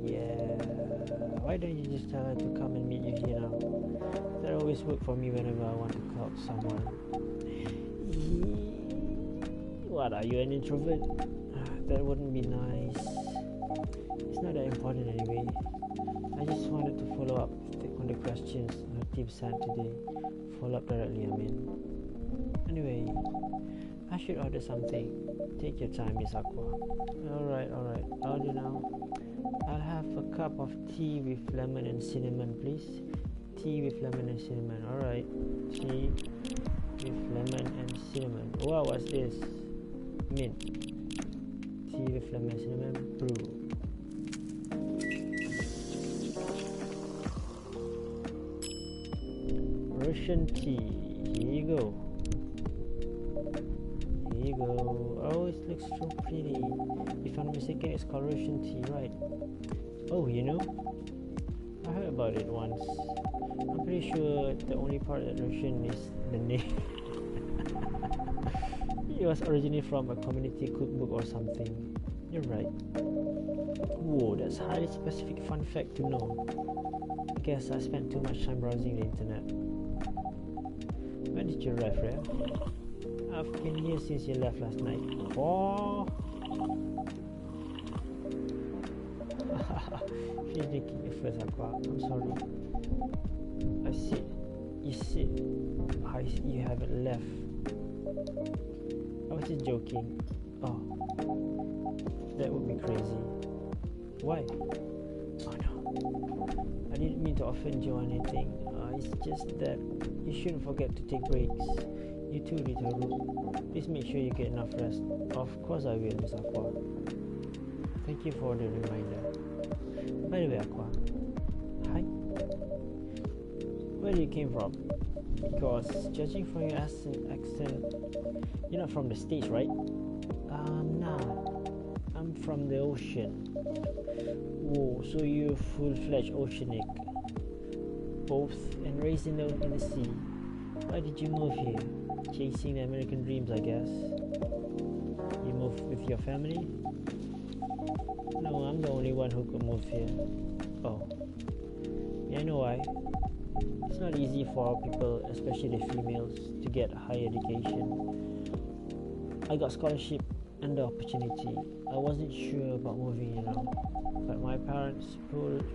Yeah. Why don't you just tell her to come and meet you here now? That always works for me whenever I want to call someone. What, are you an introvert? That wouldn't be nice. It's not that important anyway. I just wanted to follow up on the questions her team sent today. Follow up directly, I mean. Anyway, I should order something. Take your time, Miss Aqua. Alright, I'll do now. I'll have a cup of tea with lemon and cinnamon, please. Tea with lemon and cinnamon. Alright. Tea with lemon and cinnamon. Wow, what's this? Mint. Tea with lemon and cinnamon. Brew. Russian tea. Here you go. Here you go. Oh, it looks so pretty. If I'm not mistaken, it's called Russian tea, right? Oh, you know, I heard about it once. I'm pretty sure the only part that Russian is the name. It was originally from a community cookbook or something. You're right. Whoa, that's highly specific fun fact to know. I guess I spent too much time browsing the internet. When did you arrive, Rhea? I've been here since you left last night. Oh! Finish drinking it first, Aqua. I'm sorry. I see. You see, you haven't left. I was just joking. Oh, that would be crazy. Why? Oh no, I didn't mean to offend you or anything. It's just that you shouldn't forget to take breaks. You too, ritoru. Please make sure you get enough rest. Of course I will, Miss Aqua. Thank you for the reminder. By the way, Aqua, hi. Where you came from? Because judging from your accent, you're not from the States, right? Nah. I'm from the ocean. Whoa, so you're full-fledged oceanic. Both and raised in the sea. Why did you move here? Chasing the American dreams, I guess. You moved with your family? No, I'm the only one who could move here. Oh. Yeah, I know why. It's not easy for our people, especially the females, to get higher education. I got scholarship and the opportunity. I wasn't sure about moving, but my parents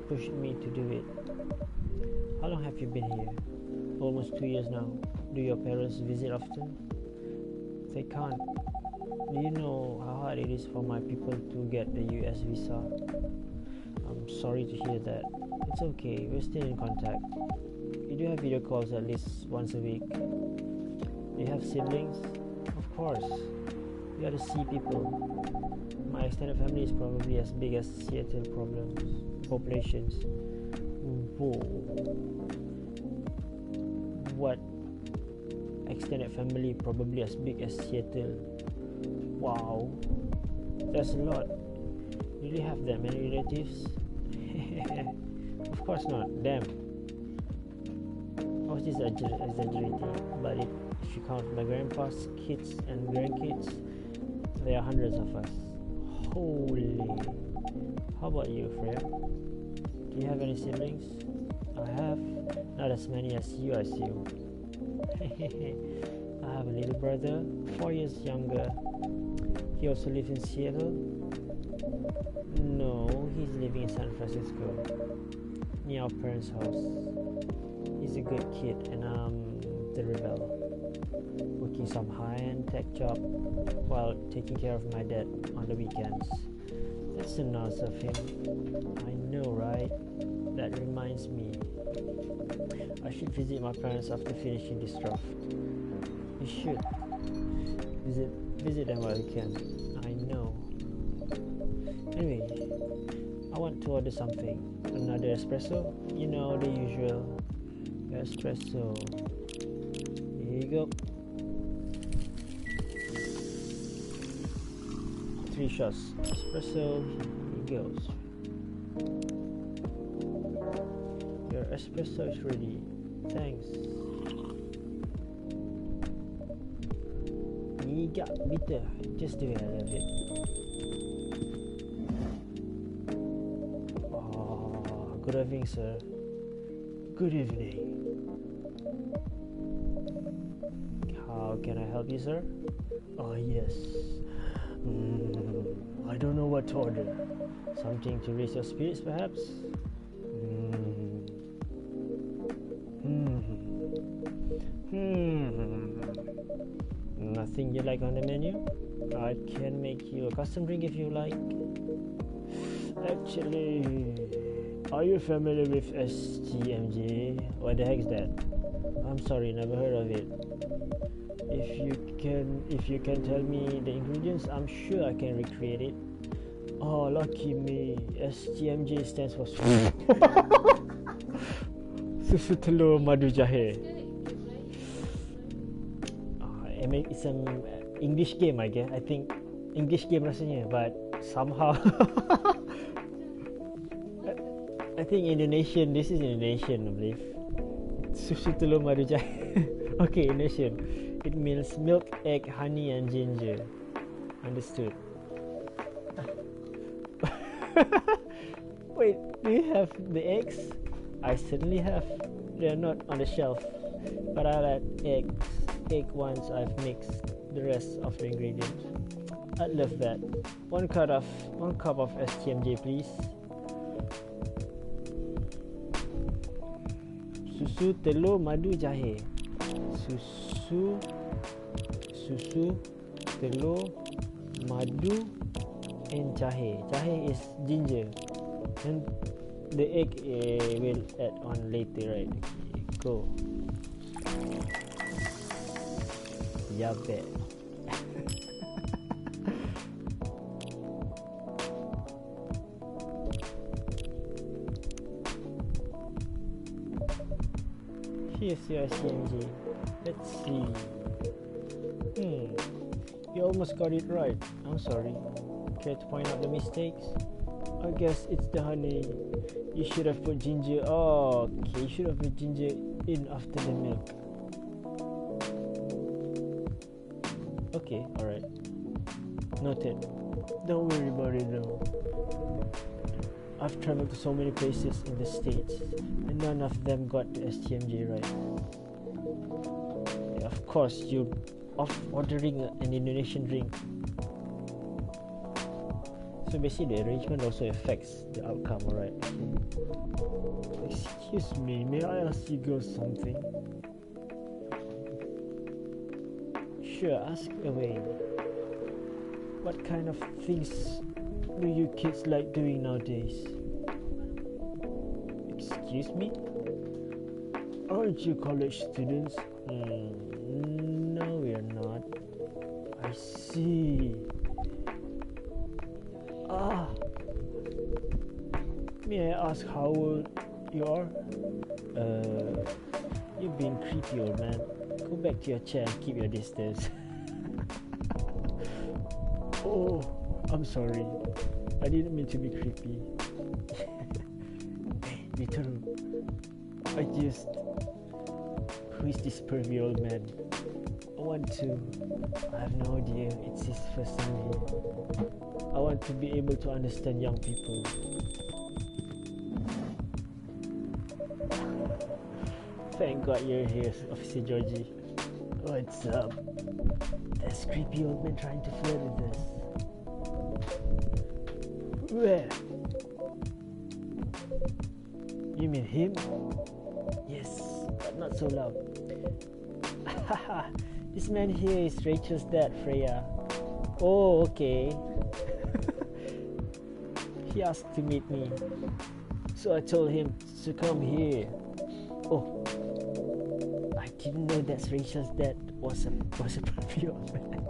pushed me to do it. How long have you been here? Almost 2 years now. Do your parents visit often? They can't. Do you know how hard it is for my people to get the US visa? I'm sorry to hear that. It's okay, we're still in contact. We do have video calls at least once a week. Do you have siblings? Of course. We gotta see people. My extended family is probably as big as Seattle populations. Whoa. What? Extended family probably as big as Seattle. Wow. That's a lot. Do you have that many relatives? Of course not. Damn. I was just exaggerating, but if you count my grandpa's kids and grandkids, there are hundreds of us. Holy. How about you, Freya? Do you have any siblings? I have. Not as many as you, I assume. I have a little brother, 4 years younger. He also lives in Seattle. No, he's living in San Francisco, near our parents' house. He's a good kid, and I'm the rebel, working some high-end tech job while taking care of my dad on the weekends. That's so nice of him. I know, right? That reminds me, I should visit my parents after finishing this draft. You should visit them while you can. I know. Anyway, I want to order something. Another espresso? You know, the usual espresso. Here you go. 3 shots espresso. Here goes. Your espresso is ready. Thanks. Mega bitter. Just the way I love it. Oh, good evening, sir. Good evening. How can I help you, sir? Oh, yes. I don't know what to order. Something to raise your spirits, perhaps? Anything you like on the menu? I can make you a custom drink if you like. Actually, are you familiar with STMJ? What the heck is that? I'm sorry, never heard of it. If you can tell me the ingredients, I'm sure I can recreate it. Oh, lucky me. STMJ stands for susu telur madu jahe. It's an English game, I guess. I think English game rasanya, but somehow I think Indonesian. This is Indonesian, I believe. Susu telur madu jahe. Okay, Indonesian. It means milk, egg, honey, and ginger. Understood. Wait, do you have the eggs? I certainly have. They're not on the shelf, but I like egg once I've mixed the rest of the ingredients. I'd love that. One cup of STMJ, please. Susu telur madu jahe. Susu telur madu and jahe. Jahe is ginger, and the egg will add on later, right? Okay, go. Yabe. Here's your STMJ. Let's see. You almost got it right. I'm sorry. Care to point out the mistakes? I guess it's the honey. You should have put ginger. Oh, okay. You should have put ginger in after the milk. Okay, alright. Noted. Don't worry about it though. I've traveled to so many places in the States, and none of them got the STMJ right. Yeah, of course, you're off ordering an Indonesian drink. So basically, the arrangement also affects the outcome, alright? Okay. Excuse me, may I ask you girls something? Sure, ask away. What kind of things do you kids like doing nowadays? Excuse me? Aren't you college students? No, we're not. I see. May I ask how old you are? You're being creepy, old man. Go back to your chair and keep your distance. Oh, I'm sorry. I didn't mean to be creepy. Hey, ritoru. Who is this pervy old man? I have no idea. It's his first time here. I want to be able to understand young people. Thank God you're here, Officer Georgie. What's up? This creepy old man trying to flirt with us. Where? You mean him? Yes, but not so loud. This man here is Rachel's dad, Freya. Oh, okay. He asked to meet me, so I told him to come here. Oh, I didn't know that Rachel's dad was a puppy old man.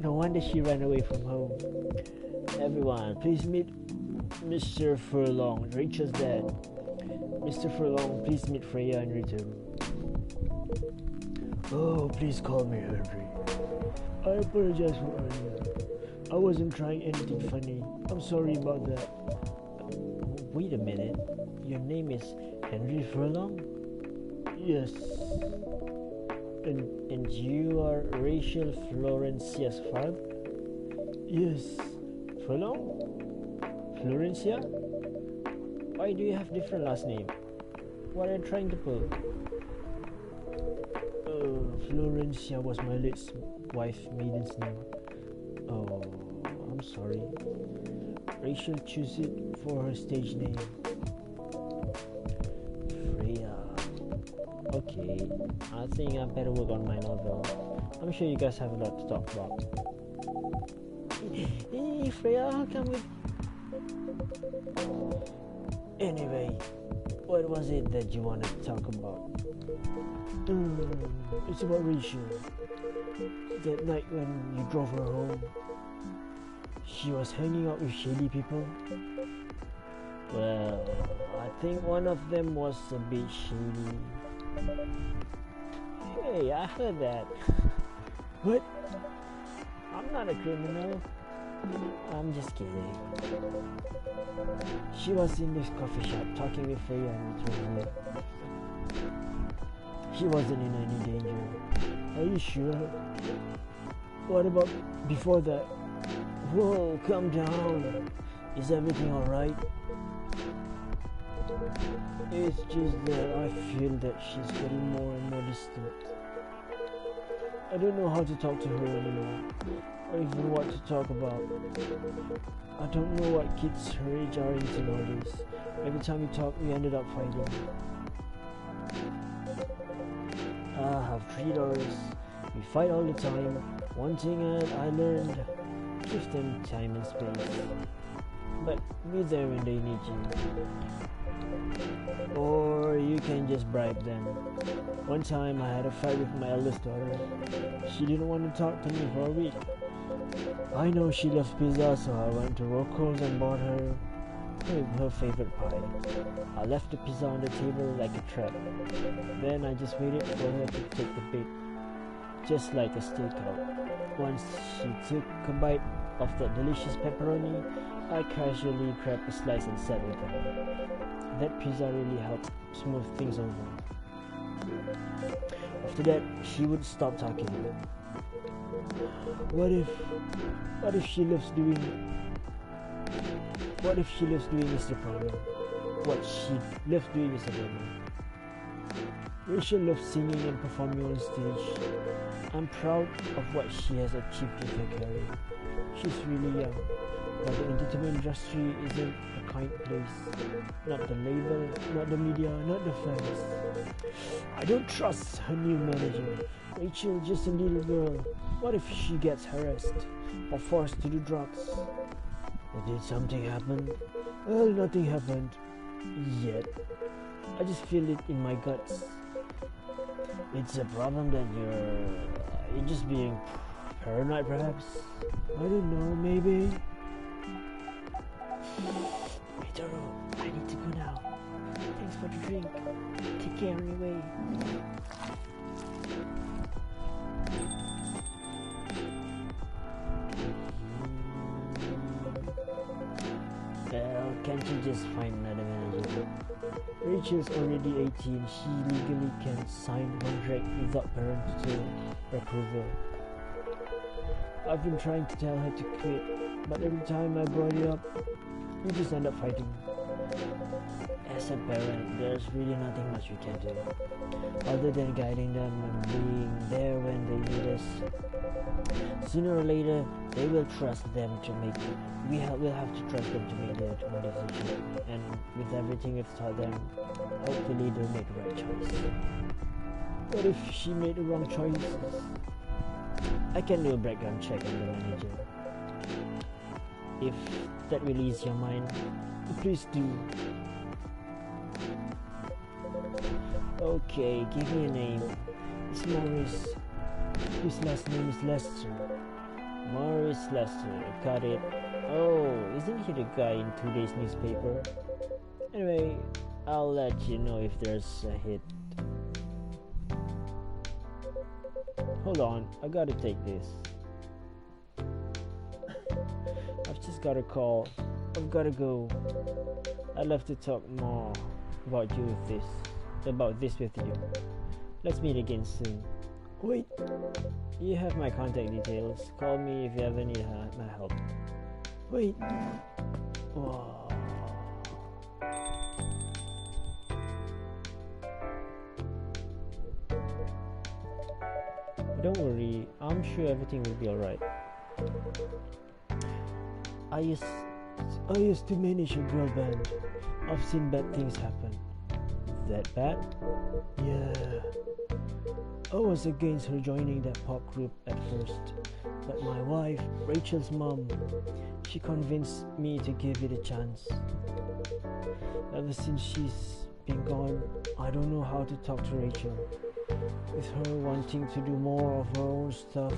No wonder she ran away from home. Everyone, please meet Mr. Furlong, Rachel's dad. Mr. Furlong, please meet Freya and ritoru. Oh, please call me Henry. I apologize for earlier. I wasn't trying anything funny. I'm sorry about that. Wait a minute. Your name is Henry Furlong? Yes. And you are Rachel Florencia's father? Yes. Furlong? Florencia? Why do you have different last name? What are you trying to pull? Florencia was my late wife's maiden's name. Oh, I'm sorry. Rachel chose it for her stage name. Freya. Okay, I think I better work on my novel. I'm sure you guys have a lot to talk about. Hey, Freya, how come we... Anyway, what was it that you wanted to talk about? It's about Rachel. That night when you drove her home, she was hanging out with shady people. Well, I think one of them was a bit shady. Hey, I heard that. What? I'm not a criminal. I'm just kidding. She was in this coffee shop talking with Freya and it was here. She wasn't in any danger. Are you sure? What about before that? Whoa, calm down. Is everything alright? It's just that I feel that she's getting more and more distant. I don't know how to talk to her anymore, or even what to talk about. I don't know what kids her age are into nowadays. Every time we talk, we ended up fighting. I have 3 daughters. We fight all the time. One thing I learned, give them time and space. But be there when they need you. Or you can just bribe them. One time I had a fight with my eldest daughter. She didn't want to talk to me for a week. I know she loves pizza, so I went to Rocco's and bought her her favorite pie. I left the pizza on the table like a trap. Then I just waited for her to take the bait, just like a stakeout. Once she took a bite of that delicious pepperoni, I casually grabbed a slice and sat with her. That pizza really helped smooth things over. After that, she would stop talking. What if she loves doing is the problem? What she loves doing is the problem. Rachel loves singing and performing on stage. I'm proud of what she has achieved in her career. She's really young, but the entertainment industry isn't a kind place. Not the label, not the media, not the fans. I don't trust her new manager. Rachel, just a little girl. What if she gets harassed or forced to do drugs? Did something happen? Well, nothing happened yet. I just feel it in my guts. It's a problem that you're just being paranoid, perhaps. I don't know, maybe. Ritoru, I need to go now. Thanks for the drink. Take care anyway. Well, can't you just find another manager? Rachel's already 18. She legally can sign contract without parental approval. I've been trying to tell her to quit, but every time I brought it up, we just end up fighting. As a parent, there's really nothing much we can do, other than guiding them and being there when they need us. Sooner or later, they will trust them to make it. We'll have to trust them to make their own decision, and with everything we've taught them, hopefully they'll make the right choice. What if she made the wrong choices? I can do a background check on the manager. If that will ease your mind, please do. Okay, give me a name. It's Maurice. His last name is Lester. Maurice Lester, got it. Oh, isn't he the guy in today's newspaper? Anyway, I'll let you know if there's a hit. Hold on, I gotta take this. I've just got a call. I've gotta go. I'd love to talk more about this with you. Let's meet again soon. Wait, you have my contact details. Call me if you ever need my help. Wait. Whoa. Don't worry, I'm sure everything will be alright. I used to manage a girl band. I've seen bad things happen. That bad? Yeah. I was against her joining that pop group at first, but my wife, Rachel's mom, she convinced me to give it a chance. Ever since she's been gone, I don't know how to talk to Rachel. With her wanting to do more of her own stuff,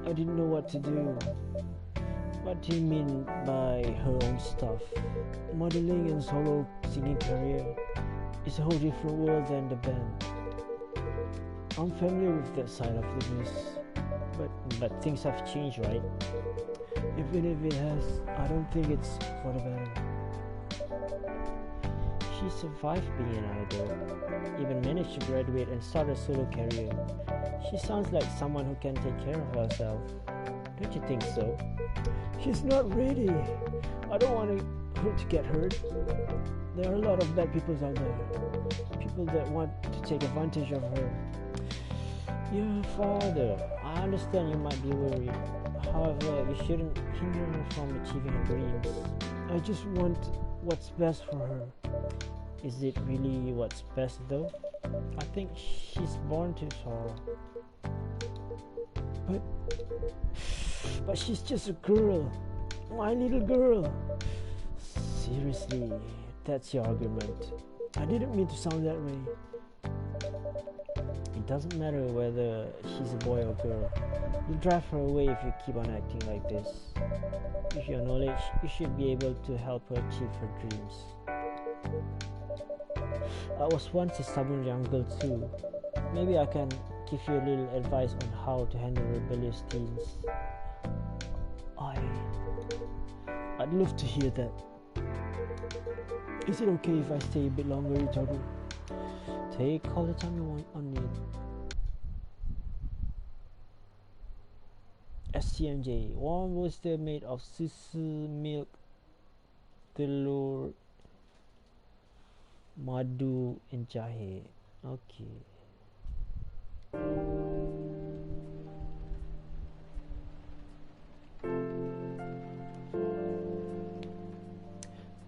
I didn't know what to do. What do you mean by her own stuff? Modeling and solo singing career is a whole different world than the band. I'm familiar with that side of the business, but things have changed, right? Even if it has, I don't think it's for the better. She survived being an idol, even managed to graduate and start a solo career. She sounds like someone who can take care of herself. Don't you think so? She's not ready. I don't want her to get hurt. There are a lot of bad people out there. People that want to take advantage of her. You're her father. I understand you might be worried. However, you shouldn't hinder her from achieving her dreams. I just want what's best for her. Is it really what's best though? I think she's born to sorrow. But she's just a girl. My little girl. Seriously, that's your argument. I didn't mean to sound that way. It doesn't matter whether she's a boy or girl. You'll drive her away if you keep on acting like this. With your knowledge, you should be able to help her achieve her dreams. I was once a stubborn young girl too. Maybe I can give you a little advice on how to handle rebellious teens. I'd love to hear that. Is it okay if I stay a bit longer, ritoru? Take all the time you want on it. STMJ, warm roaster made of susu, milk, telur, madu, and jahe. Okay.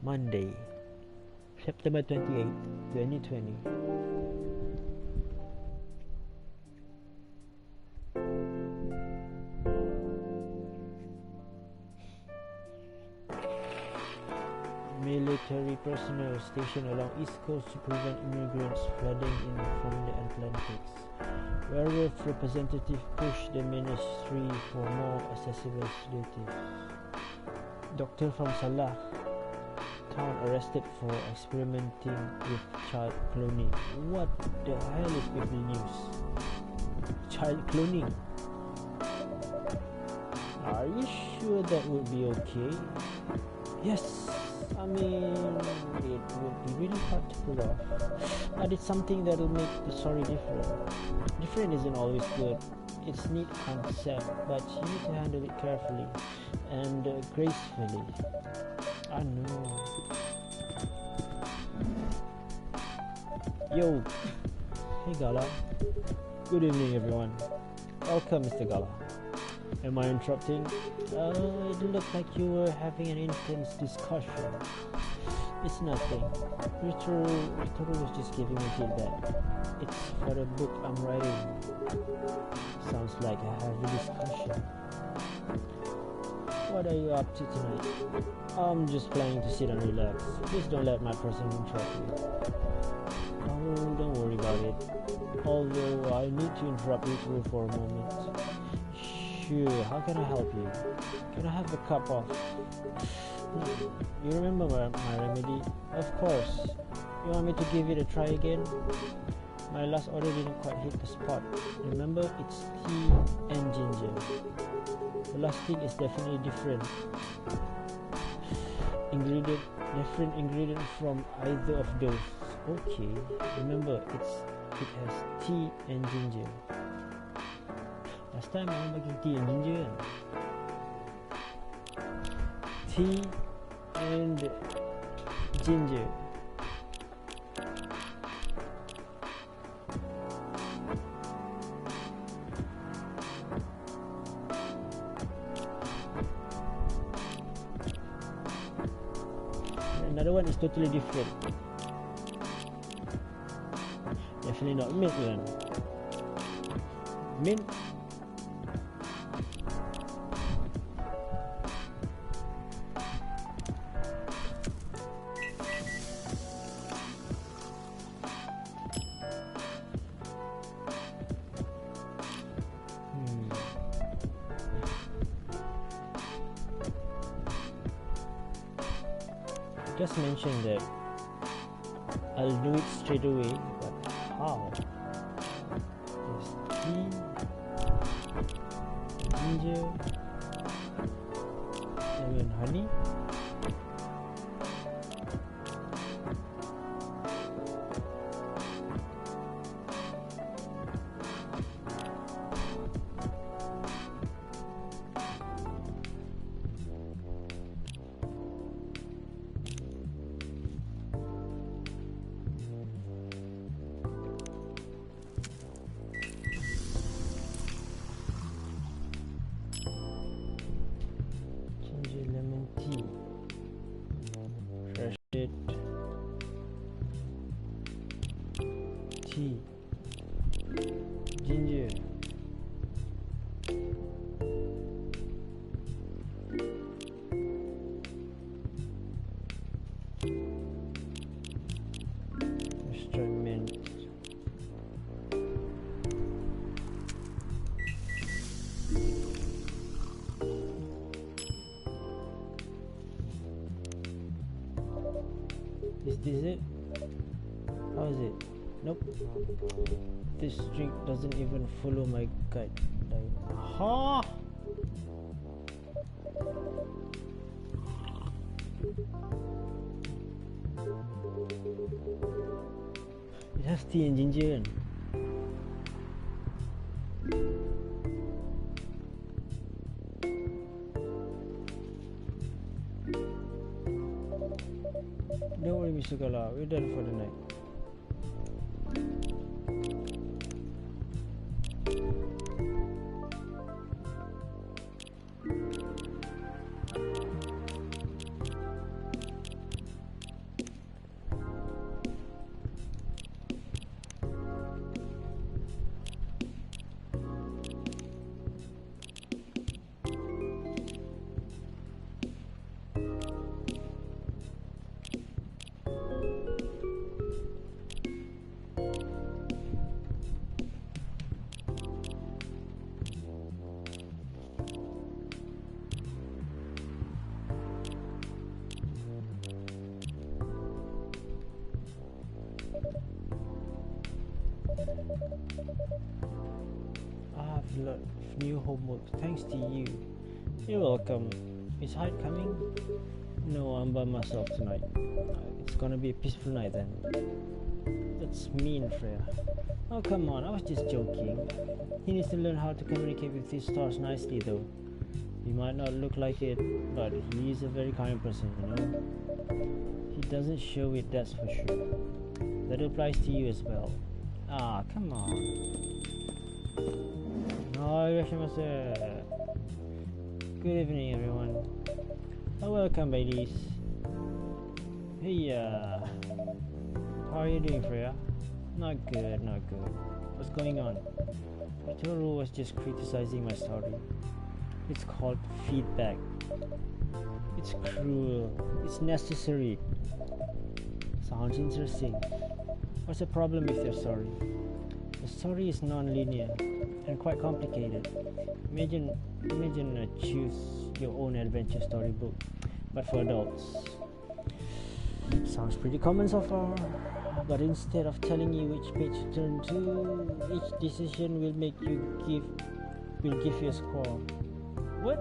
Monday, September 28, 2020. Military personnel stationed along East Coast to prevent immigrants flooding in from the Atlantics. Werewolf representative pushed the ministry for more accessible facilities. Doctor from Salah town arrested for experimenting with child cloning. What the hell is People News? Child cloning? Are you sure that would be okay? Yes. I mean, it would be really hard to pull off, but it's something that will make the story different. Different isn't always good. It's a neat concept, but you need to handle it carefully and gracefully. I know. Yo, hey Gala. Good evening, everyone. Welcome, Mr. Gala. Am I interrupting? It looked like you were having an intense discussion. It's nothing. Ritoru was just giving me feedback. It's for the book I'm writing. Sounds like a heavy discussion. What are you up to tonight? I'm just planning to sit and relax. Please don't let my person interrupt you. Oh, don't worry about it. Although I need to interrupt Ritoru for a moment. Sure, how can I help you? Can I have a cup of... You remember my remedy? Of course. You want me to give it a try again? My last order didn't quite hit the spot. Remember, it's tea and ginger. The last thing is definitely different. Different ingredient from either of those. Okay. Remember, it has tea and ginger. Last time I'm making tea and ginger. Tea and ginger. Another one is totally different. Definitely not milk then. Mint. Just mentioned that I'll do it straight away, but how? There's tea, ginger, and honey. Tea, ginger, extra mint. Is this it? How is it? Nope. This drink doesn't even follow my guide. Huh? It has tea and ginger in. Don't worry, Mr. Gala, we're done for the night. I have a lot of new homework thanks to you. You're welcome. Is Hyde coming? No, I'm by myself tonight. It's gonna be a peaceful night then. That's mean, Freya. Oh, come on, I was just joking. He needs to learn how to communicate with his stars nicely though. He might not look like it, but he is a very kind person, you know? He doesn't show it, that's for sure. That applies to you as well. Ah, come on. Good evening, everyone. Oh, welcome, ladies. Hey, how are you doing, Freya? Not good, not good. What's going on? Ritoru was just criticizing my story. It's called feedback. It's cruel. It's necessary. Sounds interesting. What's the problem with your story? The story is non-linear and quite complicated. Imagine a choose your own adventure storybook, but for adults. Sounds pretty common so far, but instead of telling you which page to turn to, each decision will give you a score. What?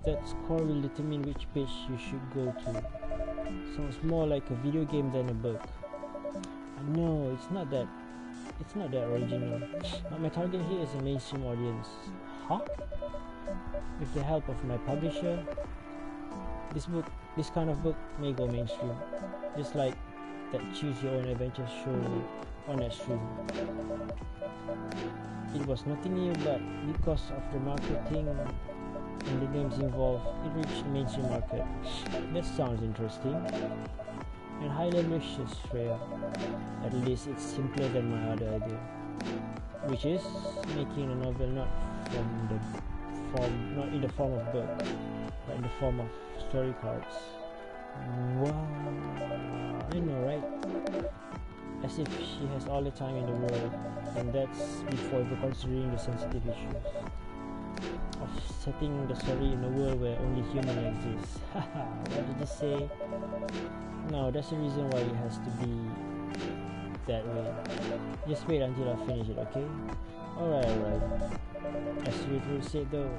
That score will determine which page you should go to. Sounds more like a video game than a book. No, it's not that original. But my target here is a mainstream audience. Huh? With the help of my publisher, this kind of book may go mainstream, just like that Choose Your Own Adventure show on that stream. It was nothing new, but because of the marketing and the names involved, it reached mainstream market. That sounds interesting and highly ambitious, Freya. At least it's simpler than my other idea. which is making a novel not in the form of book, but in the form of story cards. Wow, I know, right? As if she has all the time in the world, and that's before even considering the sensitive issues of setting the story in a world where only human exists. Haha, what did you say? No, that's the reason why it has to be that way. Just wait until I finish it, okay? Alright. As Ritoru said though,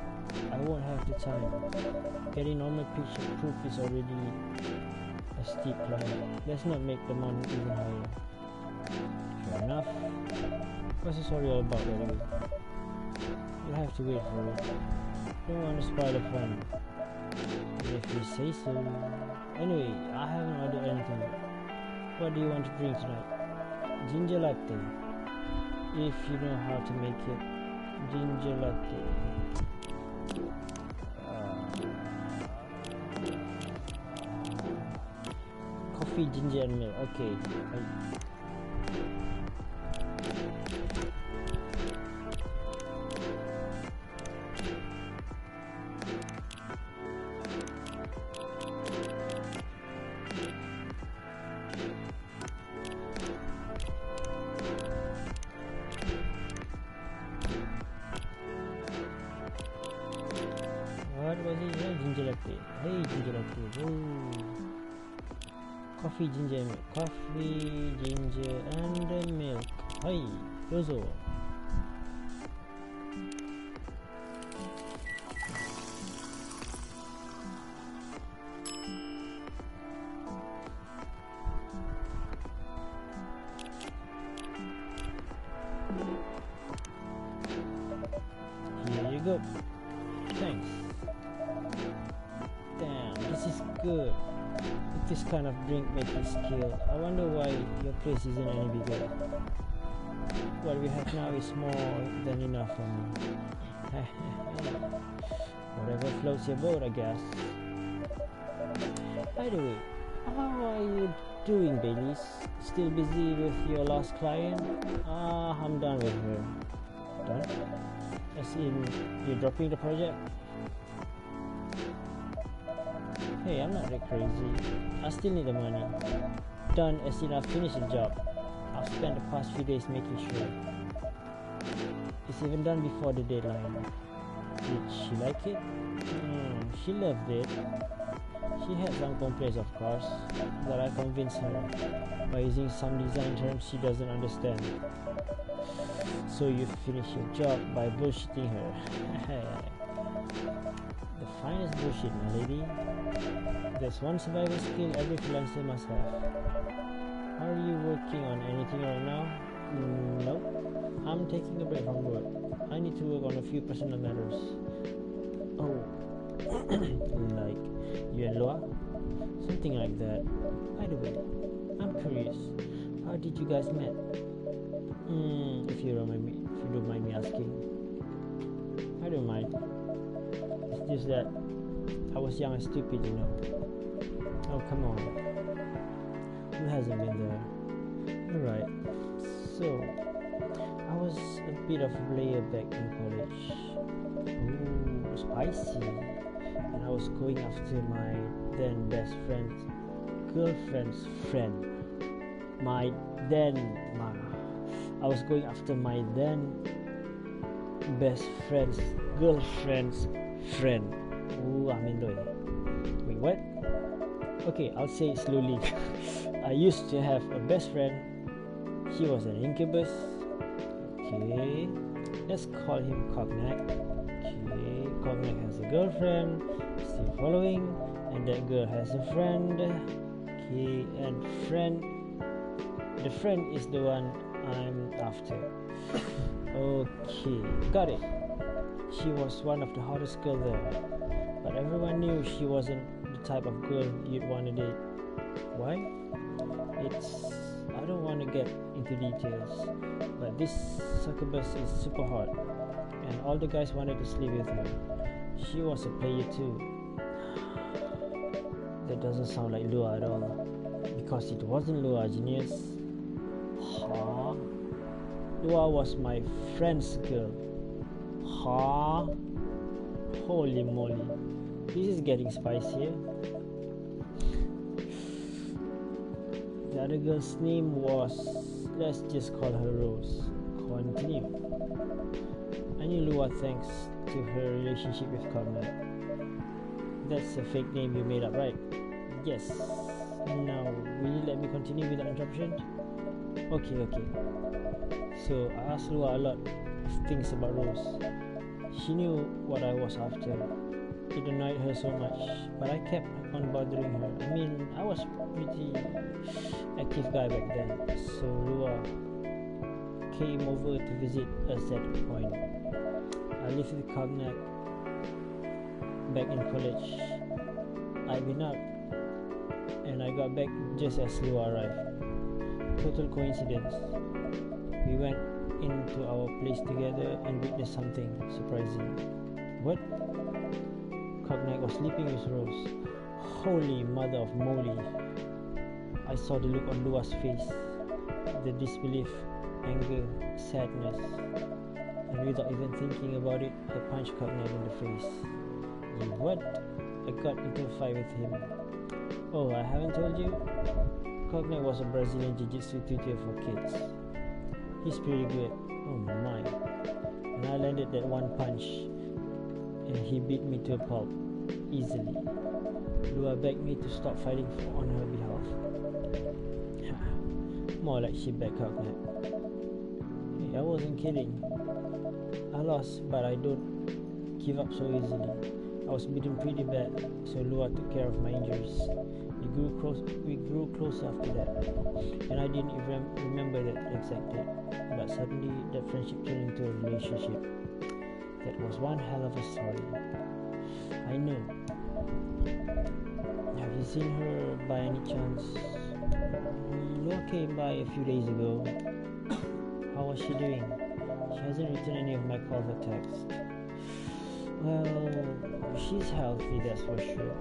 I won't have the time. Getting normal picture proof is already a steep climb. Let's not make the mountain even higher. Fair enough. What's the story all about anyway? You'll have to wait for it. Don't want to spoil the fun. If you say so. Anyway, I haven't ordered anything. What do you want to drink tonight? Ginger latte. If you know how to make it. Ginger latte. Coffee, ginger and milk. Okay. What was it? Ginger latte. Hey, ginger latte. Whoa. Coffee, ginger, milk. Coffee, ginger, and milk. Hey, dozo. Here you go. Thanks. Damn, this is good. If this kind of drink makes you skill, I wonder why your place isn't any bigger. What we have now is more than enough for me. Whatever floats your boat, I guess. By the way, how are you doing, Baileys? Still busy with your last client? I'm done with her. Done? As in, you're dropping the project? Hey, I'm not that crazy. I still need the money. Done as in I've finished the job. I've spent the past few days making sure. It's even done before the deadline. Did she like it? She loved it. She had some complaints, of course, but I convinced her by using some design terms she doesn't understand. So you finish your job by bullshitting her. The finest bullshit, my lady. There's one survival skill every freelancer must have. Are you working on anything right now? No. I'm taking a break from work. I need to work on a few personal matters. Oh, like you and Loa? Something like that. By the way, I'm curious. How did you guys met? If you don't mind me asking. I don't mind. It's just that I was young and stupid, you know. Oh, come on. Who hasn't been there? Alright. So, I was a bit of a player back in college. Ooh, spicy. And I was going after my then best friend's girlfriend's friend. I was going after my then best friend's girlfriend's friend. Ooh, I'm in doy. Wait, what? Okay, I'll say it slowly. I used to have a best friend. He was an incubus. Okay, let's call him Cognac. Okay, Cognac has a girlfriend. Still following, and that girl has a friend. Okay, and the friend is the one I'm after. Okay, got it. She was one of the hottest girls there, but everyone knew she wasn't the type of girl you'd want to date. Why? I don't want to get into details, but this succubus is super hot, and all the guys wanted to sleep with her. She was a player too. That doesn't sound like Lua at all, because it wasn't Lua, genius. Huh? Lua was my friend's girl. Huh? Holy moly. This is getting spicier. The other girl's name was, let's just call her Rose. Continue. I knew Lua thanks to her relationship with Cognac. That's a fake name you made up, right? Yes. Now, will you let me continue without interruption? Okay. So, I asked Lua a lot of things about Rose. She knew what I was after. It annoyed her so much, but I kept on bothering her. I mean, I was pretty active guy back then, so Lua came over to visit us at a point. I lived with Cognac back in college. I'd been out, and I got back just as Lua arrived. Total coincidence. We went into our place together and witnessed something surprising. What? Cognac was sleeping with Rose. Holy mother of moly. I saw the look on Lua's face, the disbelief, anger, sadness, and without even thinking about it, I punched Cognac in the face. What? I got into a fight with him. Oh, I haven't told you? Cognac was a Brazilian jiu-jitsu tutor for kids. He's pretty good. Oh my. And I landed that one punch, and he beat me to a pulp, easily. Lua begged me to stop fighting on her behalf. More like she begged Cognac. Hey, I wasn't kidding. I lost, but I don't give up so easily. I was beaten pretty bad, so Lua took care of my injuries. We grew close after that, and I didn't even remember that exact date. But suddenly, that friendship turned into a relationship. That was one hell of a story. I know. Have you seen her by any chance? Lua came by a few days ago. How was she doing? She hasn't returned any of my calls or texts. Well, she's healthy, that's for sure.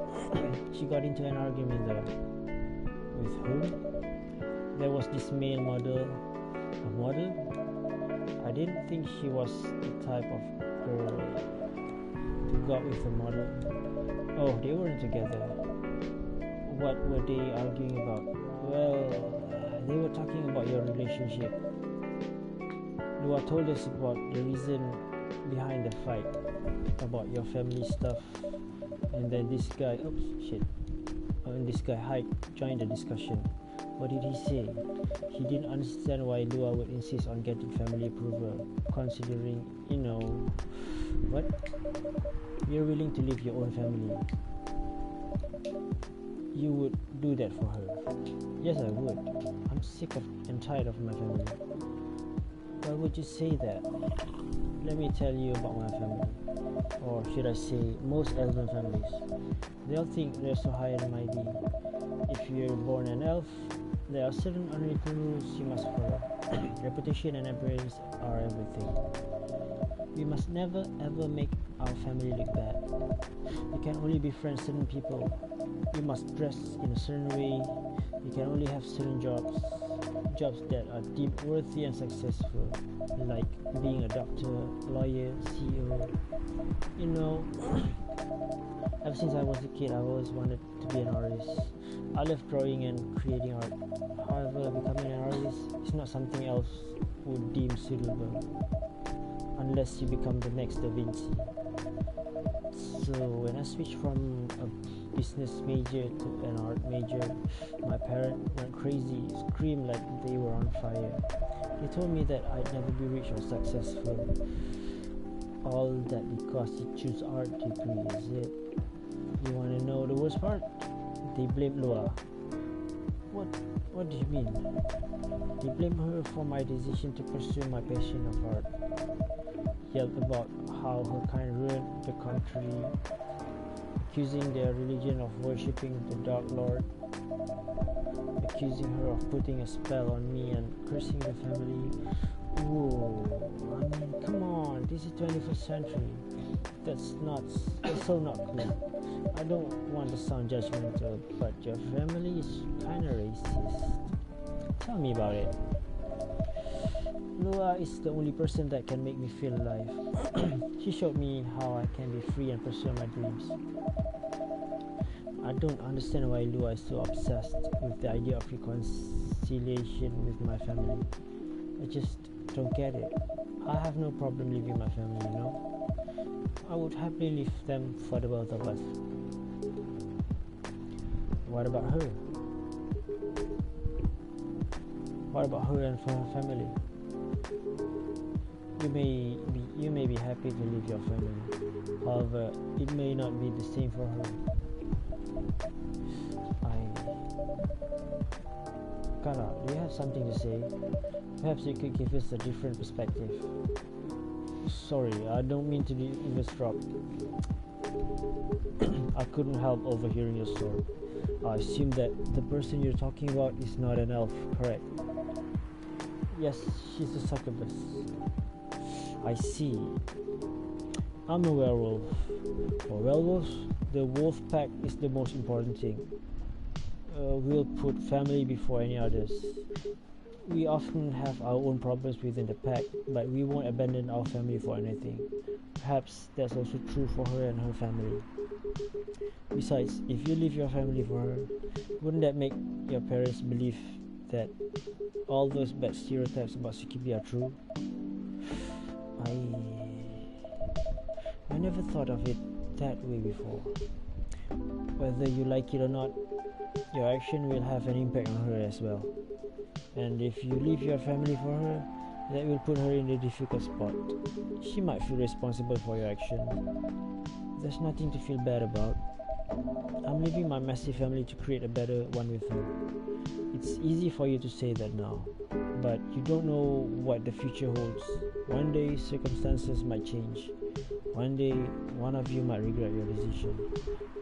She got into an argument though. With whom? There was this male model. A model? I didn't think she was the type of girl to go out with a model. Oh, they weren't together. What were they arguing about? Well, they were talking about your relationship. Lua told us about the reason behind the fight, about your family stuff, and then this guy, and this guy Hype joined the discussion. What did he say? He didn't understand why Lua would insist on getting family approval, considering, what? You're willing to leave your own family. You would do that for her? Yes, I would. I'm sick of and tired of my family. Why would you say that? Let me tell you about my family. Or should I say, most elven families. They all think they're so higher than mighty. If you're born an elf, there are certain unwritten rules you must follow. Reputation and appearance are everything. We must never ever make our family look bad. You can only befriend certain people. You must dress in a certain way. You can only have certain jobs that are deemed worthy and successful, like being a doctor, lawyer, CEO. Ever since I was a kid, I've always wanted to be an artist. I love drawing and creating art. However, becoming an artist is not something else would deem suitable, unless you become the next Da Vinci. So when I switched from a business major to an art major, my parents went crazy, screamed like they were on fire. They told me that I'd never be rich or successful. All that because you choose art degree, is it? You want to know the worst part? They blame Lua. What do you mean? They blame her for my decision to pursue my passion of art. Yelled about how her kind ruined the country, accusing their religion of worshipping the Dark Lord, accusing her of putting a spell on me and cursing the family. Whoa, I mean, come on, this is 21st century. That's nuts. That's so not cool. I don't want to sound judgmental, but your family is kinda racist. Tell me about it. Lua is the only person that can make me feel alive. She showed me how I can be free and pursue my dreams. I don't understand why Lua is so obsessed with the idea of reconciliation with my family. I just don't get it. I have no problem leaving my family, you know. I would happily leave them for the both of us. What about her? What about her and for her family? You may be happy to leave your family. However, it may not be the same for her. Kara, do you have something to say? Perhaps you could give us a different perspective. Sorry, I don't mean to be eavesdropped. I couldn't help overhearing your story. I assume that the person you're talking about is not an elf, correct? Yes, she's a succubus. I see. I'm a werewolf. For werewolves, the wolf pack is the most important thing. We'll put family before any others. We often have our own problems within the pack, but we won't abandon our family for anything. Perhaps that's also true for her and her family. Besides, if you leave your family for her, wouldn't that make your parents believe that all those bad stereotypes about Sukibi are true? I never thought of it that way before. Whether you like it or not, your action will have an impact on her as well. And if you leave your family for her, that will put her in a difficult spot. She might feel responsible for your action. There's nothing to feel bad about. I'm leaving my massive family to create a better one with her. It's easy for you to say that now, but you don't know what the future holds. One day, circumstances might change. One day, one of you might regret your decision.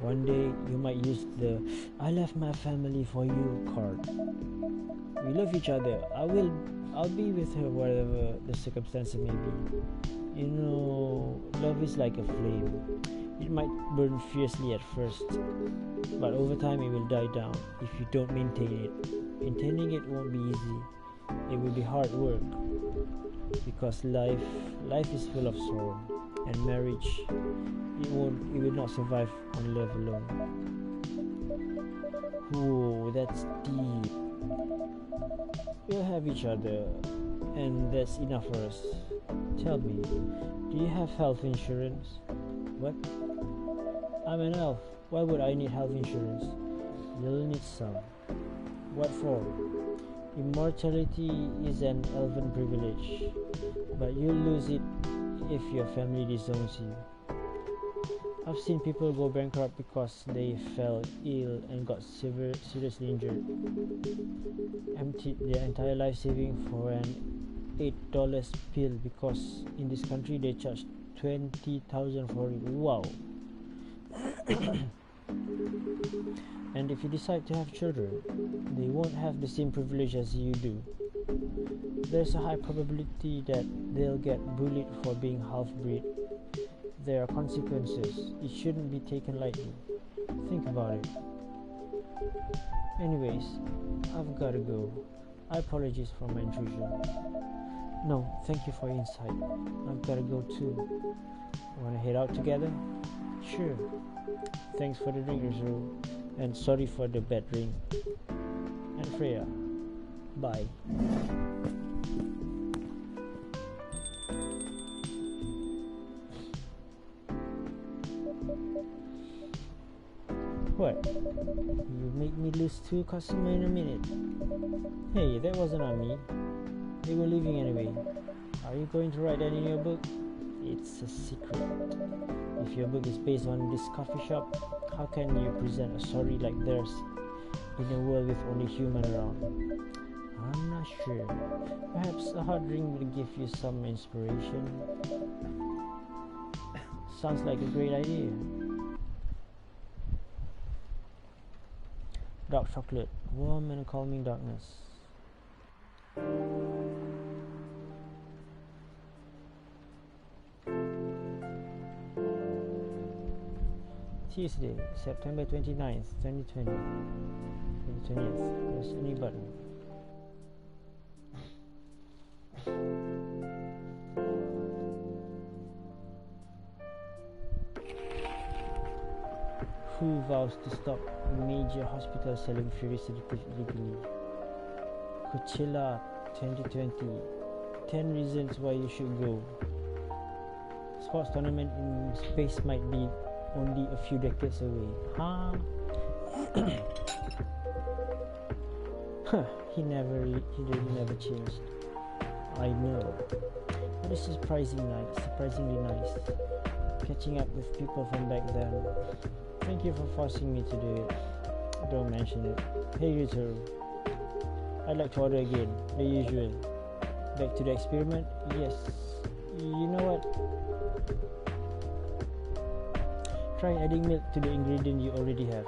One day, you might use the "I left my family for you" card. We love each other. I'll be with her whatever the circumstances may be. You know, love is like a flame. It might burn fiercely at first, but over time it will die down if you don't maintain it. Maintaining it won't be easy. It will be hard work, because life is full of sorrow, and marriage, it will not survive on love alone. Whoa, that's deep. We'll have each other, and that's enough for us. Tell me, do you have health insurance? What? I'm an elf. Why would I need health insurance? You'll need some. What for? Immortality is an elven privilege, but you'll lose it if your family disowns you. I've seen people go bankrupt because they fell ill and got seriously injured. Emptied their entire life saving for an $8 pill because in this country they charge 20,000 for it. Wow. And if you decide to have children, they won't have the same privilege as you do. There's a high probability that they'll get bullied for being half-breed. There are consequences. It shouldn't be taken lightly. Think about it. Anyways, I've gotta go. I apologize for my intrusion. No, thank you for your insight. I've gotta go too. Wanna head out together? Sure. Thanks for the drink, Rizuru. And sorry for the bad ring. And Freya. Bye. What? You make me lose 2 customers in a minute. Hey, that wasn't on me. They were leaving anyway. Are you going to write that in your book? It's a secret. If your book is based on this coffee shop, how can you present a story like theirs in a world with only human around? I'm not sure. Perhaps a hot drink will give you some inspiration. Sounds like a great idea. Dark chocolate, warm and calming darkness. Tuesday, September 29th, 2020. 20th. Press any button. Who vows to stop major hospitals selling free sedatives illegally? Coachella 2020. 10 reasons why you should go. Sports tournament in space might be only a few decades away. Huh? He really never changed. I know. But it's surprisingly nice. Catching up with people from back then. Thank you for forcing me to do it. Don't mention it. Hey ritoru. I'd like to order again. The usual. Back to the experiment? Yes. You know what? Try adding milk to the ingredient you already have.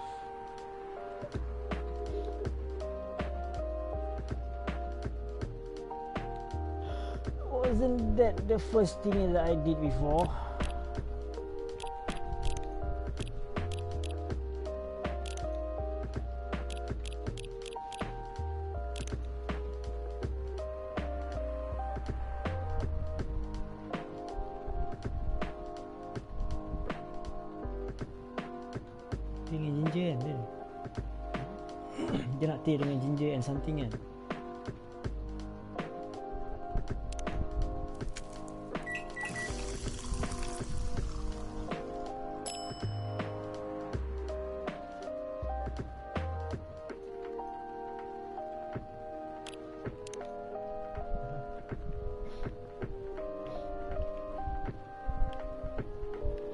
Wasn't that the first thing that I did before? Dengan ginger kan dia? Dia nak teh dengan ginger and something kan?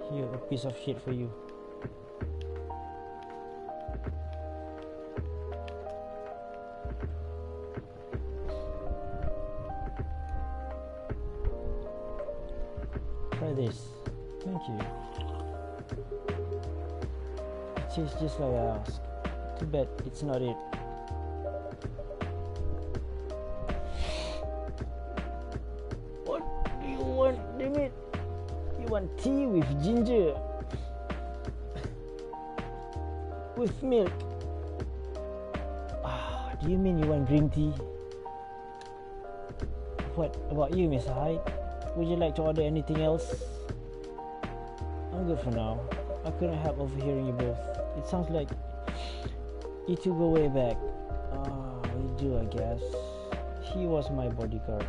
Here, a piece of shit for you. Try this. Thank you. It tastes just like I asked. Too bad it's not it. What do you want, damn it? You want tea with ginger? With milk? Do you mean you want green tea? What about you, Miss Hyde? Would you like to order anything else? I'm good for now. I couldn't help overhearing you both. It sounds like you two go way back. We do, I guess. He was my bodyguard.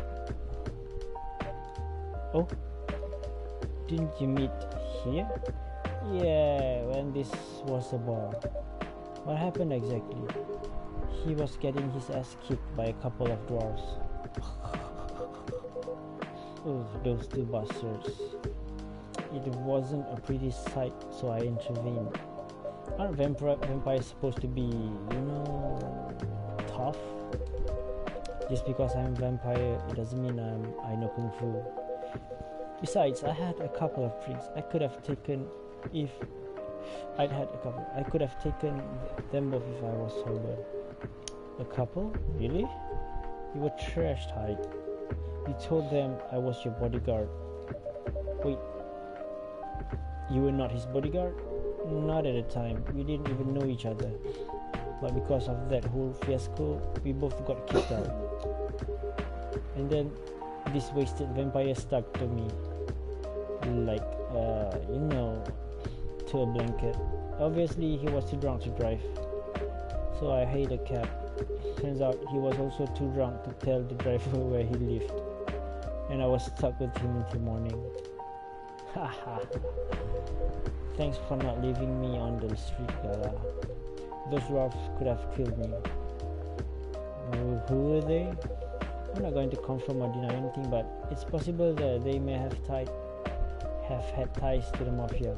Oh? Didn't you meet here? Yeah, when this was a bar. What happened exactly? He was getting his ass kicked by a couple of dwarves. Oh, those two bastards. It wasn't a pretty sight, so I intervened. Aren't vampires supposed to be, tough? Just because I'm a vampire, it doesn't mean I know Kung Fu. Besides, I had a couple of drinks. I could have taken them both if I was sober. A couple? Really? You were trashed, Hyde. You told them I was your bodyguard. Wait, you were not his bodyguard? Not at the time. We didn't even know each other. But because of that whole fiasco, we both got kicked out. And then this wasted vampire stuck to me. Like, to a blanket. Obviously, he was too drunk to drive. So I hired a cab. Turns out he was also too drunk to tell the driver where he lived. And I was stuck with him until morning. Haha. Thanks for not leaving me on the street, Gala. Those dwarfs could have killed me. Who were they? I'm not going to confirm or deny anything, but it's possible that they may have had ties to the mafia.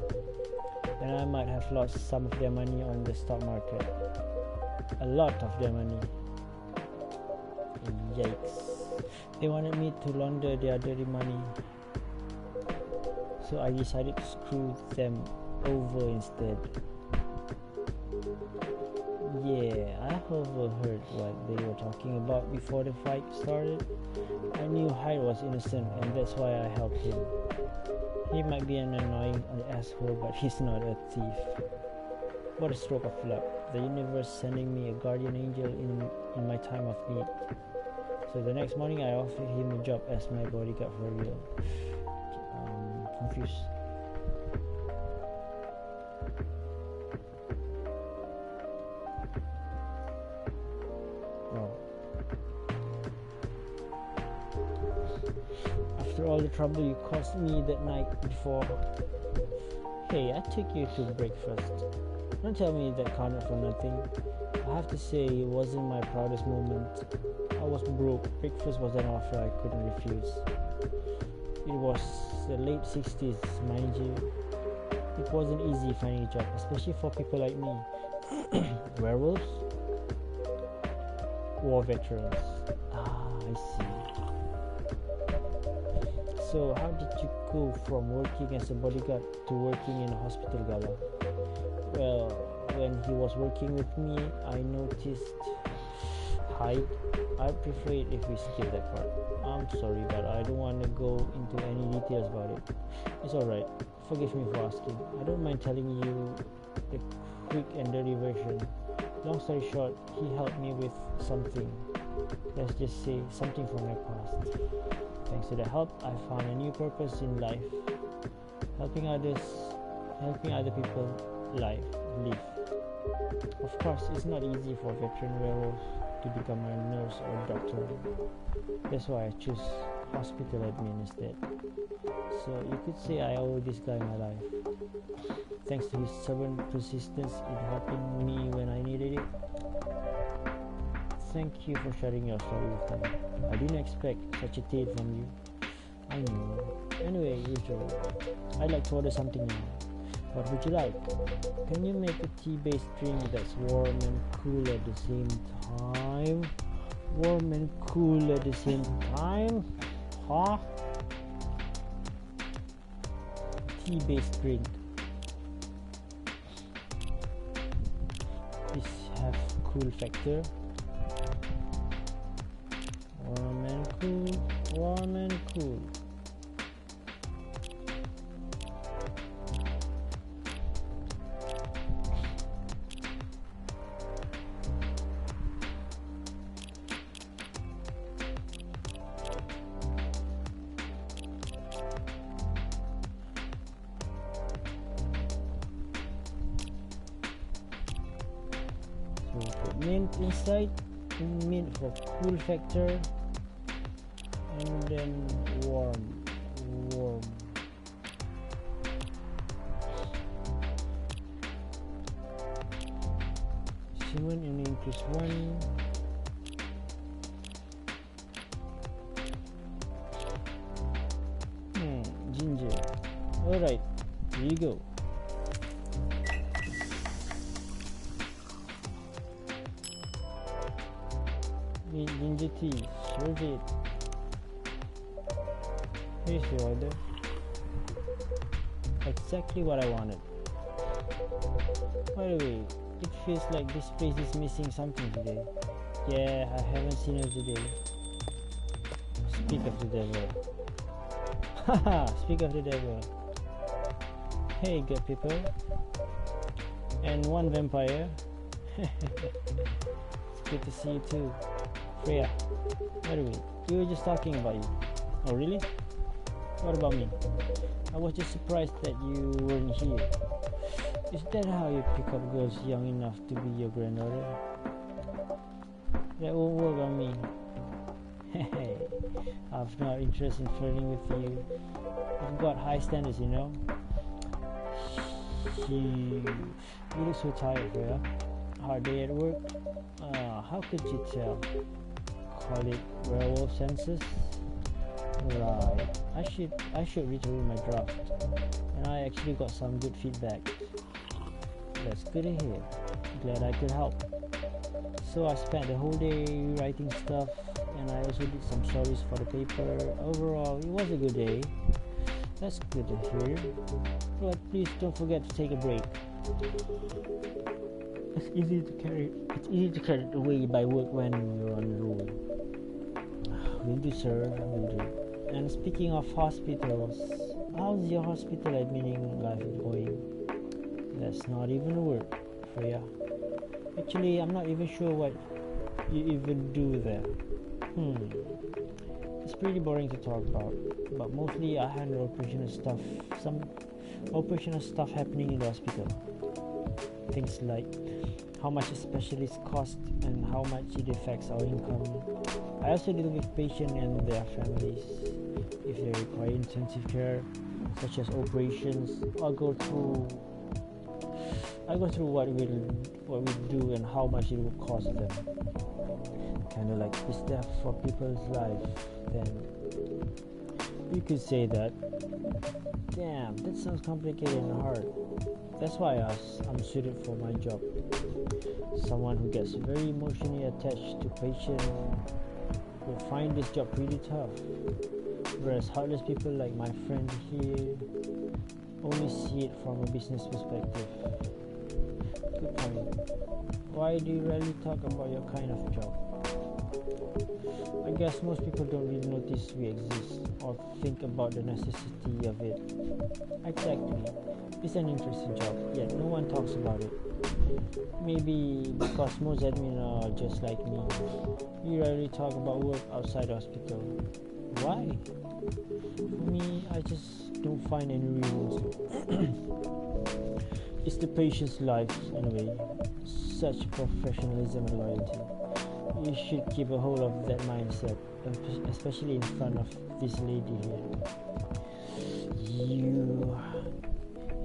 And I might have lost some of their money on the stock market. A lot of their money. Yikes. They wanted me to launder their dirty money. So I decided to screw them over instead. Yeah, I overheard what they were talking about before the fight started. I knew Hyde was innocent and that's why I helped him. He might be an annoying asshole, but he's not a thief. What a stroke of luck. The universe sending me a guardian angel in my time of need. So the next morning I offered him a job as my bodyguard for real. Confused. after all the trouble you caused me that night before. Hey, I took you to breakfast. Don't tell me that counted for nothing. I have to say, it wasn't my proudest moment. I was broke. Breakfast was an offer I couldn't refuse. It was the late 60s, mind you. It wasn't easy finding a job, especially for people like me. Werewolves? War veterans. I see. So, how did you go from working as a bodyguard to working in a hospital gala? Well, when he was working with me, I noticed height. I prefer it if we skip that part. I'm sorry, but I don't want to go into any details about it. It's alright. Forgive me for asking. I don't mind telling you the quick and dirty version. Long story short, he helped me with something. Let's just say something from my past. Thanks to the help, I found a new purpose in life. Helping other people live. Of course, it's not easy for veteran werewolves to become a nurse or doctor. That's why I choose hospital admin instead. So you could say I owe this guy my life. Thanks to his stubborn persistence in helping me when I needed it. Thank you for sharing your story with me. I didn't expect such a tale from you. I know. Anyway, usual. I'd like to order something now. What would you like? Can you make a tea-based drink that's warm and cool at the same time? Warm and cool at the same time? Huh? Tea-based drink. This have cool factor. Warm and cool. Warm and cool. Put mint inside, mint for cool factor, and then warm. Cinnamon and increase 1. Ginger. Alright, here you go. Ginger tea, serve it. Here's your order. Exactly what I wanted. By the way, it feels like this place is missing something today. Yeah, I haven't seen her today. Speak of the devil. Haha, speak of the devil. Hey, good people. And one vampire. It's good to see you too. Freya, by the way, we were just talking about you. Oh really? What about me? I was just surprised that you weren't here. Is that how you pick up girls young enough to be your granddaughter? That won't work on me. Hey, I've no interest in flirting with you. I've got high standards, you know. You look so tired, Freya. Hard day at work? How could you tell? Call it werewolf senses? Right. I should ritoru my draft. And I actually got some good feedback. That's good to hear. Glad I could help. So I spent the whole day writing stuff, and I also did some stories for the paper. Overall, it was a good day. That's good to hear. But please don't forget to take a break. It's easy to carry it away by work when you're on the road. Will do, sir. Will do. And speaking of hospitals, how's your hospital admitting life going? That's not even a word, Freya. Actually, I'm not even sure what you even do there. It's pretty boring to talk about, but mostly I handle operational stuff. Some operational stuff happening in the hospital. Things like how much a specialist costs and how much it affects our income. I also deal with patients and their families. If they require intensive care, such as operations, I go through what we do and how much it will cost them. Kind of like be there for people's life. Then you could say that. Damn, that sounds complicated and hard. That's why I'm suited for my job. Someone who gets very emotionally attached to patients will find this job pretty tough. Whereas heartless people like my friend here only see it from a business perspective. Good point. Why do you rarely talk about your kind of job? I guess most people don't really notice we exist or think about the necessity of it. Exactly. It's an interesting job, yet no one talks about it. Maybe because most admin are just like me. We rarely talk about work outside the hospital. Why? For me, I just don't find any reasons to. It's the patient's life anyway. Such professionalism and loyalty. You should keep a hold of that mindset, especially in front of this lady here.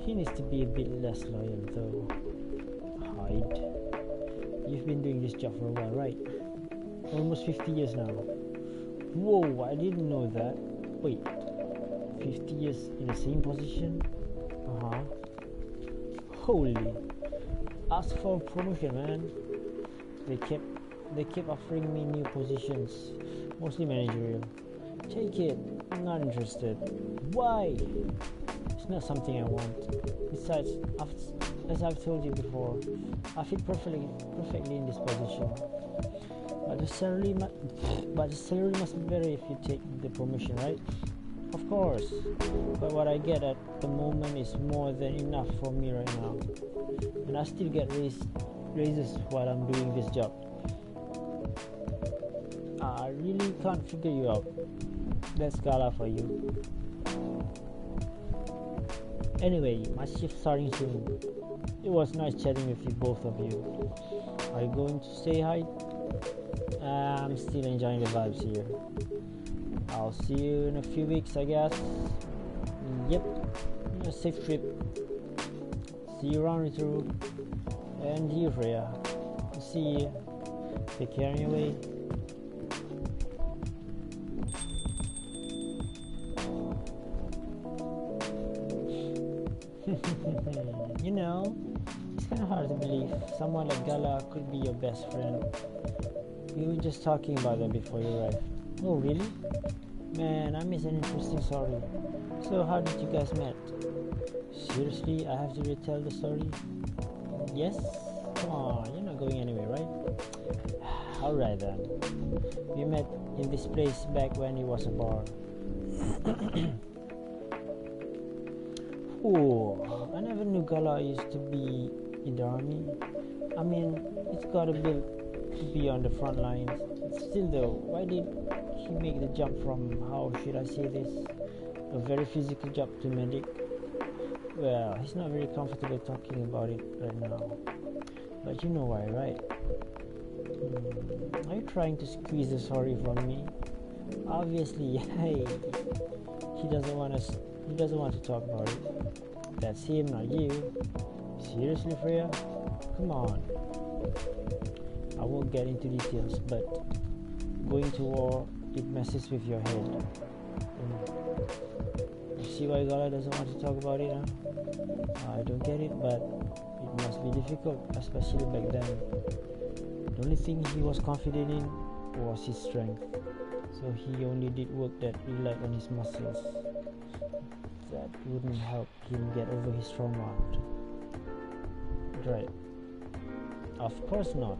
He needs to be a bit less loyal though. Hide. You've been doing this job for a while, right? Almost 50 years now. Whoa, I didn't know that. Wait, 50 years in the same position? Holy. Ask for promotion, man. They kept offering me new positions, mostly managerial. Take it. I'm not interested. Why? It's not something I want. Besides, as I've told you before, I fit perfectly in this position. But the salary must be better if you take the promotion, right? Of course. But what I get at the moment is more than enough for me right now, and I still get raises while I'm doing this job. I really can't figure you out. That's gala for you. Anyway, my shift's starting soon. It was nice chatting with you, both of you. Are you going to say hi? I'm still enjoying the vibes here. I'll see you in a few weeks, I guess. Yep. A safe trip. See you around, ritoru. And you, Freya. See you. Take care on your way. You know, it's kind of hard to believe someone like Gala could be your best friend. We were just talking about that before you arrived. Oh, really? Man, I missed an interesting story. So, how did you guys met? Seriously, I have to retell the story? Yes? Come on, you're not going anywhere, right? Alright then. We met in this place back when it was a bar. Oh, I never knew Gala used to be in the army. I mean, it's gotta be on the front lines. Still though, why did he make the jump from, how should I say this, a very physical job to medic? Well, he's not very comfortable talking about it right now. But you know why, right? Are you trying to squeeze the story from me? Obviously, hey, he doesn't want to talk about it. That's him, not you. Seriously, Freya? Come on. I won't get into details, but going to war, it messes with your head. You see why Gala doesn't want to talk about it, huh? I don't get it, but it must be difficult, especially back then. The only thing he was confident in was his strength, so he only did work that relied on his muscles. That wouldn't help him get over his trauma. Right. Of course not.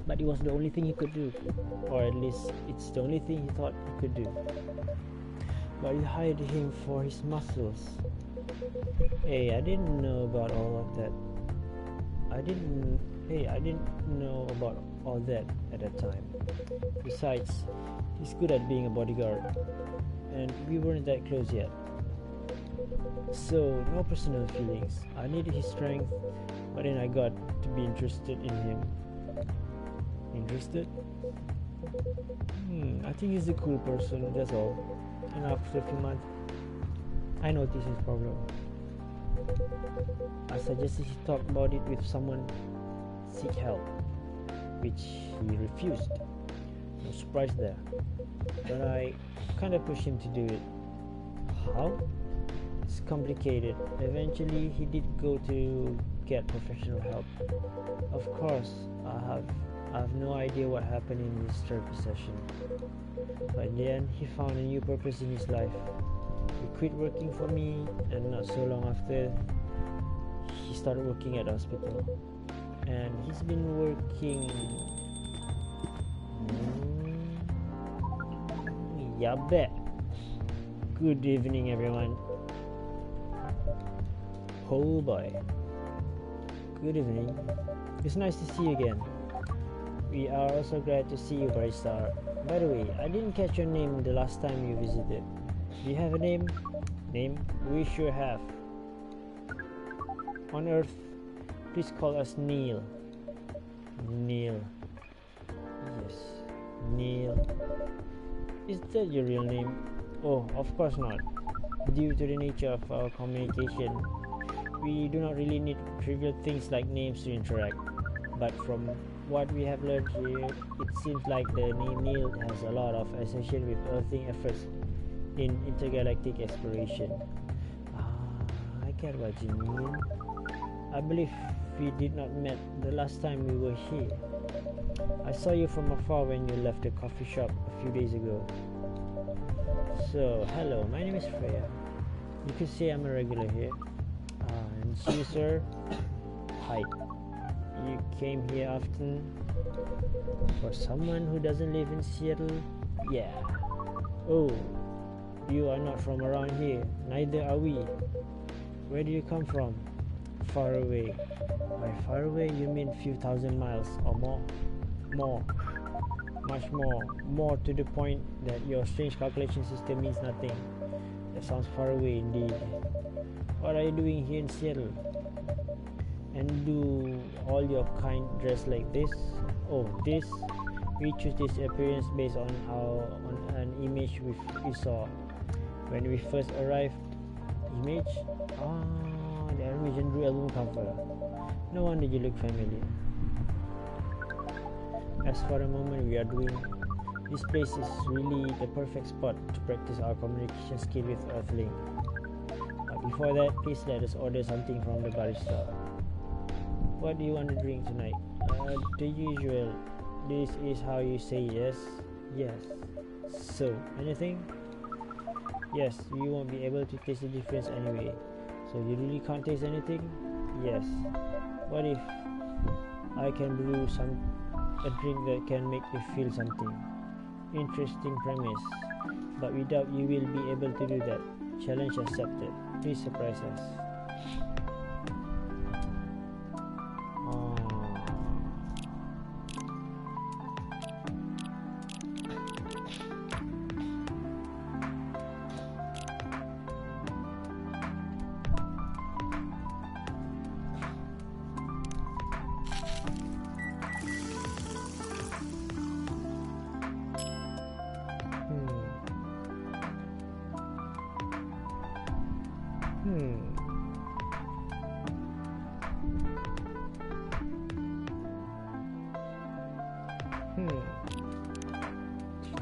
But it was the only thing he could do. Or at least it's the only thing he thought he could do. But you hired him for his muscles. Hey, I didn't know about all of that. I didn't know about all that at that time. Besides, he's good at being a bodyguard. And we weren't that close yet. So, no personal feelings. I needed his strength, but then I got to be interested in him. Interested? I think he's a cool person, that's all. and after a few months, I noticed his problem. I suggested he talk about it with someone, seek help, which he refused. No surprise there. But I kinda pushed him to do it. How? It's complicated. Eventually he did go to get professional help. Of course, I have no idea what happened in this therapy session. But in the end, he found a new purpose in his life. He quit working for me, and not so long after, he started working at the hospital. And he's been working. Yeah, bet. Good evening, everyone. Oh boy. Good evening. It's nice to see you again. We are also glad to see you, Barista. By the way, I didn't catch your name the last time you visited. Do you have a name? Name? We sure have. On Earth, please call us Neil. Neil. Yes, Neil. Is that your real name? Oh, of course not. Due to the nature of our communication, we do not really need trivial things like names to interact. But from what we have learned here, it seems like the name Neil has a lot of association with Earthing efforts in intergalactic exploration. I get what you mean. I believe we did not met the last time we were here. I saw you from afar when you left the coffee shop a few days ago. So, hello, my name is Freya. You could say I'm a regular here. And you, sir? Hi. You came here often? For someone who doesn't live in Seattle? Yeah. Oh, you are not from around here. Neither are we. Where do you come from? Far away. By far away, you mean few thousand miles or more? More. Much more. More to the point that your strange calculation system means nothing. That sounds far away indeed. What are you doing here in Seattle? And do all your kind dress like this? Oh, this? We choose this appearance based on an image we saw when we first arrived. Image? The animation drew album cover. No wonder you look familiar. As for the moment we are doing, this place is really the perfect spot to practice our communication skill with Earthling. But before that, please let us order something from the barista. What do you want to drink tonight? The usual. This is how you say yes. Yes. So, anything? Yes, you won't be able to taste the difference anyway. So you really can't taste anything? Yes. What if I can brew a drink that can make you feel something? Interesting premise. But we doubt you will be able to do that. Challenge accepted. Please surprise us.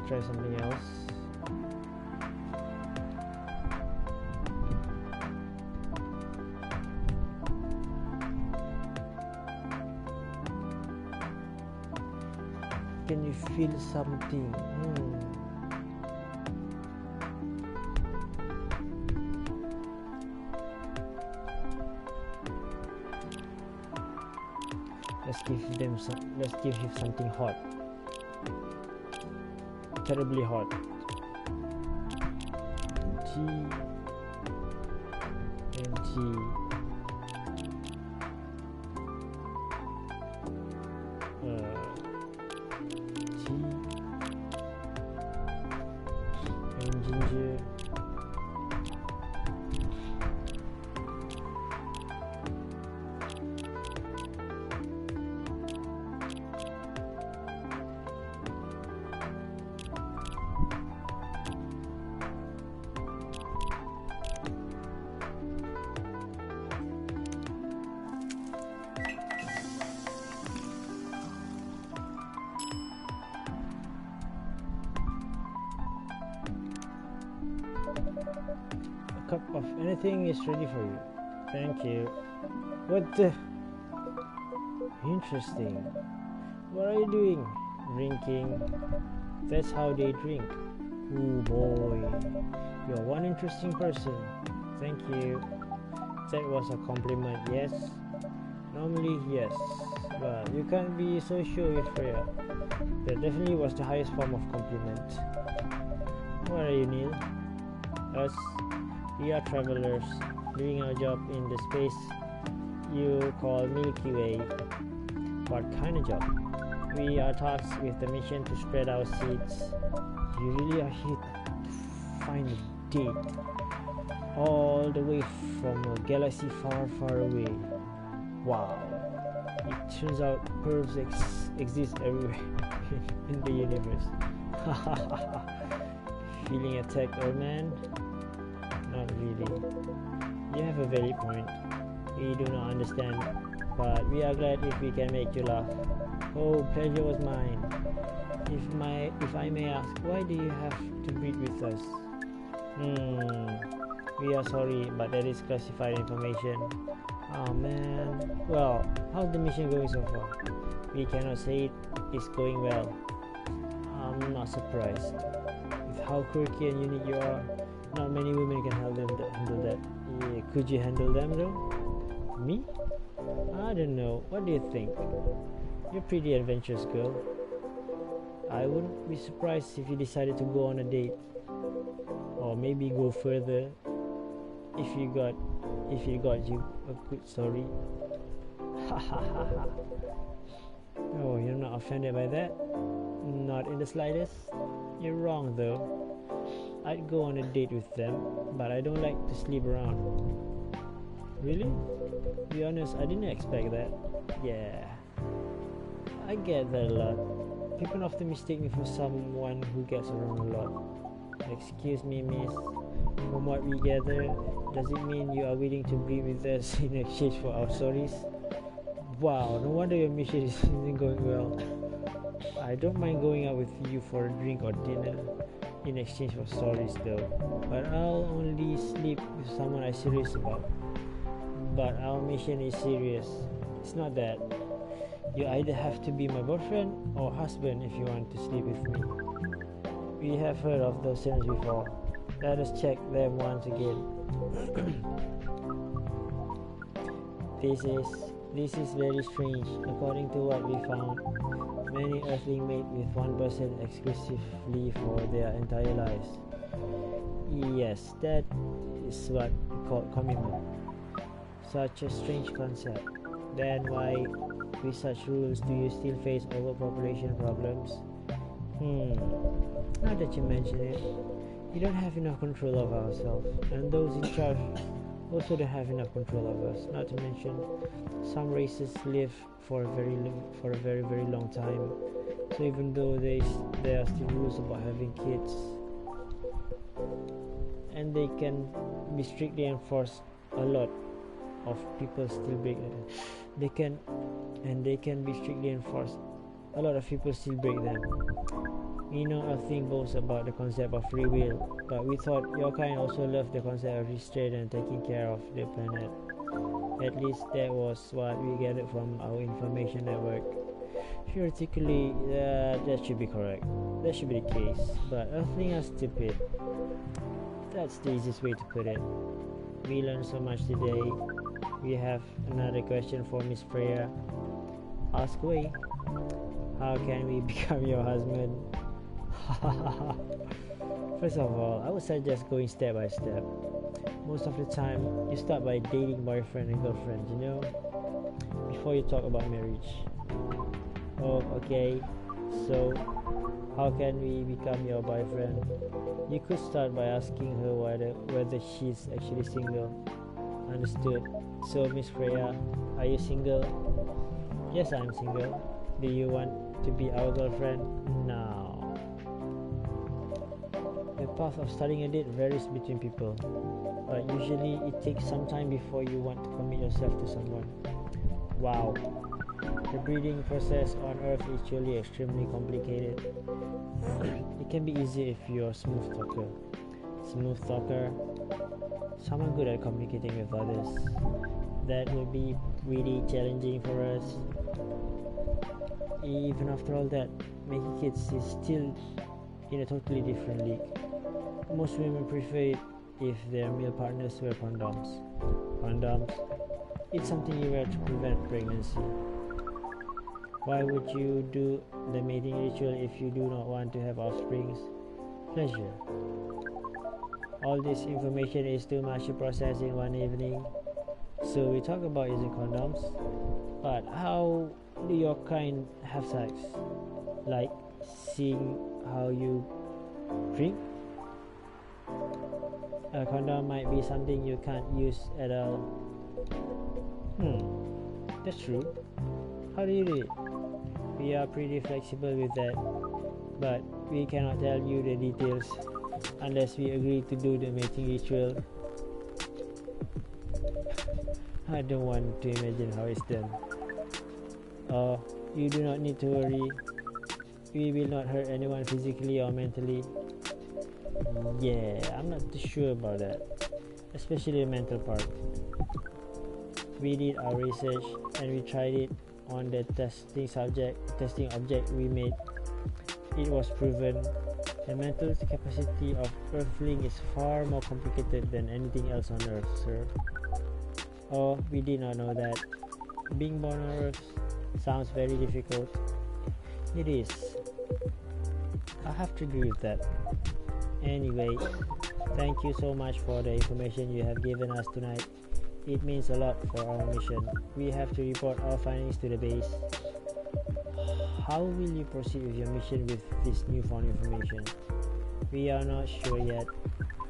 Try something else. Can you feel something? Let's give him something hot. Terribly hot. Tea. And ginger. cup of anything is ready for you. Thank you. What the? Interesting. What are you doing? Drinking. That's how they drink. Oh boy. You're one interesting person. Thank you. That was a compliment, yes? Normally, yes. But you can't be so sure with Freya. That definitely was the highest form of compliment. What are you, Neil? Us? We are travelers, doing our job in the space you call Milky Way. What kind of job? We are tasked with the mission to spread our seeds. You really are here to find a date, all the way from a galaxy far, far away. Wow. It turns out pervs exist everywhere in the universe. Feeling attacked, old man? Not really. You have a valid point. We do not understand, but we are glad if we can make you laugh. Oh, pleasure was mine. If I may ask, why do you have to breed with us? We are sorry, but that is classified information. Oh man. Well, how's the mission going so far? We cannot say it's going well. I'm not surprised. With how quirky and unique you are, not many women can handle that. Yeah, could you handle them though? Me? I don't know. What do you think? You're a pretty adventurous girl. I wouldn't be surprised if you decided to go on a date. Or maybe go further if you got you a good story. Oh, you're not offended by that? Not in the slightest? You're wrong though. I'd go on a date with them, but I don't like to sleep around. Really? To be honest, I didn't expect that. Yeah, I get that a lot. People often mistake me for someone who gets around a lot. Excuse me, miss. From what we gather, does it mean you are willing to breed with us in exchange for our stories? Wow, no wonder your mission isn't going well. I don't mind going out with you for a drink or dinner in exchange for stories though. But I'll only sleep with someone I'm serious about. But our mission is serious. It's not that. You either have to be my boyfriend or husband if you want to sleep with me. We have heard of those terms before. Let us check them once again. This is very strange. According to what we found, many Earthlings mate with one person exclusively for their entire lives. Yes, that is what we call commitment. Such a strange concept. Then why, with such rules, do you still face overpopulation problems? Now that you mention it, we don't have enough control of ourselves, and those in charge also don't have enough control of us. Not to mention, some races live for a very long time. So even though there are still rules about having kids, and they can be strictly enforced, a lot of people still break them. They can be strictly enforced. A lot of people still break them. We know Earthling boasts about the concept of free will, but we thought your kind also loved the concept of restraint and taking care of the planet. At least that was what we gathered from our information network. Theoretically, that should be correct. That should be the case, but Earthlings are stupid. That's the easiest way to put it. We learned so much today. We have another question for Miss Freya. Ask away. How can we become your husband? First of all, I would suggest going step by step. Most of the time, you start by dating boyfriend and girlfriend, before you talk about marriage. Oh, okay. So, how can we become your boyfriend? You could start by asking her whether she's actually single. Understood. So, Miss Freya, are you single? Yes, I'm single. Do you want to be our girlfriend? No. The path of starting a date varies between people, but usually it takes some time before you want to commit yourself to someone. Wow. The breeding process on Earth is truly extremely complicated. It can be easy if you're a smooth talker. someone good at communicating with others. That will be really challenging for us. Even after all that, making kids is still in a totally different league. Most women prefer it if their male partners wear condoms. Condoms, it's something you wear to prevent pregnancy. Why would you do the mating ritual if you do not want to have offspring? Pleasure. All this information is too much to process in one evening. So we talk about using condoms, but how do your kind have sex? Like seeing how you drink? A condom might be something you can't use at all. That's true. How do you do it? We are pretty flexible with that, but we cannot tell you the details unless we agree to do the mating ritual. I don't want to imagine how it's done. Oh, you do not need to worry. We will not hurt anyone physically or mentally. Yeah, I'm not too sure about that, especially the mental part. We did our research and we tried it on the testing object we made. It was proven the mental capacity of Earthling is far more complicated than anything else on Earth, sir. Oh, we did not know that. Being born on Earth sounds very difficult. It is. I have to agree with that. Anyway, thank you so much for the information you have given us tonight. It means a lot for our mission. We have to report our findings to the base. How will you proceed with your mission with this newfound information? We are not sure yet.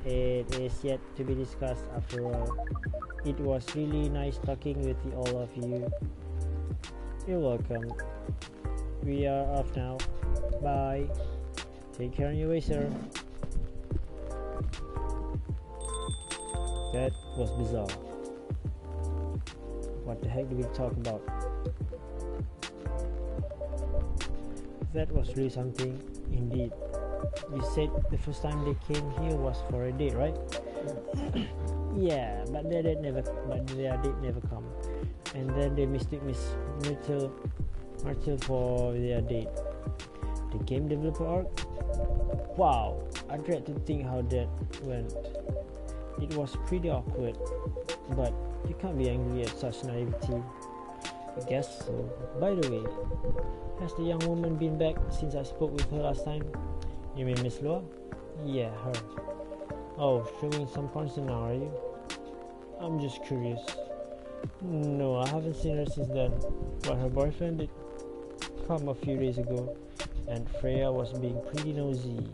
It is yet to be discussed after all. It was really nice talking with all of you. You're welcome. We are off now. Bye. Take care on your way, sir. That was bizarre. What the heck did we talk about? That was really something indeed. You said the first time they came here was for a date, right? Yeah, but their date never come. And then they mistook Miss Myrtle for their date. The game developer arc? Wow, I dread to think how that went. It was pretty awkward, but you can't be angry at such naivety. I guess so. By the way, has the young woman been back since I spoke with her last time? You mean Miss Lua? Yeah, her. Oh, showing some concern now, are you? I'm just curious. No, I haven't seen her since then, but her boyfriend did come a few days ago, and Freya was being pretty nosy,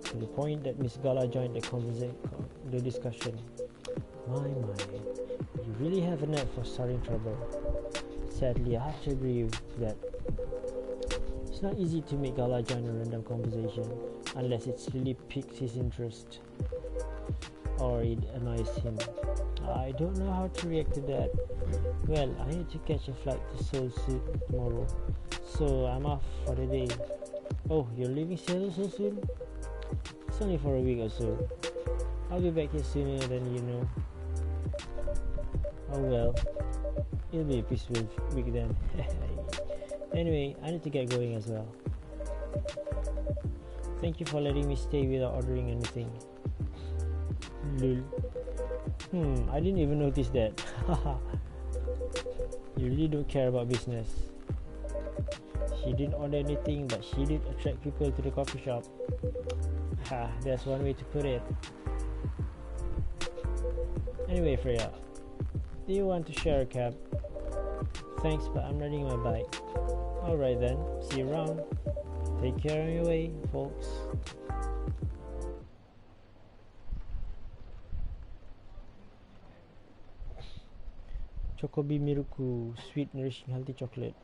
to the point that Miss Gala joined the discussion. My, you really have a knack for starting trouble. Sadly, I have to agree with that. It's not easy to make Gala join a random conversation unless it's really piques his interest or it annoys him. I don't know how to react to that. Well, I need to catch a flight to Seoul tomorrow, so I'm off for the day. Oh, you're leaving Seoul so soon? It's only for a week or so. I'll be back here sooner than you know. Oh well, it'll be a peaceful week then. Anyway, I need to get going as well. Thank you for letting me stay without ordering anything. Lul. I didn't even notice that. You really don't care about business. She didn't order anything, but she did attract people to the coffee shop. That's one way to put it. Anyway, Freya, do you want to share a cab? Thanks, but I'm riding my bike. Alright then, see you around. Take care on your way, folks. Chocobi Miruku, sweet, nourishing, healthy chocolate.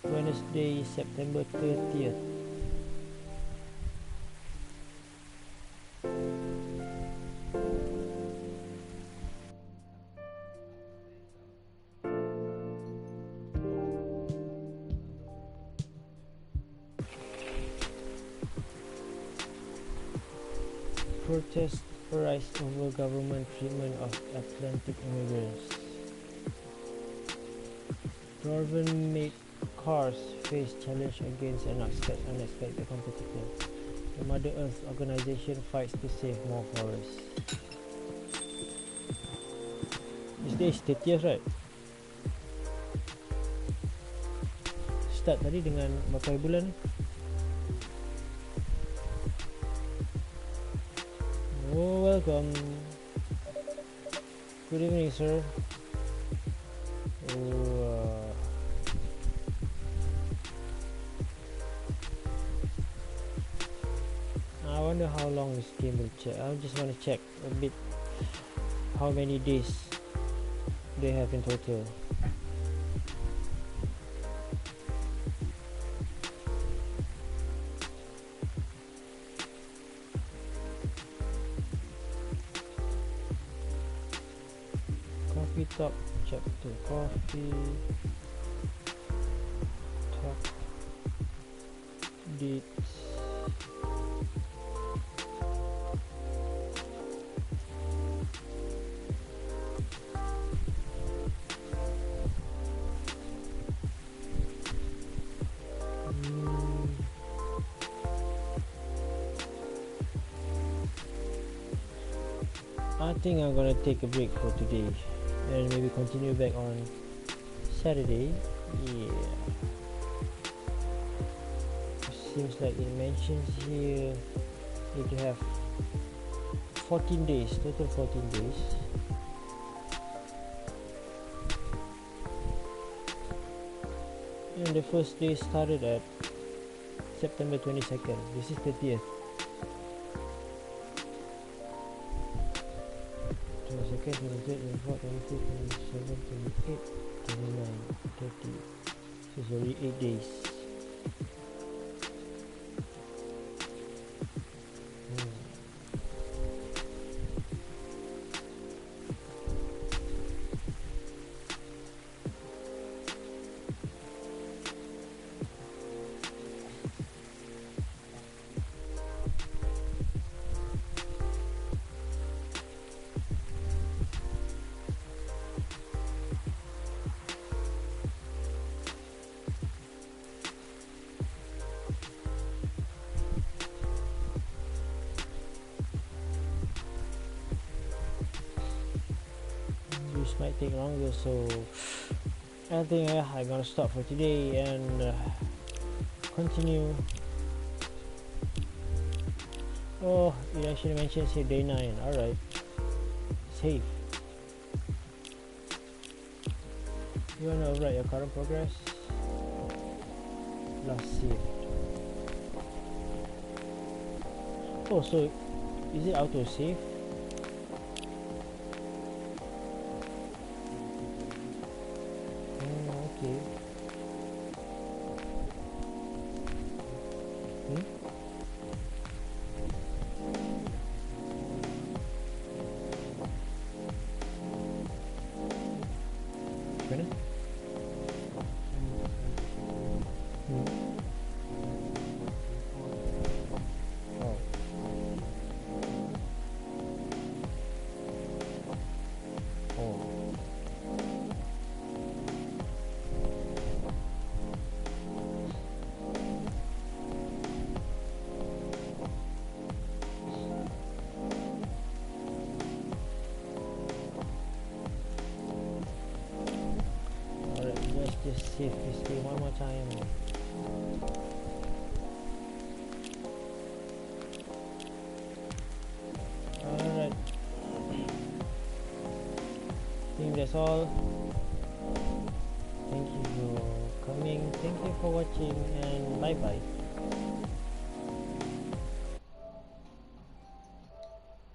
Wednesday, September 30th. Protests arise over government treatment of Atlantic immigrants. Government-made cars face challenge against an unexpected competitor. The Mother Earth organization fights to save more forests. This day is 30th, right? Start tadi dengan berapa bulan? Oh, welcome. Good evening, sir. I wonder how long this game will check. I just want to check a bit how many days they have in total. Coffee Talk Chapter Coffee Talk Dates. I think I'm gonna take a break for today and maybe continue back on Saturday. Yeah. Seems like it mentions here you can have 14 days, total 14 days. And the first day started at September 22nd. This is 30th. 22nd, 23rd, 24th, 25th, 27th, 28th, 29th, 30th. So it's only 8 days. This might take longer, so I think I'm gonna stop for today and continue. Oh, it actually mentions here day 9. Alright, save. You wanna overwrite your current progress? Last save. Oh, so is it auto save? Okay. Mana? Oh. Oh. Just save this game one more time. Alright, I think that's all. Thank you for coming, thank you for watching, and bye bye.